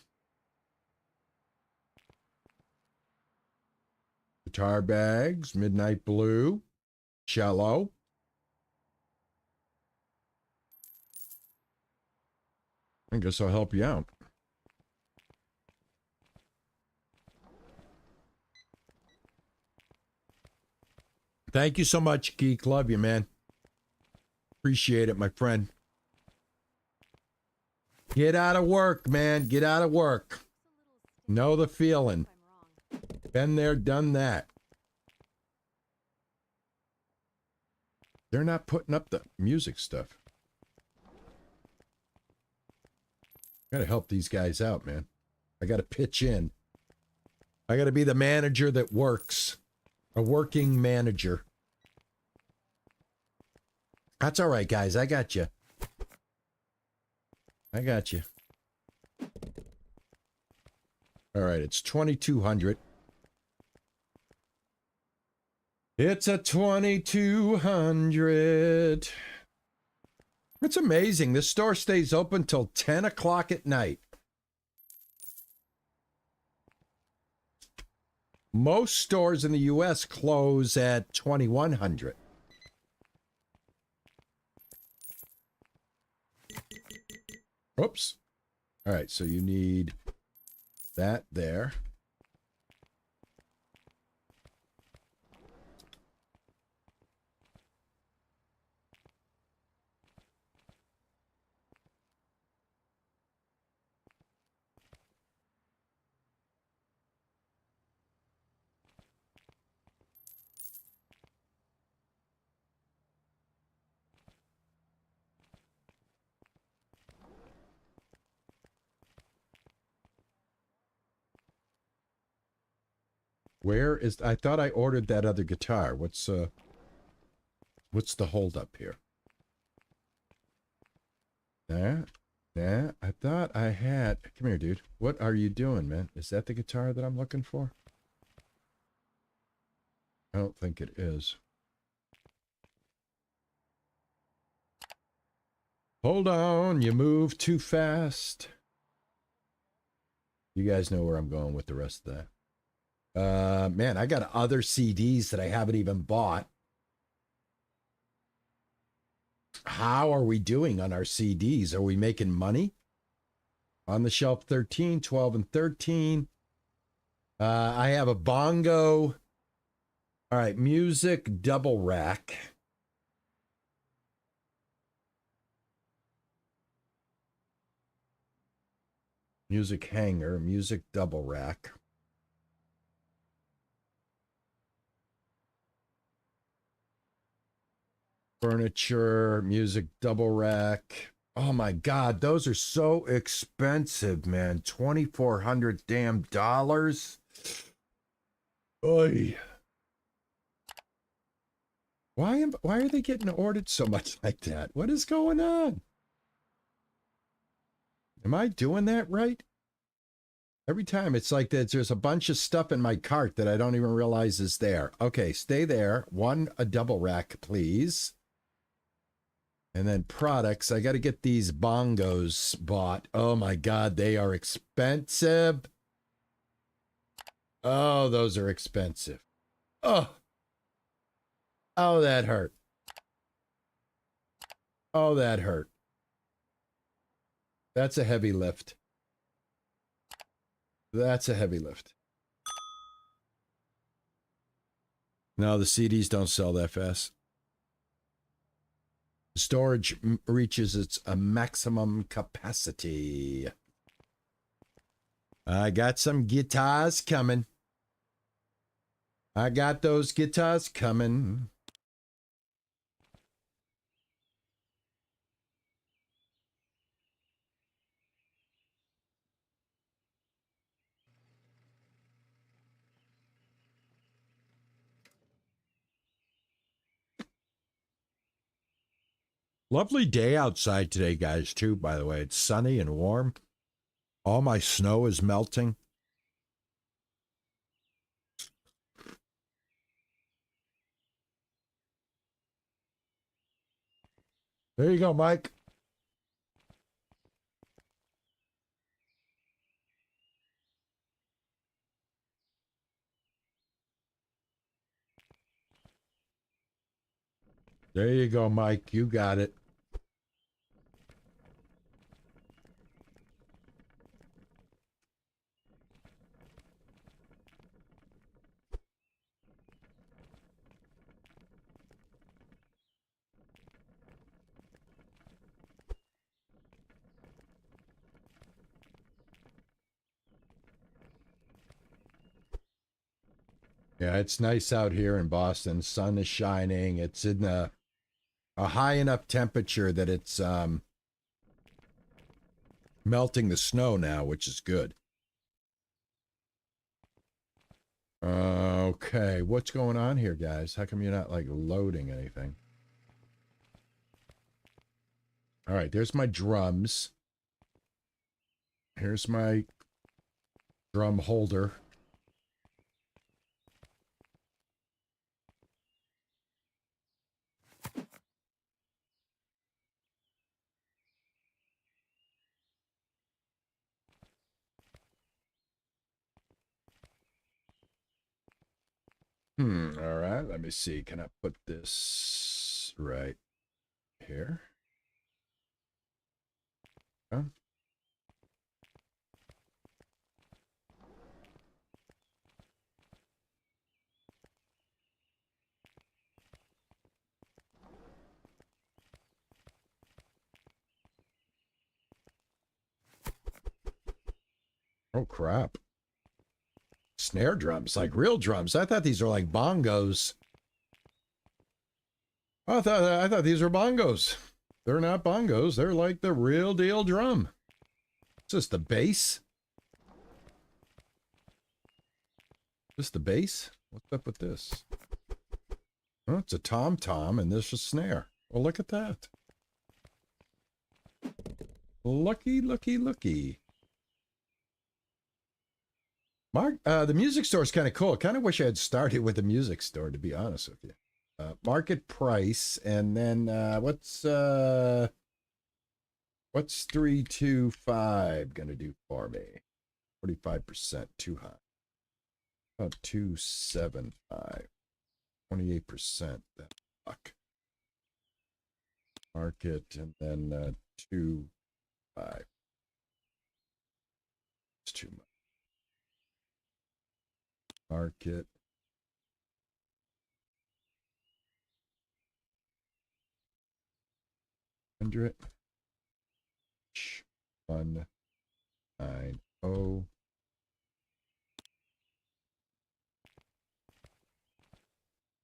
Guitar bags, midnight blue, cello. I guess I'll help you out. Thank you so much, Geek. Love you, man. Appreciate it, my friend. Get out of work, man. Get out of work. Know the feeling. Been there, done that. They're not putting up the music stuff. Gotta help these guys out, man. I gotta pitch in. I gotta be the manager that works. A working manager. That's all right, guys. I got you. I got you. All right, it's 2,200. It's a 2,200. It's amazing. This store stays open till 10 o'clock at night. Most stores in the U.S. close at 2,100. Oops. All right, so you need that there. Where is... I thought I ordered that other guitar. What's the holdup here? Nah, I thought I had... Come here, dude. What are you doing, man? Is that the guitar that I'm looking for? I don't think it is. Hold on, you move too fast. You guys know where I'm going with the rest of that. Man, I got other CDs that I haven't even bought. How are we doing on our CDs? Are we making money? On the Shelf 13, 12, and 13. I have a bongo. All right, music double rack. Music hanger, music double rack. Furniture, music double rack. Oh my God, those are so expensive, man. $2,400 damn dollars. Oy. Why are they getting ordered so much like that? What is going on? Am I doing that right? Every time it's like that, there's a bunch of stuff in my cart that I don't even realize is there. Okay, stay there. A double rack, please. And then products. I got to get these bongos bought. Oh my God, they are expensive. Oh, those are expensive. Oh, that hurt. Oh, that hurt. That's a heavy lift. That's a heavy lift. No, the CDs don't sell that fast. Storage reaches its maximum capacity. I got some guitars coming. I got those guitars coming. Lovely day outside today, guys, too, by the way. It's sunny and warm. All my snow is melting. There you go, Mike. There you go, Mike. You got it. Yeah, it's nice out here in Boston. Sun is shining. It's in a high enough temperature that it's melting the snow now, which is good. Okay, what's going on here, guys? How come you're not, like, loading anything? All right, there's my drums. Here's my drum holder. All right, let me see. Can I put this right here? Huh? Oh, crap. Snare drums, like real drums. I thought these were like bongos. I thought these were bongos. They're not bongos. They're like the real deal drum. Is this the bass? Is this the bass? What's up with this? Oh, it's a tom-tom and this is snare. Well, look at that. Lucky, looky, looky. Mark, the music store is kind of cool. I kind of wish I had started with the music store, to be honest with you. Market price, and then what's 325 gonna do for me? 45% too high. About 275. 28%. That fuck. Market, and then 25. It's too much. Market. $100. 190.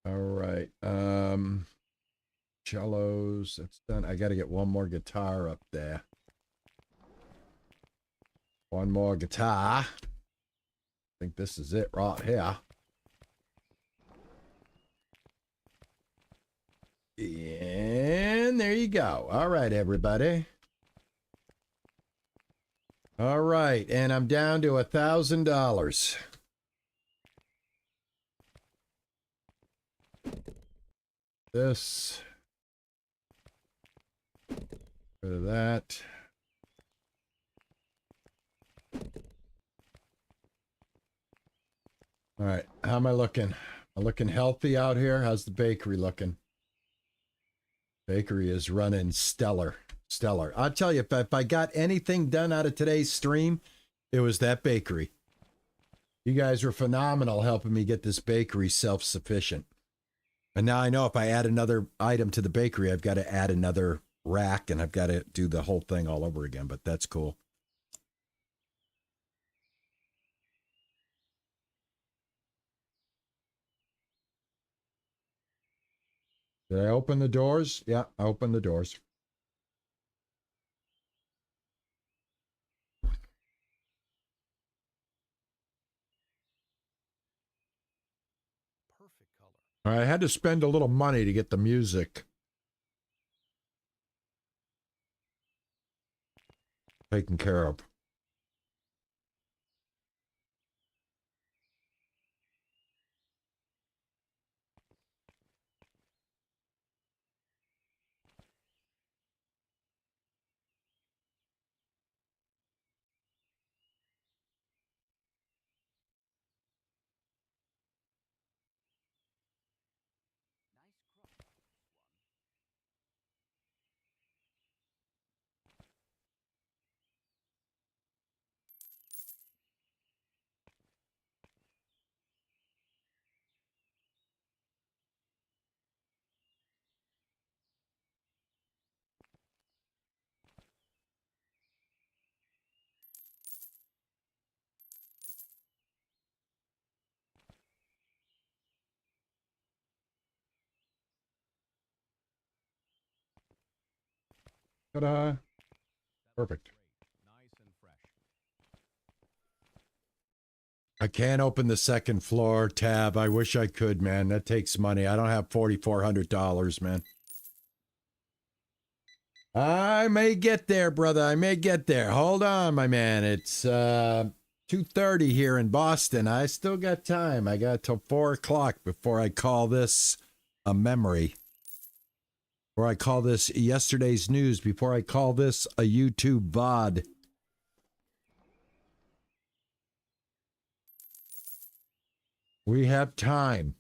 All right. Cellos, that's done. I got to get one more guitar up there. One more guitar. I think this is it right here. And there you go. All right, everybody. All right, and I'm down to $1,000. This. Rid of that. All right, how am I looking? Am I looking healthy out here? How's the bakery looking? Bakery is running stellar. Stellar. I'll tell you, if I got anything done out of today's stream, it was that bakery. You guys were phenomenal helping me get this bakery self-sufficient. And now I know if I add another item to the bakery, I've got to add another rack and I've got to do the whole thing all over again, but that's cool. Did I open the doors? Yeah, I opened the doors. Perfect color. I had to spend a little money to get the music taken care of. Ta-da. Perfect. Nice and fresh. I can't open the second floor tab. I wish I could, man. That takes money. I don't have $4,400, man. I may get there, brother. I may get there. Hold on, my man. It's 2:30 here in Boston. I still got time. I got till 4 o'clock before I call this a memory. Before I call this yesterday's news. Before I call this a YouTube VOD. We have time.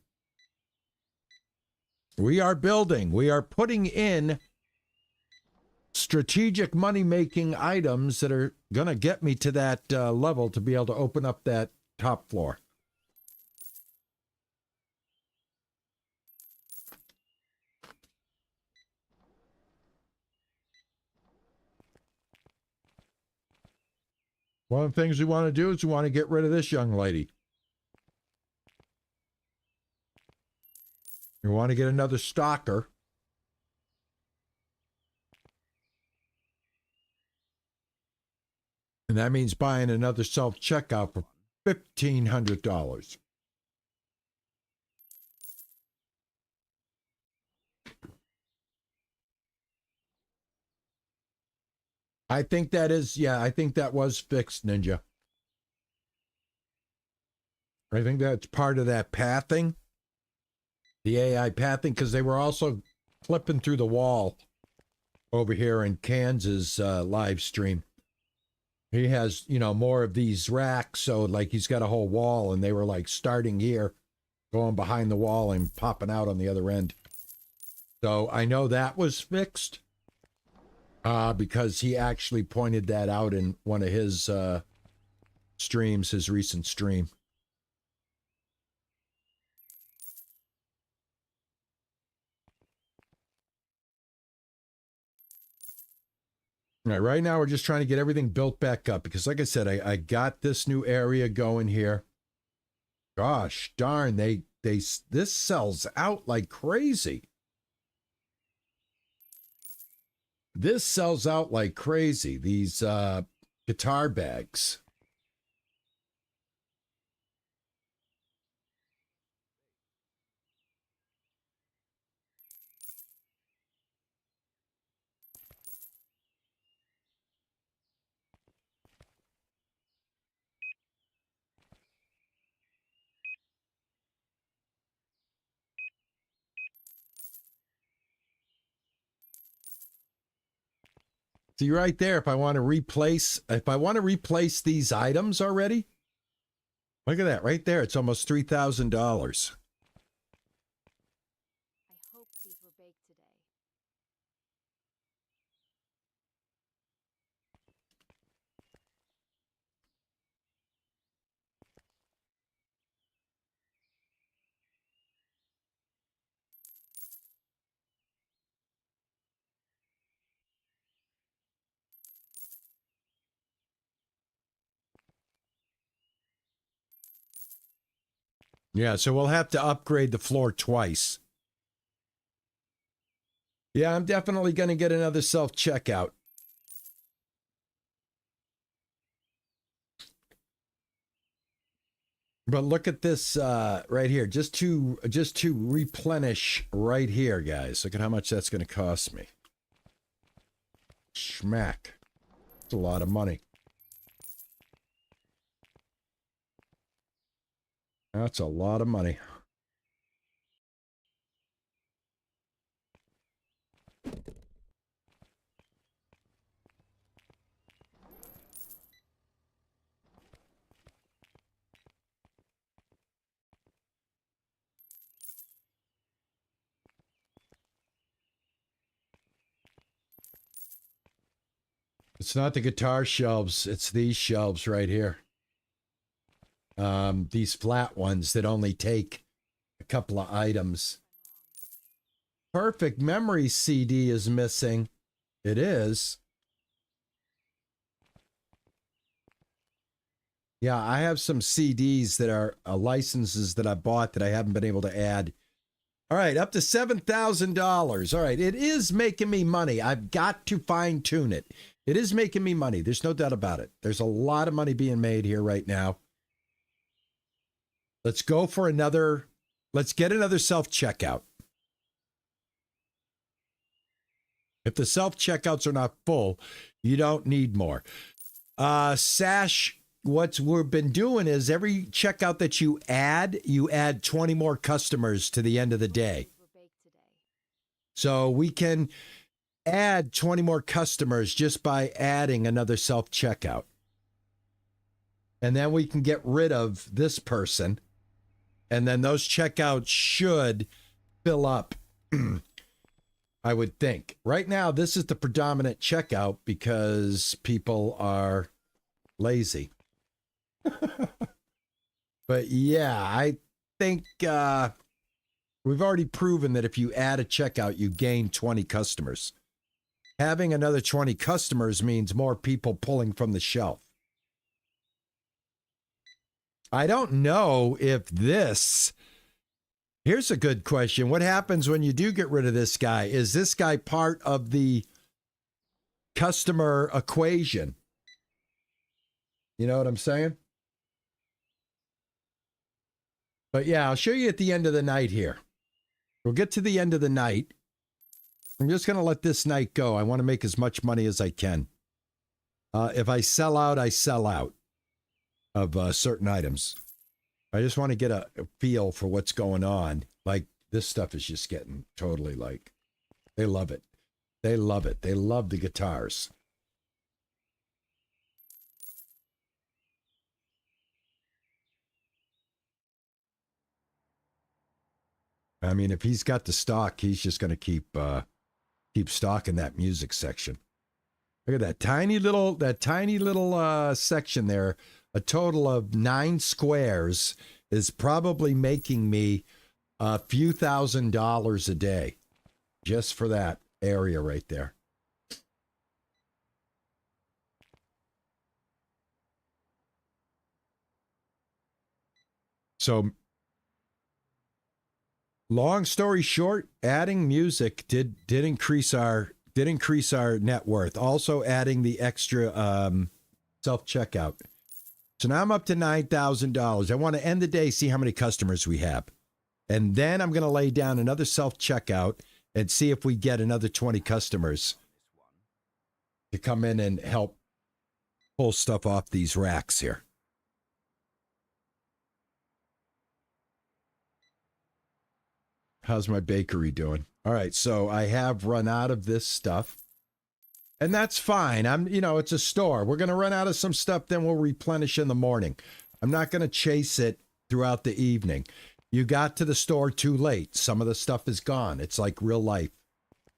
We are building. We are putting in strategic money-making items that are going to get me to that level to be able to open up that top floor. One of the things we want to do is we want to get rid of this young lady. We want to get another stalker. And that means buying another self-checkout for $1,500. I think that is, yeah, I think that was fixed, Ninja. I think that's part of that pathing. The AI pathing, because they were also flipping through the wall over here in Kansas live stream. He has, you know, more of these racks, so like he's got a whole wall, and they were like starting here, going behind the wall and popping out on the other end. So I know that was fixed because he actually pointed that out in one of his streams, his recent stream. All right, right now we're just trying to get everything built back up because, like I said, I got this new area going here. Gosh darn, this sells out like crazy. This sells out like crazy. These guitar bags. See right there, if I want to replace these items already, look at that right there. It's almost $3,000. I hope these were baked today. Yeah, so we'll have to upgrade the floor twice. Yeah, I'm definitely going to get another self-checkout. But look at this right here, just to replenish right here, guys. Look at how much that's going to cost me. Schmack. That's a lot of money. That's a lot of money. It's not the guitar shelves, it's these shelves right here. These flat ones that only take a couple of items. Perfect Memory CD is missing. It is. Yeah, I have some CDs that are licenses that I bought that I haven't been able to add. All right, up to $7,000. All right, it is making me money. I've got to fine tune it. It is making me money. There's no doubt about it. There's a lot of money being made here right now. Let's go for another. Let's get another self-checkout. If the self-checkouts are not full, you don't need more. Sash, what we've been doing is every checkout that you add 20 more customers to the end of the day. Cookies were baked today. So we can add 20 more customers just by adding another self-checkout. And then we can get rid of this person. And then those checkouts should fill up, I would think. Right now, this is the predominant checkout because people are lazy. But yeah, I think we've already proven that if you add a checkout, you gain 20 customers. Having another 20 customers means more people pulling from the shelf. I don't know if this... Here's a good question. What happens when you do get rid of this guy? Is this guy part of the customer equation? You know what I'm saying? But yeah, I'll show you at the end of the night here. We'll get to the end of the night. I'm just going to let this night go. I want to make as much money as I can. If I sell out, I sell out of certain items. I just want to get a feel for what's going on. Like, this stuff is just getting totally like, they love it. They love it. They love the guitars. I mean, if he's got the stock, he's just going to keep stocking that music section. Look at that tiny little section there. A total of 9 squares is probably making me a few $1,000s a day just for that area right there. So, long story short, adding music did increase our net worth. Also adding the extra self-checkout. So now I'm up to $9,000. I want to end the day, see how many customers we have. And then I'm going to lay down another self-checkout and see if we get another 20 customers to come in and help pull stuff off these racks here. How's my bakery doing? All right, so I have run out of this stuff. And that's fine. It's a store. We're going to run out of some stuff, then we'll replenish in the morning. I'm not going to chase it throughout the evening. You got to the store too late. Some of the stuff is gone. It's like real life.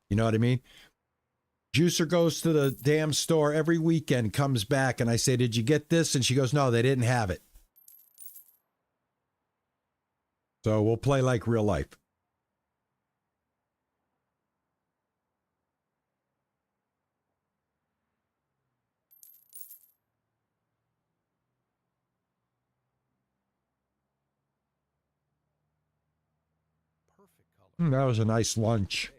You know what I mean? Juicer goes to the damn store every weekend, comes back, and I say, did you get this? And she goes, no, they didn't have it. So we'll play like real life. Perfect color. That was a nice lunch.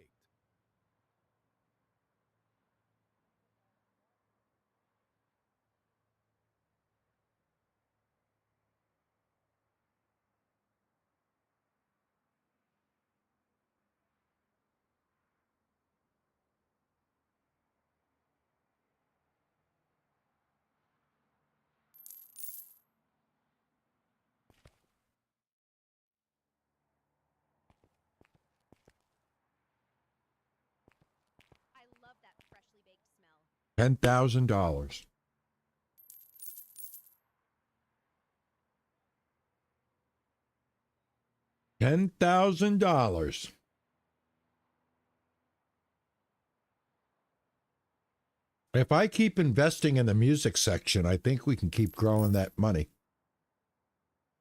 Baked. I love that freshly baked smell. $10,000. $10,000. If I keep investing in the music section, I think we can keep growing that money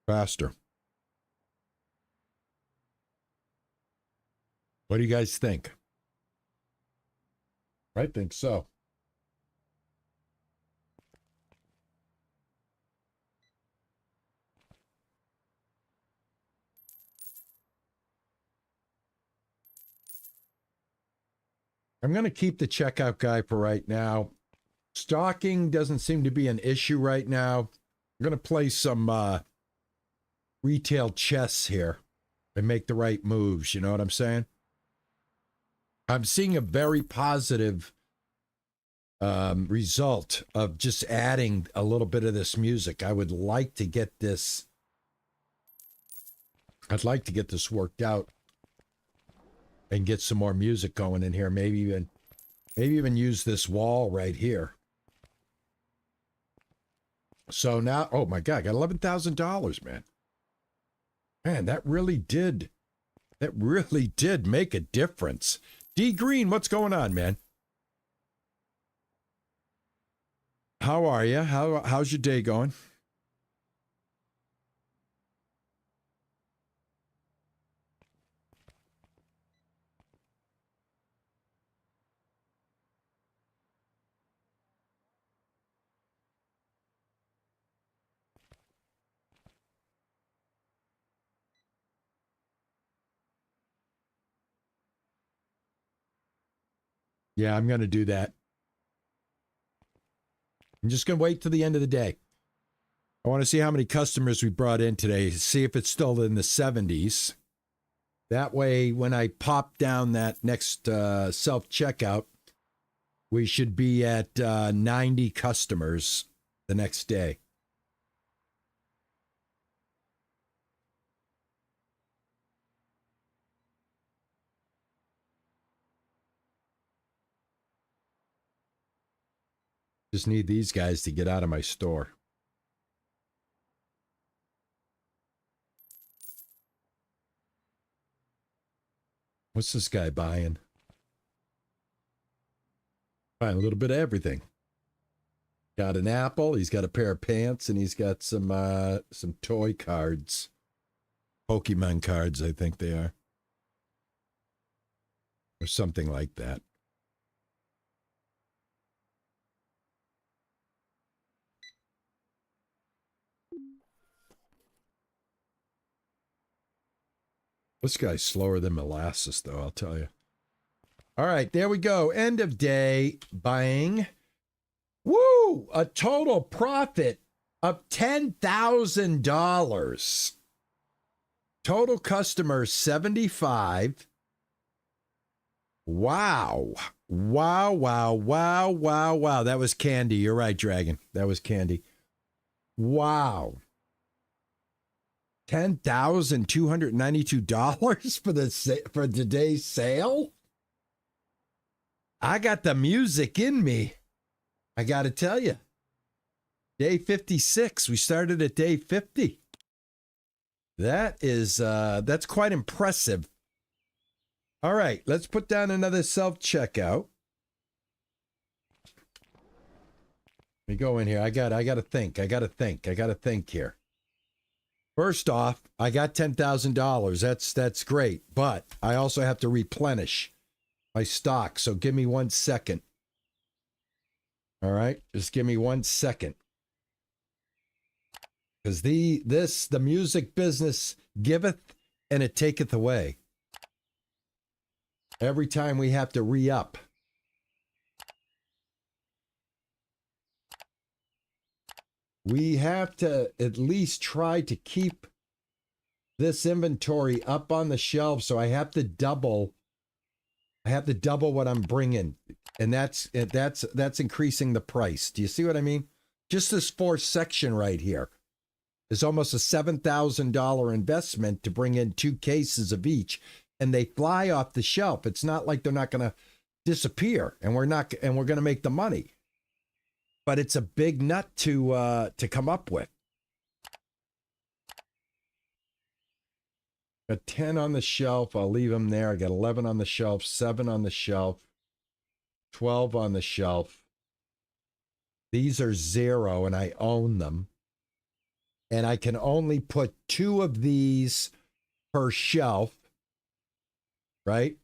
faster. What do you guys think? I think so. I'm going to keep the checkout guy for right now. Stocking doesn't seem to be an issue right now. I'm going to play some retail chess here and make the right moves. You know what I'm saying? I'm seeing a very positive result of just adding a little bit of this music. I would like to get this. I'd like to get this worked out and get some more music going in here. Maybe even use this wall right here. So now, oh my God, I got $11,000, man. Man, that really did make a difference. D Green, what's going on, man? How are you? How's your day going? Yeah, I'm going to do that. I'm just going to wait till the end of the day. I want to see how many customers we brought in today, see if it's still in the 70s. That way, when I pop down that next self-checkout, we should be at 90 customers the next day. Just need these guys to get out of my store. What's this guy buying? Buying a little bit of everything. Got an apple, he's got a pair of pants, and he's got some toy cards. Pokemon cards, I think they are. Or something like that. This guy's slower than molasses, though, I'll tell you. All right, there we go. End of day buying. Woo! A total profit of $10,000. Total customers 75. Wow. Wow, wow, wow, wow, wow. That was candy. You're right, Dragon. That was candy. Wow. $10,292 for today's sale? I got the music in me. I got to tell you. Day 56. We started at day 50. That's quite impressive. All right, let's put down another self-checkout. Let me go in here. I got to think here. First off, I got $10,000. That's great, but I also have to replenish my stock. So give me 1 second. All right, just give me 1 second. Because the music business giveth and it taketh away. Every time we have to re-up. We have to at least try to keep this inventory up on the shelf, so I have to double what I'm bringing, and that's increasing the price. Do you see what I mean? Just this fourth section right here is almost a $7,000 investment to bring in 2 cases of each, and they fly off the shelf. It's not like they're not going to disappear, and we're going to make the money. But it's a big nut to come up with. Got 10 on the shelf. I'll leave them there. I got 11 on the shelf, 7 on the shelf, 12 on the shelf. These are 0, and I own them. And I can only put 2 of these per shelf, right?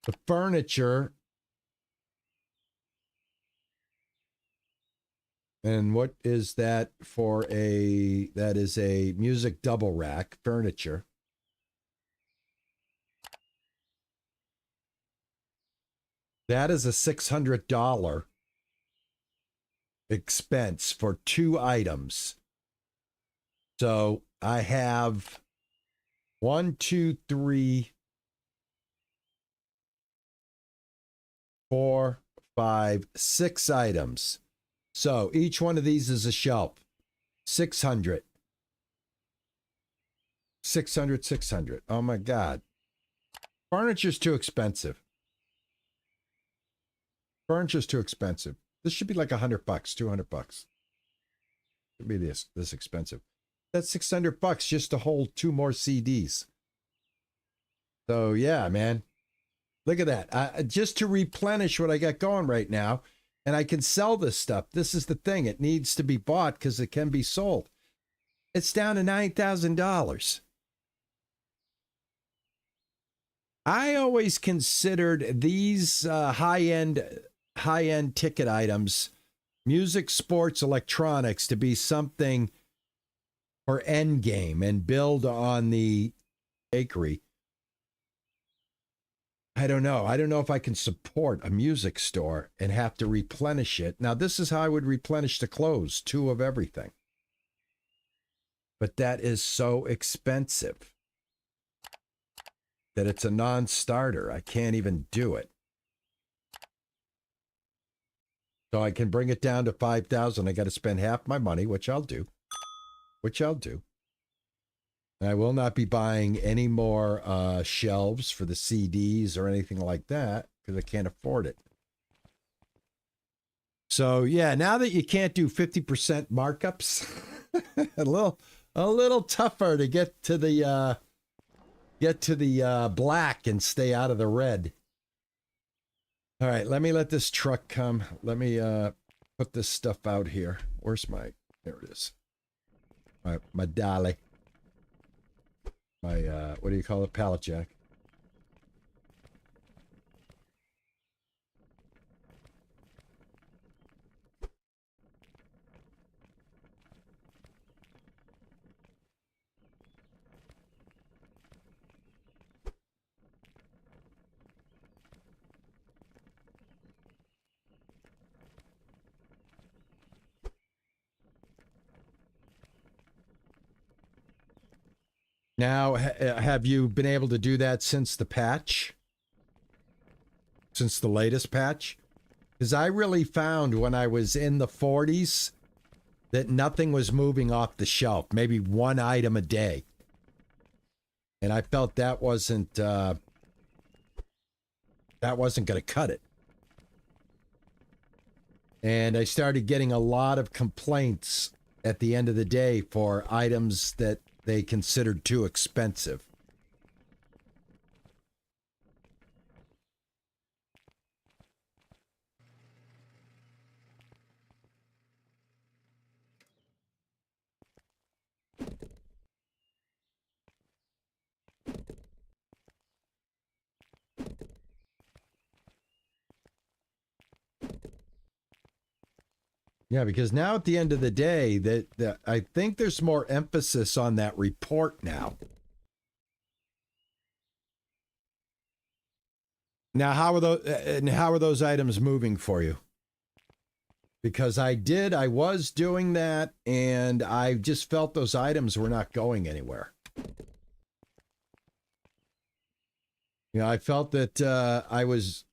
The furniture. And what is that for that is a music double rack furniture. That is a $600 expense for 2 items. So I have 1, 2, 3, 4, 5, 6 items. So each one of these is a shelf. 600. 600, 600. Oh my God. Furniture's too expensive. Furniture's too expensive. This should be like $100, $200. Should be this expensive. That's $600 just to hold 2 more CDs. So yeah, man. Look at that. Just to replenish what I got going right now, and I can sell this stuff. This is the thing. It needs to be bought because it can be sold. It's down to $9,000. I always considered these high-end ticket items, music, sports, electronics, to be something for endgame and build on the bakery. I don't know. I don't know if I can support a music store and have to replenish it. Now, this is how I would replenish the clothes, 2 of everything. But that is so expensive that it's a non-starter. I can't even do it. So I can bring it down to 5,000. I got to spend half my money, which I'll do. I will not be buying any more shelves for the CDs or anything like that because I can't afford it. So yeah, now that you can't do 50% markups, a little tougher to get to the black and stay out of the red. All right, let me let this truck come. Let me put this stuff out here. Where's my? There it is. My dolly. My, what do you call it? Pallet jack. Now, have you been able to do that since the patch? Since the latest patch? Because I really found when I was in the 40s that nothing was moving off the shelf. Maybe 1 item a day. And I felt that wasn't going to cut it. And I started getting a lot of complaints at the end of the day for items that they considered too expensive. Yeah, because now at the end of the day, that I think there's more emphasis on that report now. Now, how are those items moving for you? Because I was doing that, and I just felt those items were not going anywhere. You know, I felt that I was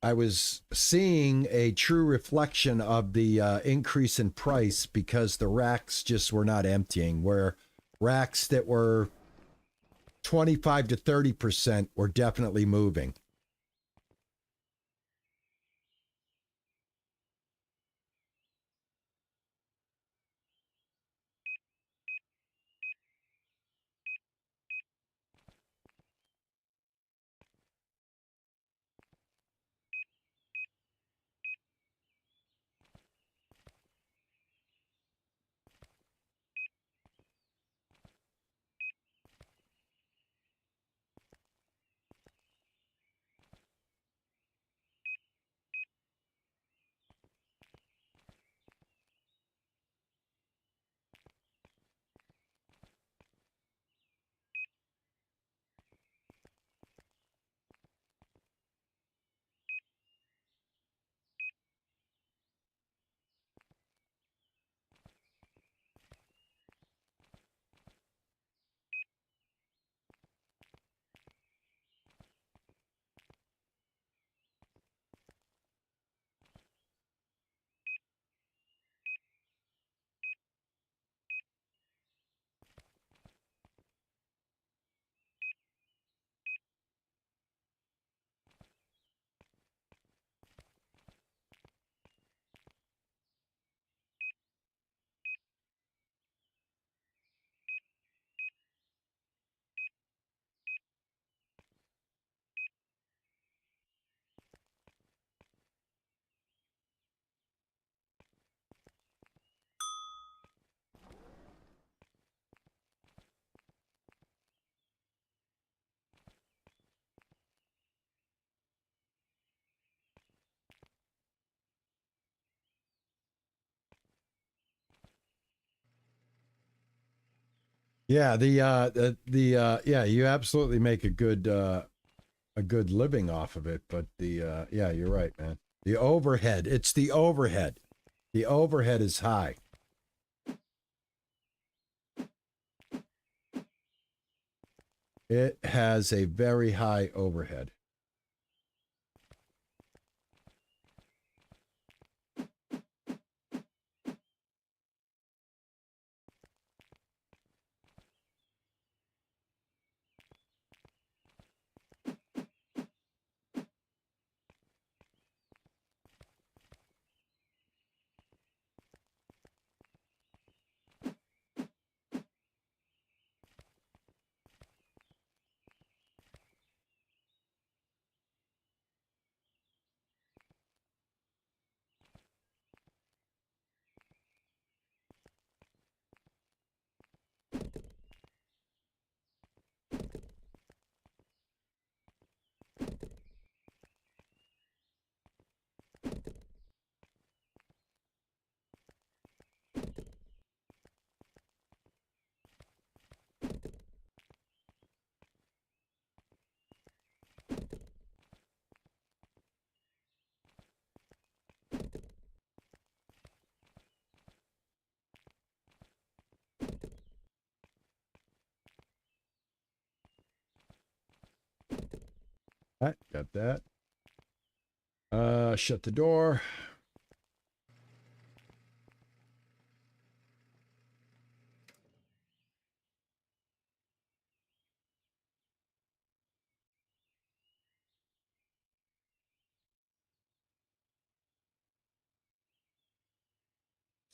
seeing a true reflection of the increase in price because the racks just were not emptying, where racks that were 25 to 30% were definitely moving. Yeah, yeah, you absolutely make a good living off of it, but yeah, you're right, man. The overhead, it's the overhead. The overhead is high. It has a very high overhead. All right, got that. Shut the door.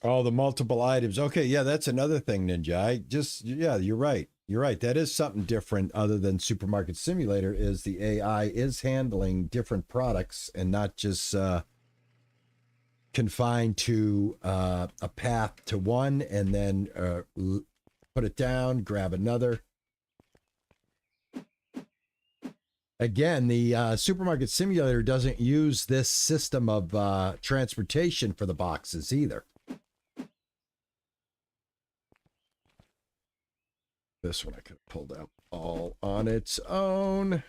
Oh, the multiple items. Okay, yeah, that's another thing, Ninja. Yeah, you're right. You're right. That is something different other than Supermarket Simulator is the AI is handling different products and not just confined to a path to one and then put it down, grab another. Again, the Supermarket Simulator doesn't use this system of transportation for the boxes either. This one I could have pulled out all on its own.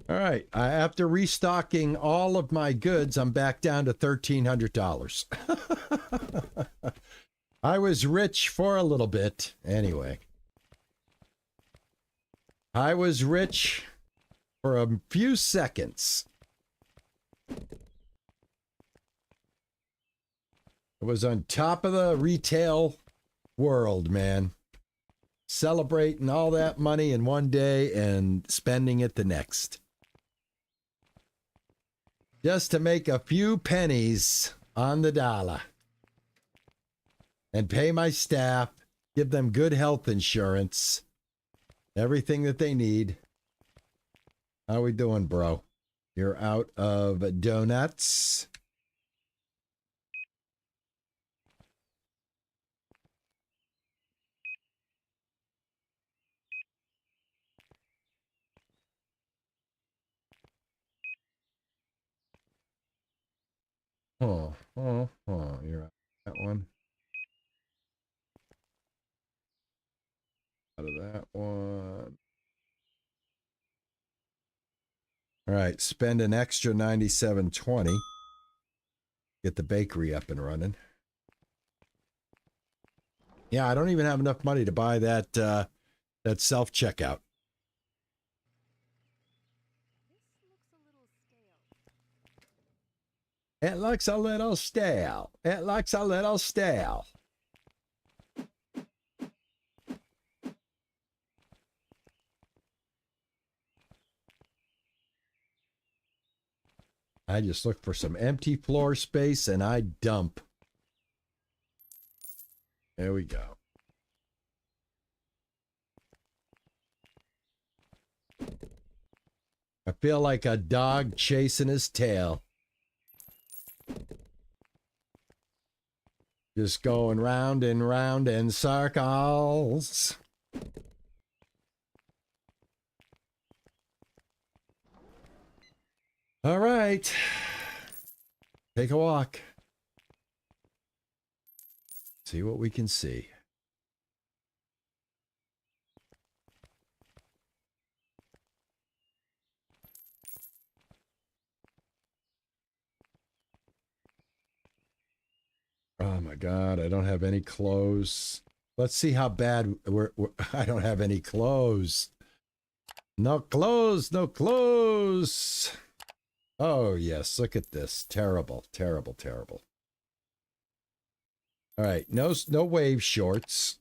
All right. After restocking all of my goods, I'm back down to $1,300. I was rich for a little bit. Anyway. I was rich for a few seconds. I was on top of the retail world, man. Celebrating all that money in one day and spending it the next. Just to make a few pennies on the dollar. And pay my staff, give them good health insurance, everything that they need. How we doing, bro? You're out of donuts. Oh, you're out of that one. Out of that one. All right, spend an extra $97.20. Get the bakery up and running. Yeah, I don't even have enough money to buy that that self-checkout. It looks a little stale. It looks a little stale. I just look for some empty floor space and I dump. There we go. I feel like a dog chasing his tail. Just going round and round in circles. All right. Take a walk. See what we can see. Oh my God, I don't have any clothes. Let's see how bad we're I don't have any clothes. No clothes, no clothes. Oh yes, look at this. Terrible, terrible, terrible. All right, no wave shorts.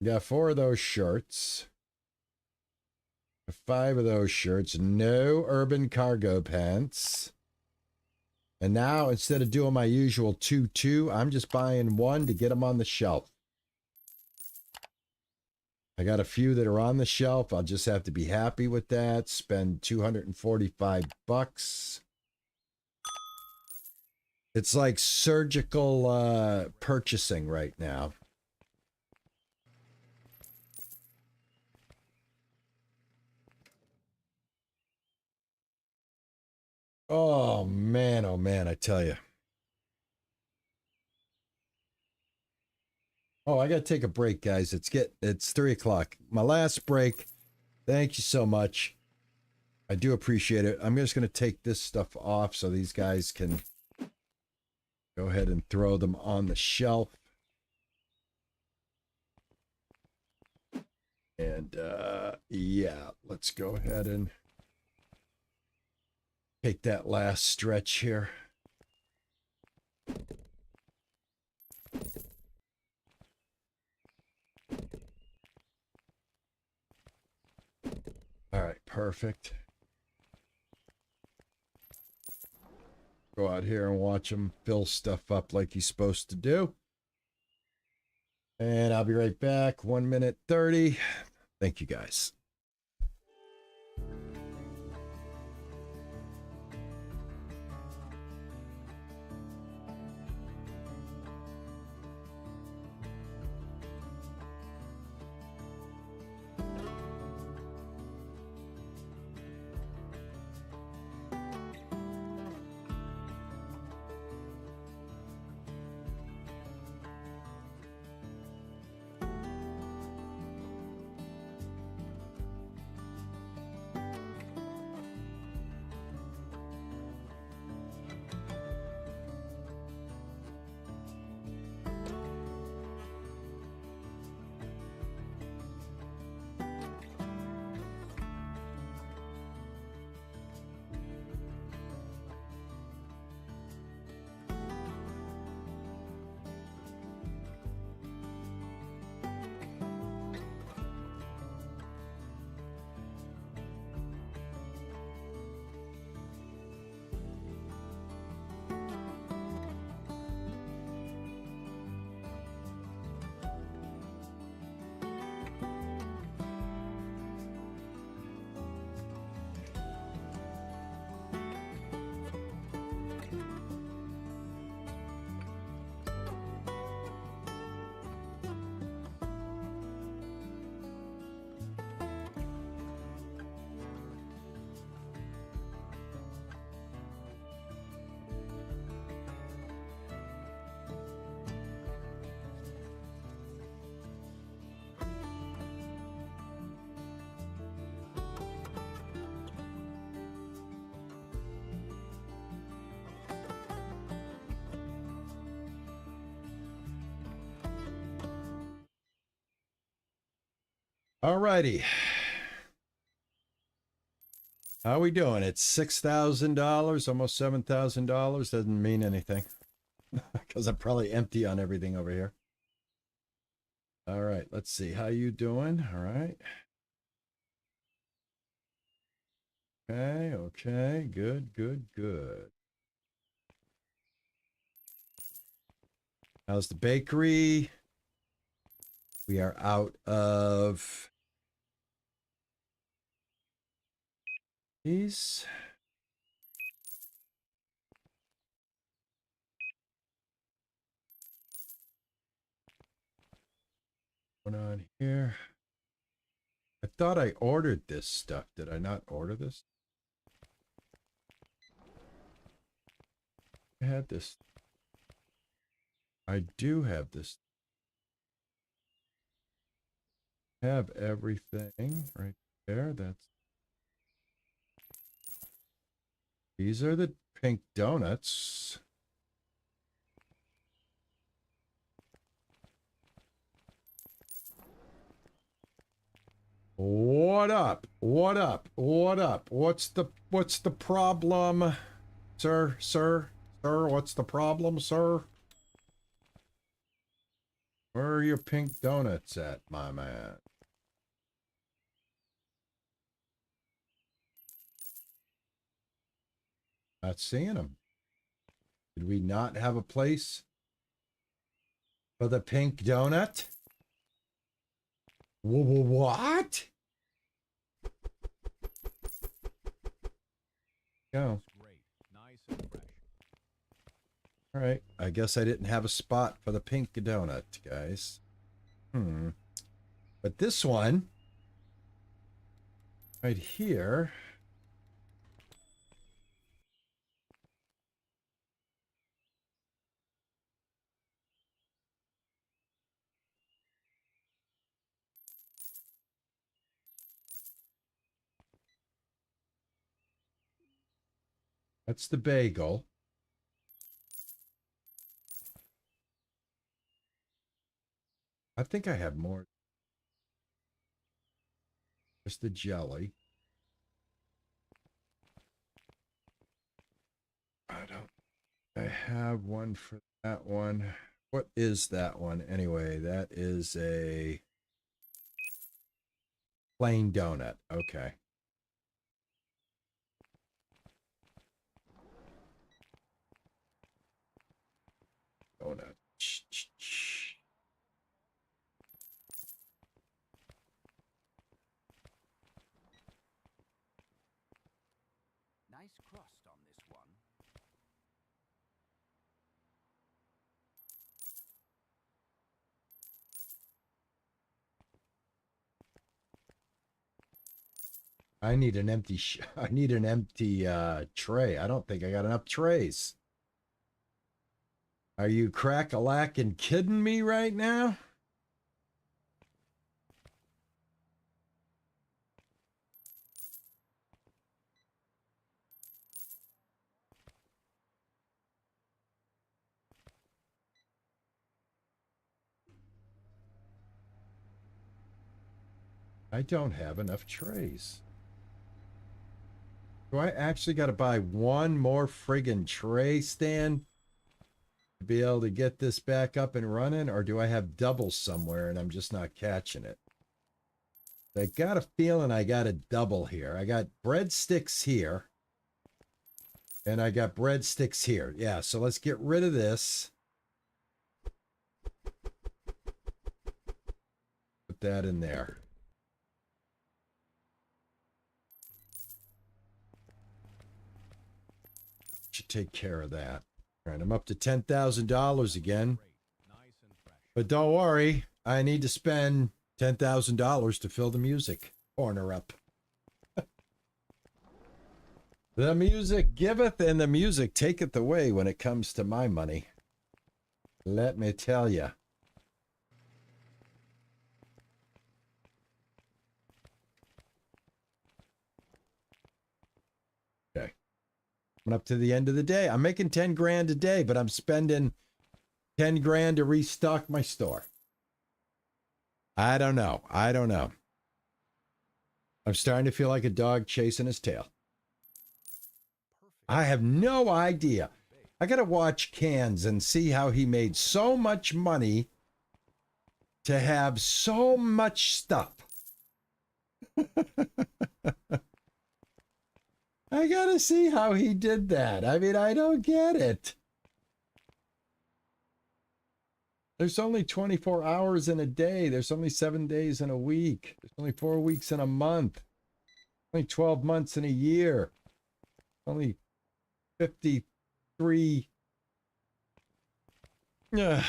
Got 4 of those shirts. 5 of those shirts. No urban cargo pants. And now, instead of doing my usual 2-2, I'm just buying 1 to get them on the shelf. I got a few that are on the shelf. I'll just have to be happy with that. Spend $245. It's like surgical purchasing right now. Oh man, I tell you. Oh, I got to take a break, guys. It's 3 o'clock. My last break. Thank you so much. I do appreciate it. I'm just going to take this stuff off so these guys can go ahead and throw them on the shelf. And yeah, let's go ahead and take that last stretch here. All right, perfect. Go out here and watch him fill stuff up like he's supposed to do. And I'll be right back. 1 minute 30. Thank you, guys. All righty. How are we doing? It's $6,000, almost $7,000. Doesn't mean anything because I'm probably empty on everything over here. All right, let's see. How you doing? All right. Okay, okay, good, good, good. How's the bakery? We are out of these. Going on here. I thought I ordered this stuff. Did I not order this? I had this. I do have this. Have everything right there. That's. These are the pink donuts. What up? What up? What up? What's the problem? Sir, what's the problem, sir? Where are your pink donuts at, my man? Not seeing them. Did we not have a place for the pink donut? What? Go. Great. Nice and fresh. All right. I guess I didn't have a spot for the pink donut, guys. But this one right here. That's the bagel. I think I have more. Just the jelly. I have one for that one. What is that one anyway? That is a plain donut. Okay. Donut. Nice crust on this one. I need an empty I need an empty tray. I don't think I got enough trays. Are you crack-a-lackin' kidding me right now? I don't have enough trays. Do I actually got to buy one more friggin' tray stand to be able to get this back up and running? Or do I have doubles somewhere and I'm just not catching it? I got a feeling I got a double here. I got breadsticks here. And I got breadsticks here. Yeah, so let's get rid of this. Put that in there. Should take care of that. All right, I'm up to $10,000 again. Nice and fresh. But don't worry, I need to spend $10,000 to fill the music corner up. The music giveth and the music taketh away when it comes to my money. Let me tell you. Okay. Coming up to the end of the day. I'm making 10 grand a day, but I'm spending 10 grand to restock my store. I don't know. I don't know. I'm starting to feel like a dog chasing his tail. I have no idea. I got to watch Cans and see how he made so much money to have so much stuff. I gotta see how he did that. I mean, I don't get it. There's only 24 hours in a day. There's only 7 days in a week. There's only 4 weeks in a month. Only 12 months in a year. Only 53. Ugh.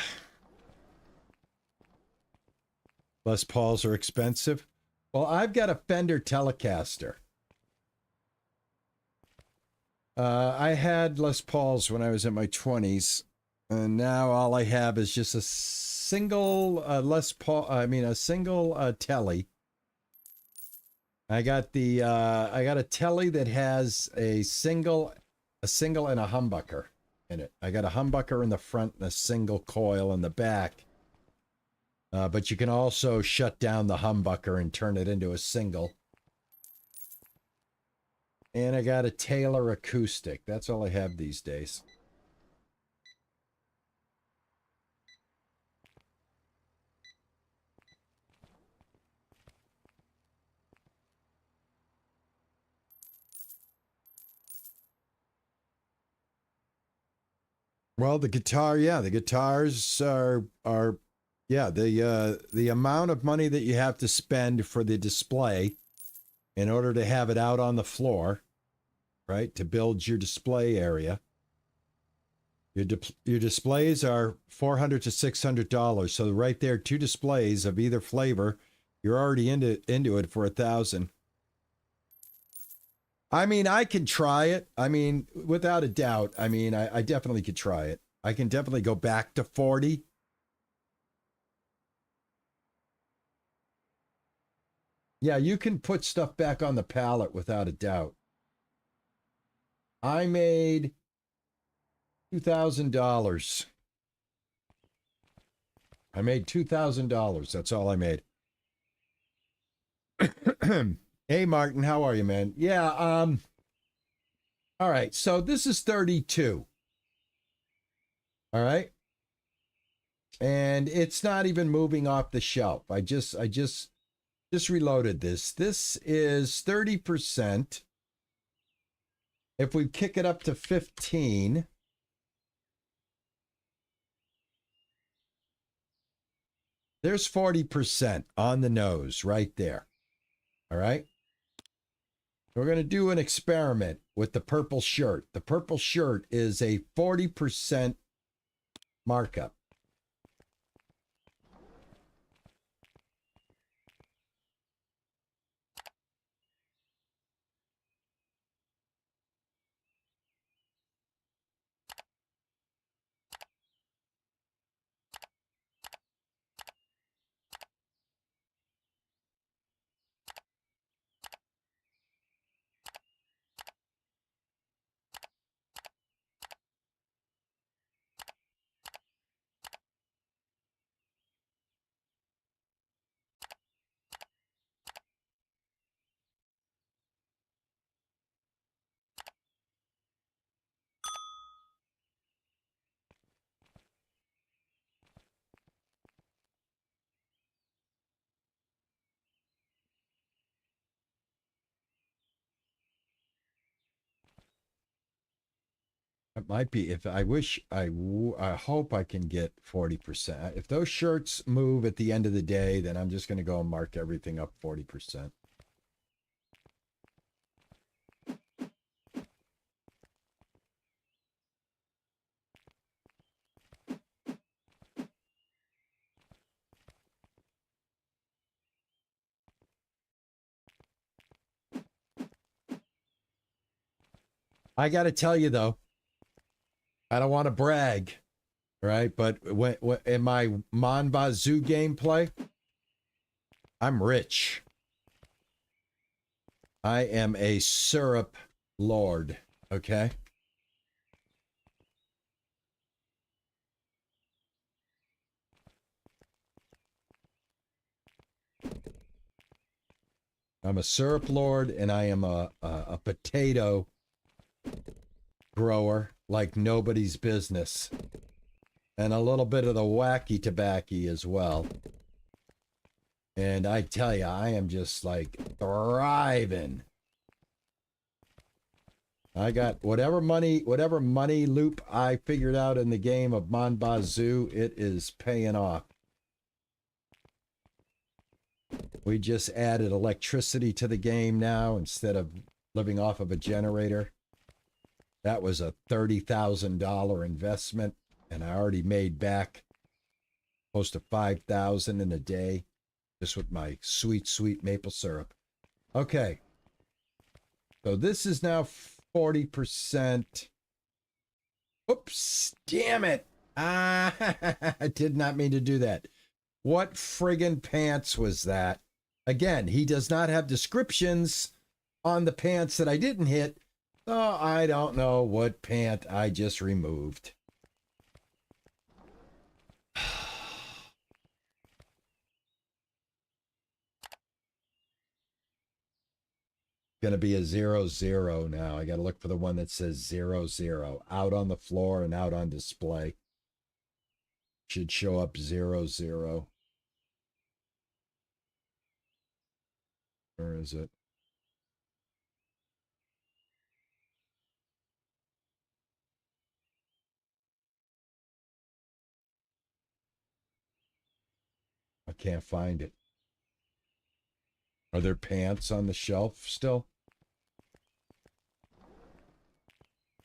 Les Pauls are expensive. Well, I've got a Fender Telecaster. I had Les Pauls when I was in my 20s, and now all I have is just a single Les Paul. I mean, a single Telly. I got a Telly that has a single and a humbucker in it. I got a humbucker in the front and a single coil in the back. But you can also shut down the humbucker and turn it into a single. And I got a Taylor acoustic. That's all I have these days. Well, the guitar, yeah, the guitars are yeah, the amount of money that you have to spend for the display in order to have it out on the floor, right? To build your display area. Your displays are $400 to $600. So right there, 2 displays of either flavor, you're already into it for $1,000. I mean, I can try it. I mean, without a doubt. I mean, I definitely could try it. I can definitely go back to 40. Yeah, you can put stuff back on the pallet without a doubt. I made $2,000. I made $2,000. That's all I made. Hey, Martin, how are you, man? Yeah, all right, so this is 32. All right. And it's not even moving off the shelf. I just reloaded this. This is 30%. If we kick it up to 15, there's 40% on the nose right there. All right. We're going to do an experiment with the purple shirt. The purple shirt is a 40% markup. It might be. If I wish, I hope I can get 40%. If those shirts move at the end of the day, then I'm just going to go and mark everything up 40%. I got to tell you, though, I don't want to brag, right? But when in my Manba Zoo gameplay, I'm rich. I am a syrup lord, okay? I'm a syrup lord, and I am a potato grower like nobody's business. And a little bit of the wacky tobacco as well. And I tell you, I am just like thriving. I got whatever money loop I figured out in the game of Monba Zoo, it is paying off. We just added electricity to the game now instead of living off of a generator. That was a $30,000 investment, and I already made back close to $5,000 in a day just with my sweet, sweet maple syrup. Okay. So this is now 40%. Oops, damn it. I did not mean to do that. What friggin' pants was that? Again, he does not have descriptions on the pants that I didn't hit, so I don't know what pant I just removed. Gonna be a 0-0 now. I gotta look for the one that says 0-0 out on the floor and out on display. Should show up 0-0. Where is it? I can't find it. Are there pants on the shelf still?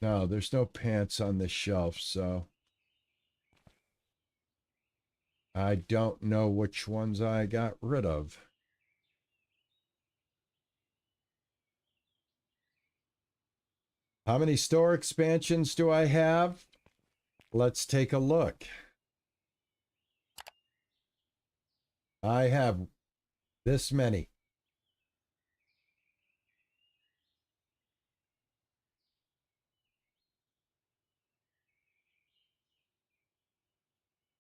No, there's no pants on the shelf, so I don't know which ones I got rid of. How many store expansions do I have? Let's take a look. I have this many.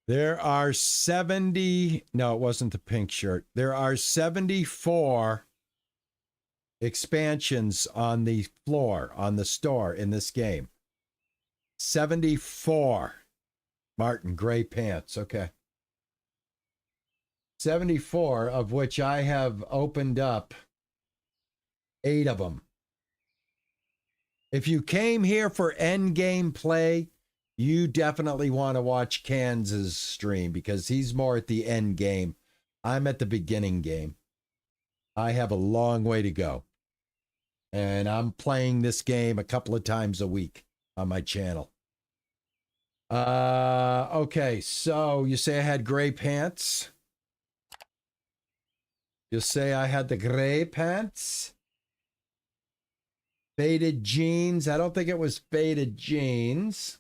There are 70, no, it wasn't the pink shirt. There are 74 expansions on the floor, on the store in this game. 74. Martin, gray pants, okay. 74, of which I have opened up 8 of them. If you came here for end game play, you definitely want to watch Kansas stream because he's more at the end game. I'm at the beginning game. I have a long way to go. And I'm playing this game a couple of times a week on my channel. Okay, so you say I had gray pants. You say I had the gray pants. Faded jeans. I don't think it was faded jeans.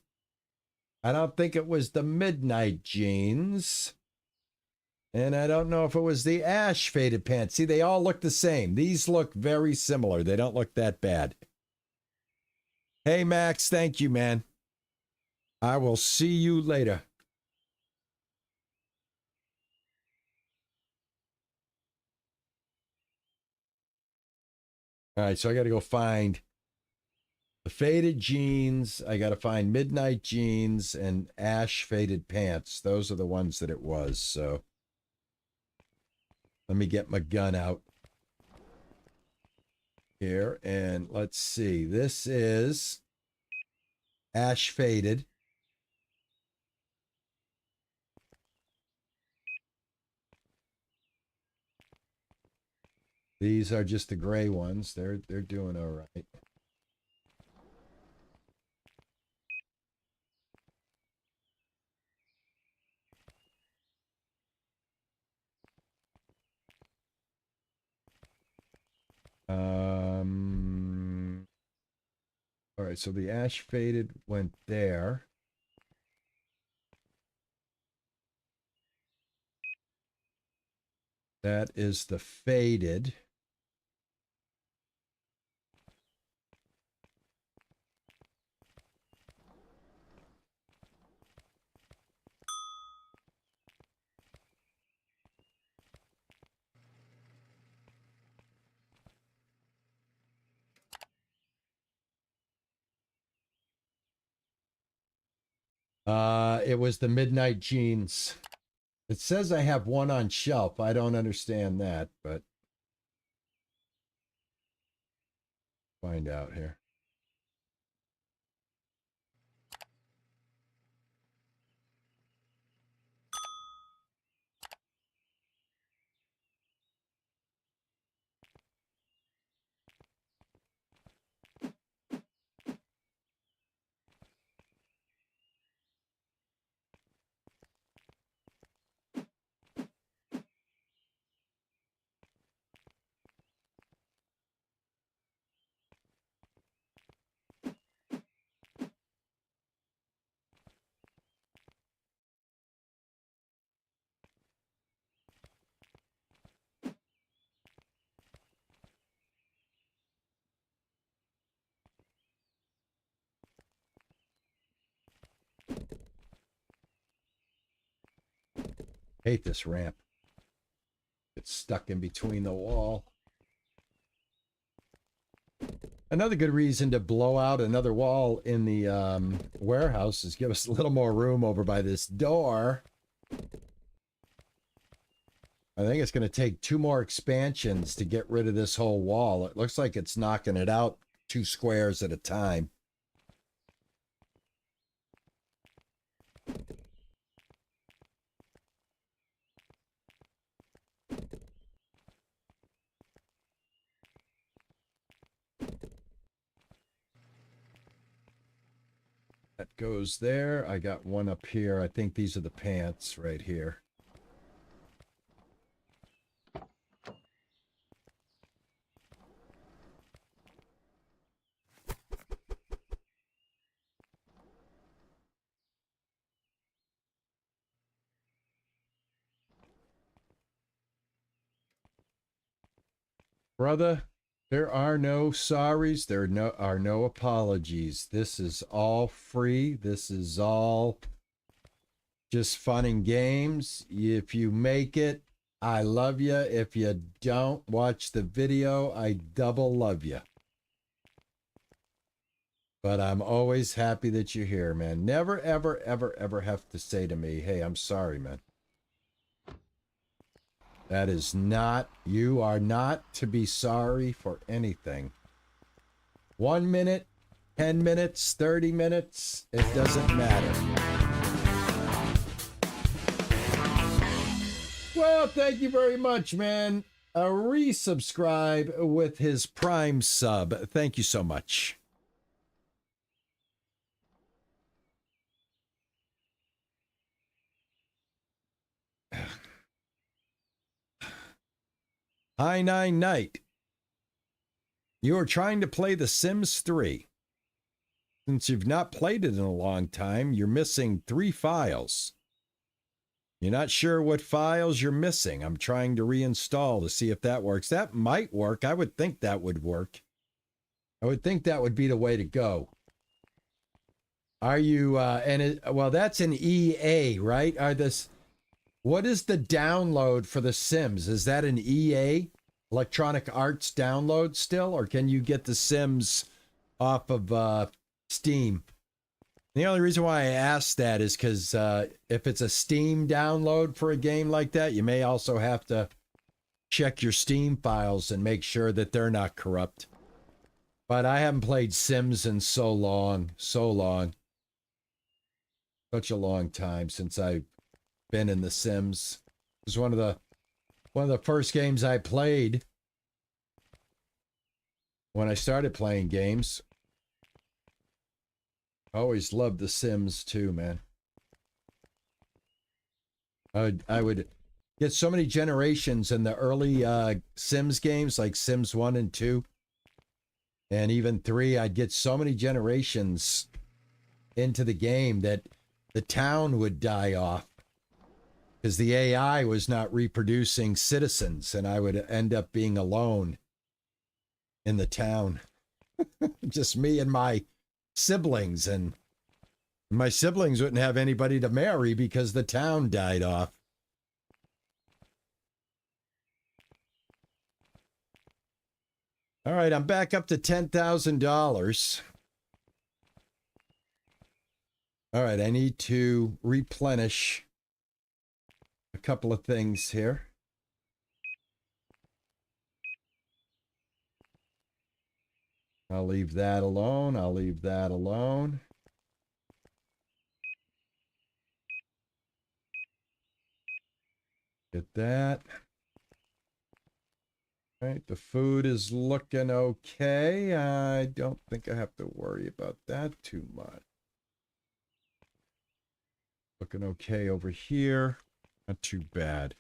I don't think it was the midnight jeans. And I don't know if it was the ash faded pants. See, they all look the same. These look very similar. They don't look that bad. Hey, Max, thank you, man. I will see you later. All right, so I got to go find the faded jeans. I got to find midnight jeans and ash faded pants. Those are the ones that it was. So let me get my gun out here and let's see. This is ash faded. These are just the gray ones. They're doing all right. All right, so the ash faded went there. That is the faded. It was the midnight jeans. It says I have one on shelf. I don't understand that, but find out here. Hate this ramp. It's stuck in between the wall. Another good reason to blow out another wall in the warehouse is give us a little more room over by this door. I think it's going to take 2 more expansions to get rid of this whole wall. It looks like it's knocking it out 2 squares at a time. That goes there. I got one up here. I think these are the pants right here. Brother, there are no sorries. There are no apologies. This is all free. This is all just fun and games. If you make it, I love you. If you don't, watch the video. I double love you. But I'm always happy that you're here, man. Never, ever, ever, ever have to say to me, hey, I'm sorry, man. That is not, you are not to be sorry for anything. 1 minute, 10 minutes, 30 minutes, it doesn't matter. Well, thank you very much, man. A resubscribe with his Prime sub. Thank you so much. Hi, Nine Night. You are trying to play The Sims 3. Since you've not played it in a long time, you're missing 3 files. You're not sure what files you're missing. I'm trying to reinstall to see if that works. That might work. I would think that would work. I would think that would be the way to go. Are you, well, that's an EA, right? What is the download for The Sims? Is that an EA, Electronic Arts download still? Or can you get The Sims off of Steam? The only reason why I asked that is because if it's a Steam download for a game like that, you may also have to check your Steam files and make sure that they're not corrupt. But I haven't played Sims in so long. Such a long time since I've been in The Sims. It was one of the first games I played when I started playing games. I always loved The Sims too, man. I would get so many generations in the early Sims games, like Sims 1 and 2, and even 3. I'd get so many generations into the game that the town would die off because the AI was not reproducing citizens, and I would end up being alone in the town. Just me and my siblings, and my siblings wouldn't have anybody to marry because the town died off. All right, I'm back up to $10,000. All right, I need to replenish a couple of things here. I'll leave that alone. I'll leave that alone. Get that. All right, the food is looking okay. I don't think I have to worry about that too much. Looking okay over here. Not too bad.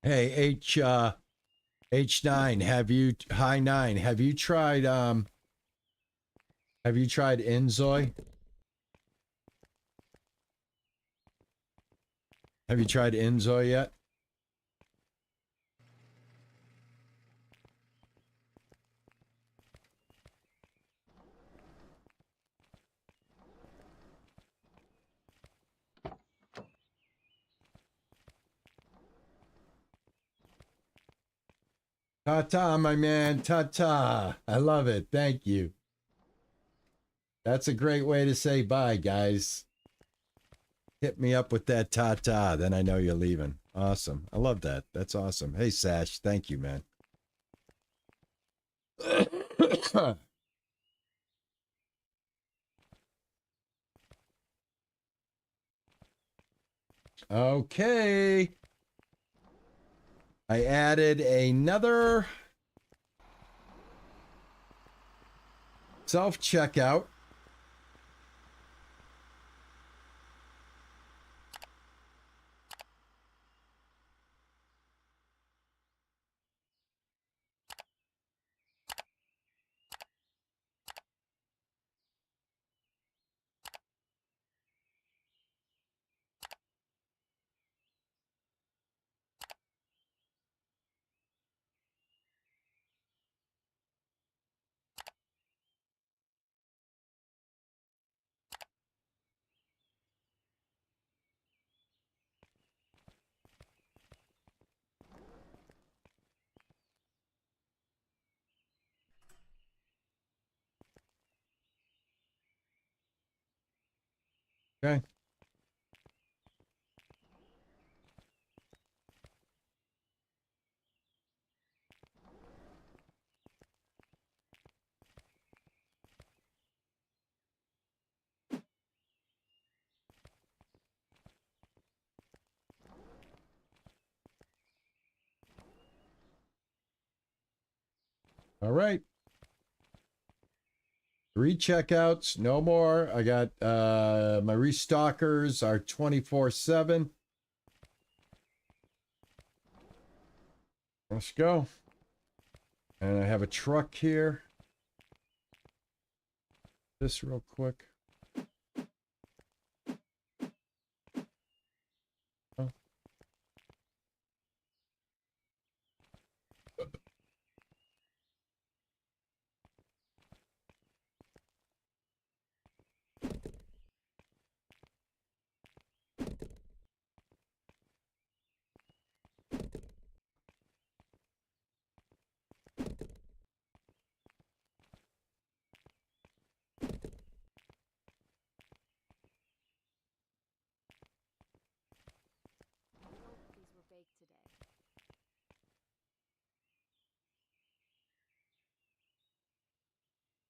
Hey, H9, hi 9, have you tried Enzoy? Have you tried Enzoy yet? Ta-ta, my man, ta-ta. I love it. Thank you. That's a great way to say bye, guys. Hit me up with that ta-ta, then I know you're leaving. Awesome. I love that. That's awesome. Hey, Sash, thank you, man. Okay. I added another self-checkout. Okay. All right. 3 checkouts, no more. I got my restockers are 24/7. Let's go. And I have a truck here. This real quick. Oh. Hope these were baked today.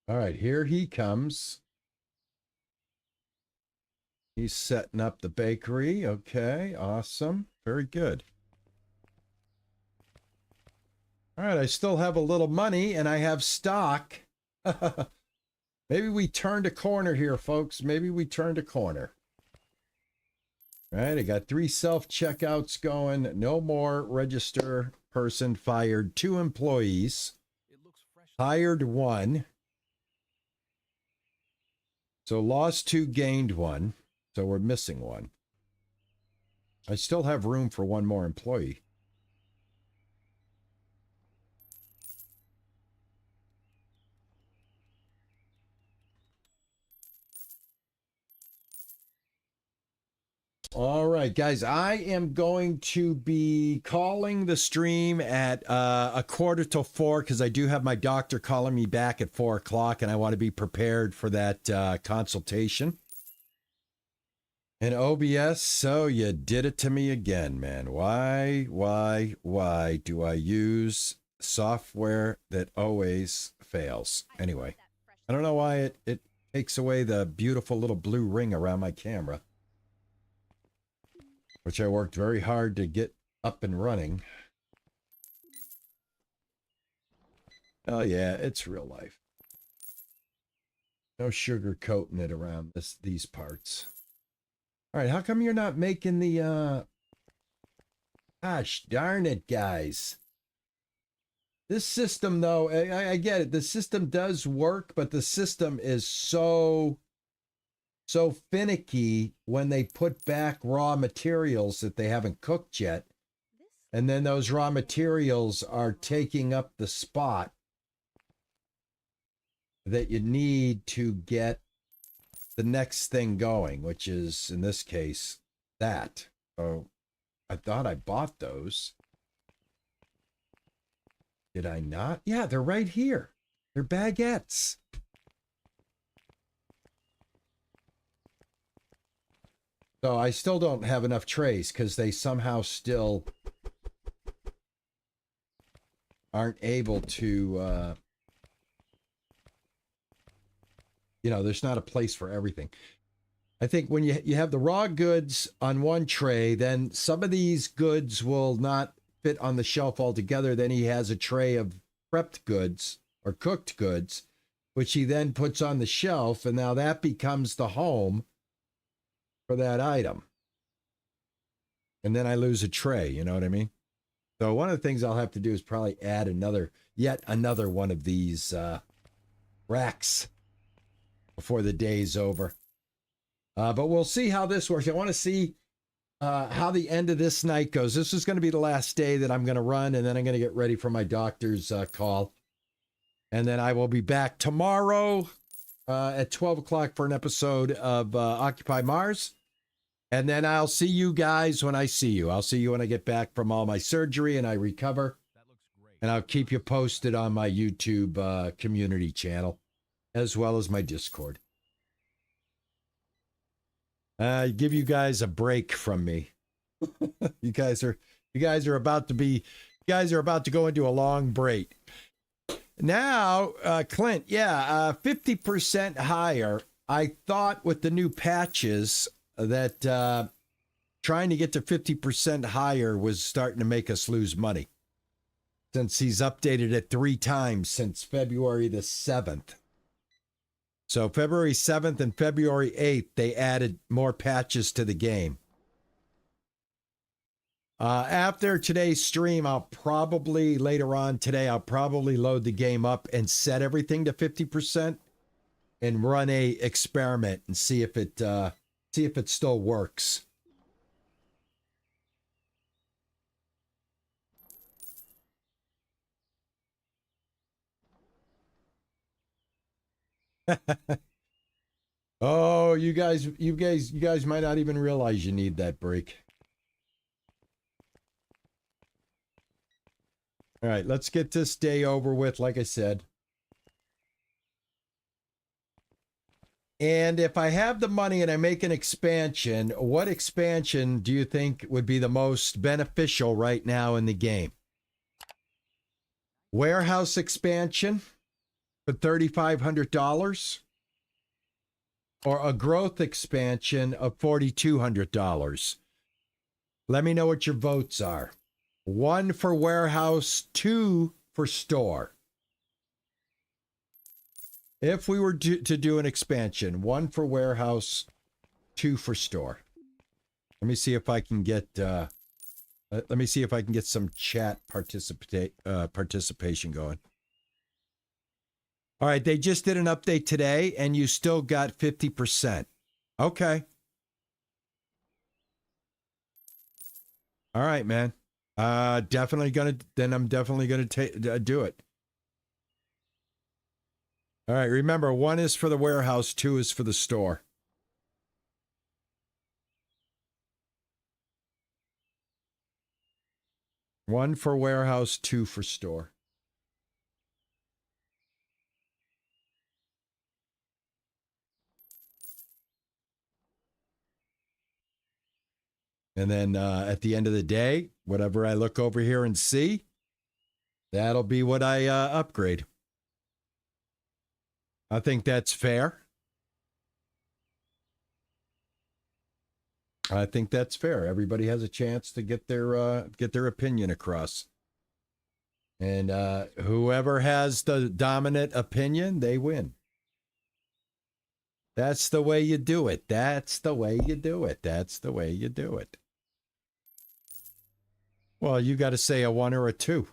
All right, here he comes. He's setting up the bakery. Okay, awesome. Very good. All right, I still have a little money and I have stock. Maybe we turned a corner here, folks. Maybe we turned a corner. All right, I got 3 self-checkouts going. No more register person fired. 2 employees. It looks fresh. Hired 1. So lost 2, gained 1. So we're missing 1. I still have room for 1 more employee. All right, guys, I am going to be calling the stream at 3:45 because I do have my doctor calling me back at 4 o'clock and I want to be prepared for that consultation. In OBS, so you did it to me again, man. Why do I use software that always fails? Anyway, I don't know why it takes away the beautiful little blue ring around my camera, which I worked very hard to get up and running. Oh yeah, it's real life. No sugar coating it around these parts. All right, how come you're not making the gosh darn it, guys. This system though, I get it. The system does work, but the system is so finicky when they put back raw materials that they haven't cooked yet. And then those raw materials are taking up the spot that you need to get the next thing going, which is, in this case, that. Oh, I thought I bought those. Did I not? Yeah, they're right here. They're baguettes. So I still don't have enough trays because they somehow still aren't able to, you know, there's not a place for everything. I think when you have the raw goods on one tray, then some of these goods will not fit on the shelf altogether. Then he has a tray of prepped goods or cooked goods, which he then puts on the shelf, and now that becomes the home for that item. And then I lose a tray, you know what I mean? So one of the things I'll have to do is probably add yet another one of these racks before the day's over. But we'll see how this works. I want to see how the end of this night goes. This is going to be the last day that I'm going to run, and then I'm going to get ready for my doctor's call. And then I will be back tomorrow at 12 o'clock for an episode of Occupy Mars. And then I'll see you guys when I see you. I'll see you when I get back from all my surgery and I recover. That looks great. And I'll keep you posted on my YouTube community channel, as well as my Discord. Give you guys a break from me. you guys are about to go into a long break. Now, Clint, 50% higher. I thought with the new patches that trying to get to 50% higher was starting to make us lose money, since he's updated it 3 times since February the 7th. So February 7th and February 8th, they added more patches to the game. After today's stream, later on today, I'll probably load the game up and set everything to 50% and run a experiment and see if it still works. Oh, you guys might not even realize you need that break. All right, let's get this day over with, like I said. And if I have the money and I make an expansion, what expansion do you think would be the most beneficial right now in the game? Warehouse expansion for $3,500? Or a growth expansion of $4,200? Let me know what your votes are. 1 for warehouse, 2 for store. If we were to do an expansion, 1 for warehouse, 2 for store. Let me see if I can get some chat participation going. All right, they just did an update today, and you still got 50%. Okay. All right, man. I'm definitely gonna do it. All right, remember, 1 is for the warehouse, 2 is for the store. One for warehouse, 2 for store. And then at the end of the day, whatever I look over here and see, that'll be what I upgrade. I think that's fair. I think that's fair. Everybody has a chance to get their opinion across. And whoever has the dominant opinion, they win. That's the way you do it. That's the way you do it. That's the way you do it. Well, you got to say a 1 or a 2.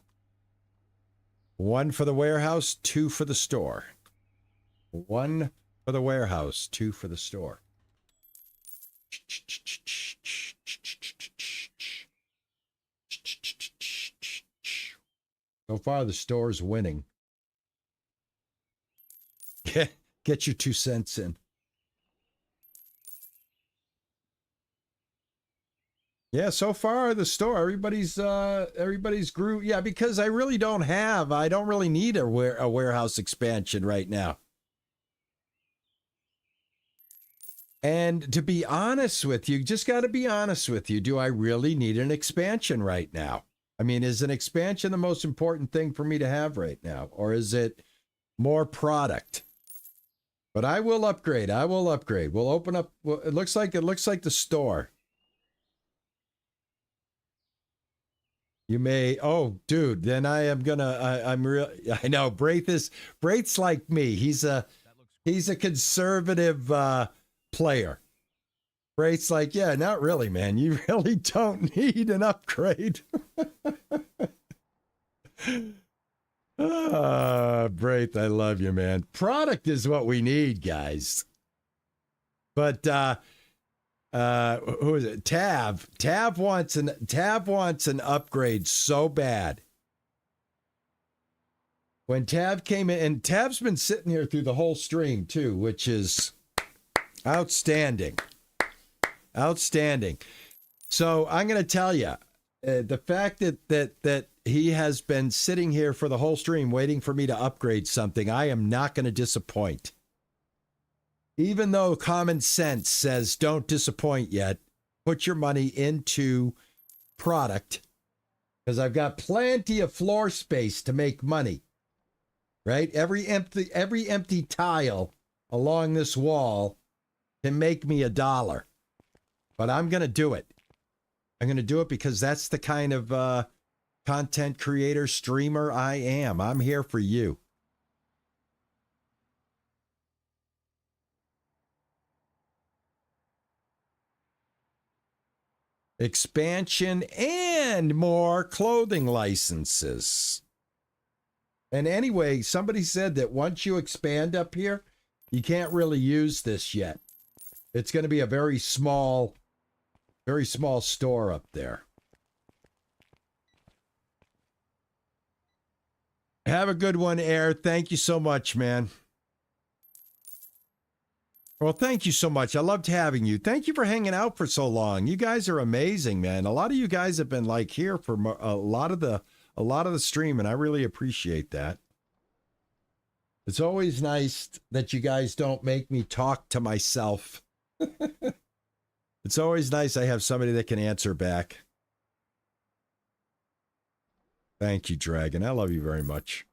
1 for the warehouse, 2 for the store. 1 for the warehouse, 2 for the store. So far, the store's winning. Get your 2 cents in. Yeah, so far the store, everybody's grew. Yeah, because I really don't need a warehouse expansion right now. And to be honest with you, just got to be honest with you, do I really need an expansion right now? I mean, is an expansion the most important thing for me to have right now? Or is it more product? But I will upgrade. I will upgrade. We'll open up. Well, it looks like the store. You may. Oh, dude. Then I am gonna. I'm real. I know. Braith's like me. He's a conservative player. Braith's like, yeah, not really, man. You really don't need an upgrade. Braith, I love you, man. Product is what we need, guys. But who is it? Tav. Tav wants an upgrade so bad. When Tav came in, and Tav's been sitting here through the whole stream too, which is outstanding. Outstanding. So I'm going to tell you, the fact that he has been sitting here for the whole stream waiting for me to upgrade something, I am not going to disappoint. Even though common sense says don't disappoint yet, put your money into product, because I've got plenty of floor space to make money. Right? Every empty tile along this wall can make me $1. But I'm going to do it. I'm going to do it because that's the kind of content creator, streamer I am. I'm here for you. Expansion and more clothing licenses. And anyway, somebody said that once you expand up here, you can't really use this yet. It's going to be a very small store up there. Have a good one, Air. Thank you so much, man. Well, thank you so much. I loved having you. Thank you for hanging out for so long. You guys are amazing, man. A lot of you guys have been like here for a lot of the stream, and I really appreciate that. It's always nice that you guys don't make me talk to myself. It's always nice I have somebody that can answer back. Thank you, Dragon. I love you very much.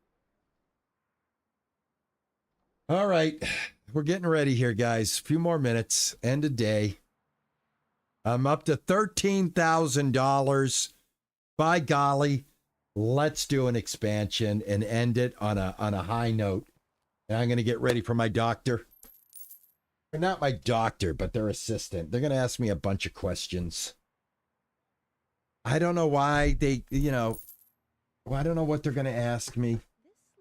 All right. We're getting ready here, guys. A few more minutes. End of day. I'm up to $13,000. By golly, let's do an expansion and end it on a high note. And I'm going to get ready for my doctor. Or not my doctor, but their assistant. They're going to ask me a bunch of questions. I don't know why they, I don't know what they're going to ask me. This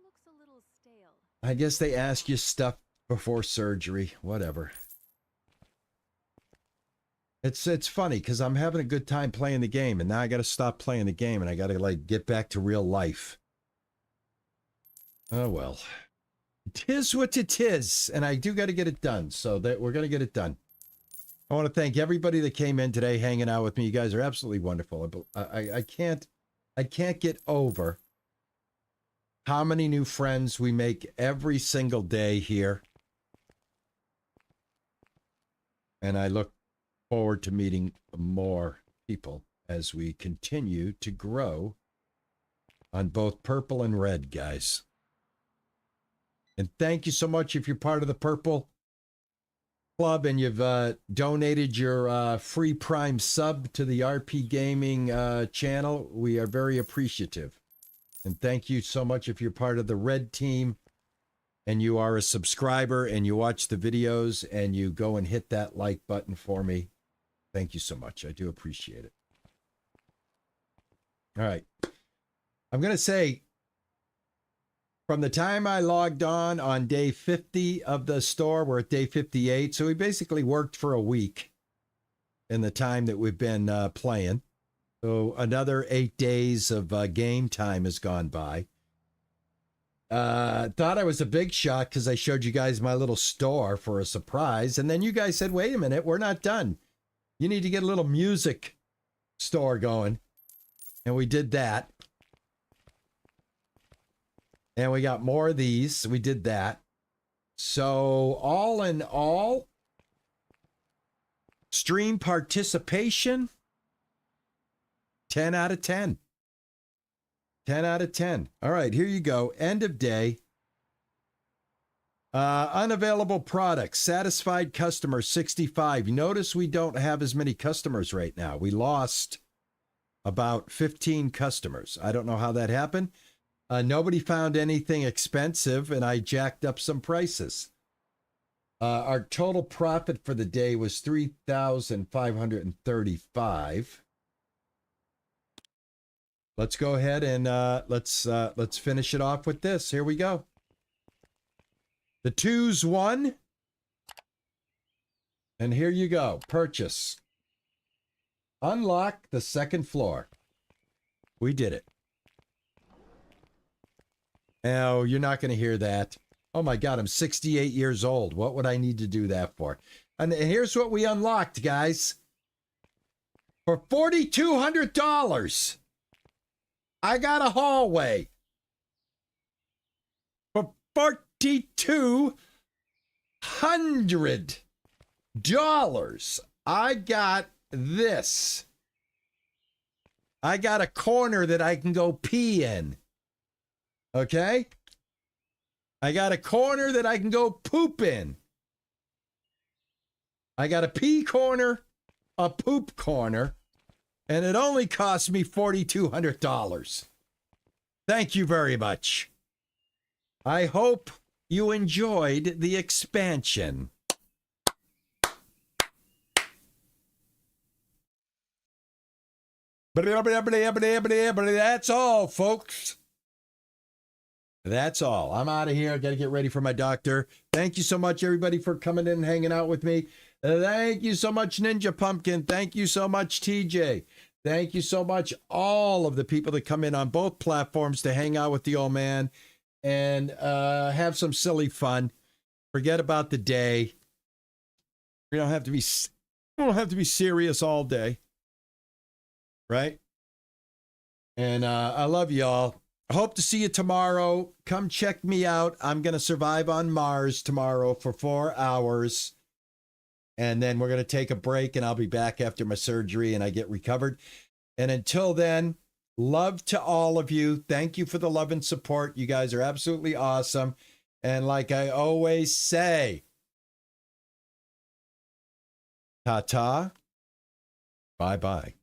looks a little stale. I guess they ask you stuff before surgery, whatever. It's funny because I'm having a good time playing the game, and now I got to stop playing the game, and I got to get back to real life. Oh well, it is what it is, and I do got to get it done. So that we're gonna get it done. I want to thank everybody that came in today, hanging out with me. You guys are absolutely wonderful. I can't get over how many new friends we make every single day here. And I look forward to meeting more people as we continue to grow on both purple and red, guys. And thank you so much if you're part of the Purple Club and you've donated your free Prime sub to the RP Gaming channel. We are very appreciative. And thank you so much if you're part of the red team and you are a subscriber and you watch the videos and you go and hit that like button for me. Thank you so much. I do appreciate it. All right. I'm going to say, from the time I logged on day 50 of the store, we're at day 58. So we basically worked for a week in the time that we've been playing. So another 8 days of game time has gone by. Thought I was a big shot because I showed you guys my little store for a surprise. And then you guys said, wait a minute, we're not done. You need to get a little music store going. And we did that. And we got more of these. We did that. So all in all, stream participation, 10 out of 10. 10 out of 10. All right, here you go. End of day. Unavailable products. Satisfied customer, 65. You notice we don't have as many customers right now. We lost about 15 customers. I don't know how that happened. Nobody found anything expensive, and I jacked up some prices. Our total profit for the day was $3,535. Let's go ahead and let's finish it off with this. Here we go. The 2's won. And here you go. Purchase. Unlock the second floor. We did it. Oh, you're not going to hear that. Oh my God, I'm 68 years old. What would I need to do that for? And here's what we unlocked, guys. For $4,200, I got a hallway. For $4,200, I got this. I got a corner that I can go pee in. Okay? I got a corner that I can go poop in. I got a pee corner, a poop corner, and it only cost me $4,200. Thank you very much. I hope you enjoyed the expansion. That's all, folks. That's all. I'm out of here. I got to get ready for my doctor. Thank you so much, everybody, for coming in and hanging out with me. Thank you so much, Ninja Pumpkin. Thank you so much, TJ. Thank you so much, all of the people that come in on both platforms to hang out with the old man and have some silly fun. Forget about the day. We don't have to be serious all day, right? And I love y'all. I hope to see you tomorrow. Come check me out. I'm going to survive on Mars tomorrow for 4 hours. And then we're going to take a break and I'll be back after my surgery and I get recovered. And until then, love to all of you. Thank you for the love and support. You guys are absolutely awesome. And like I always say, ta-ta, bye-bye.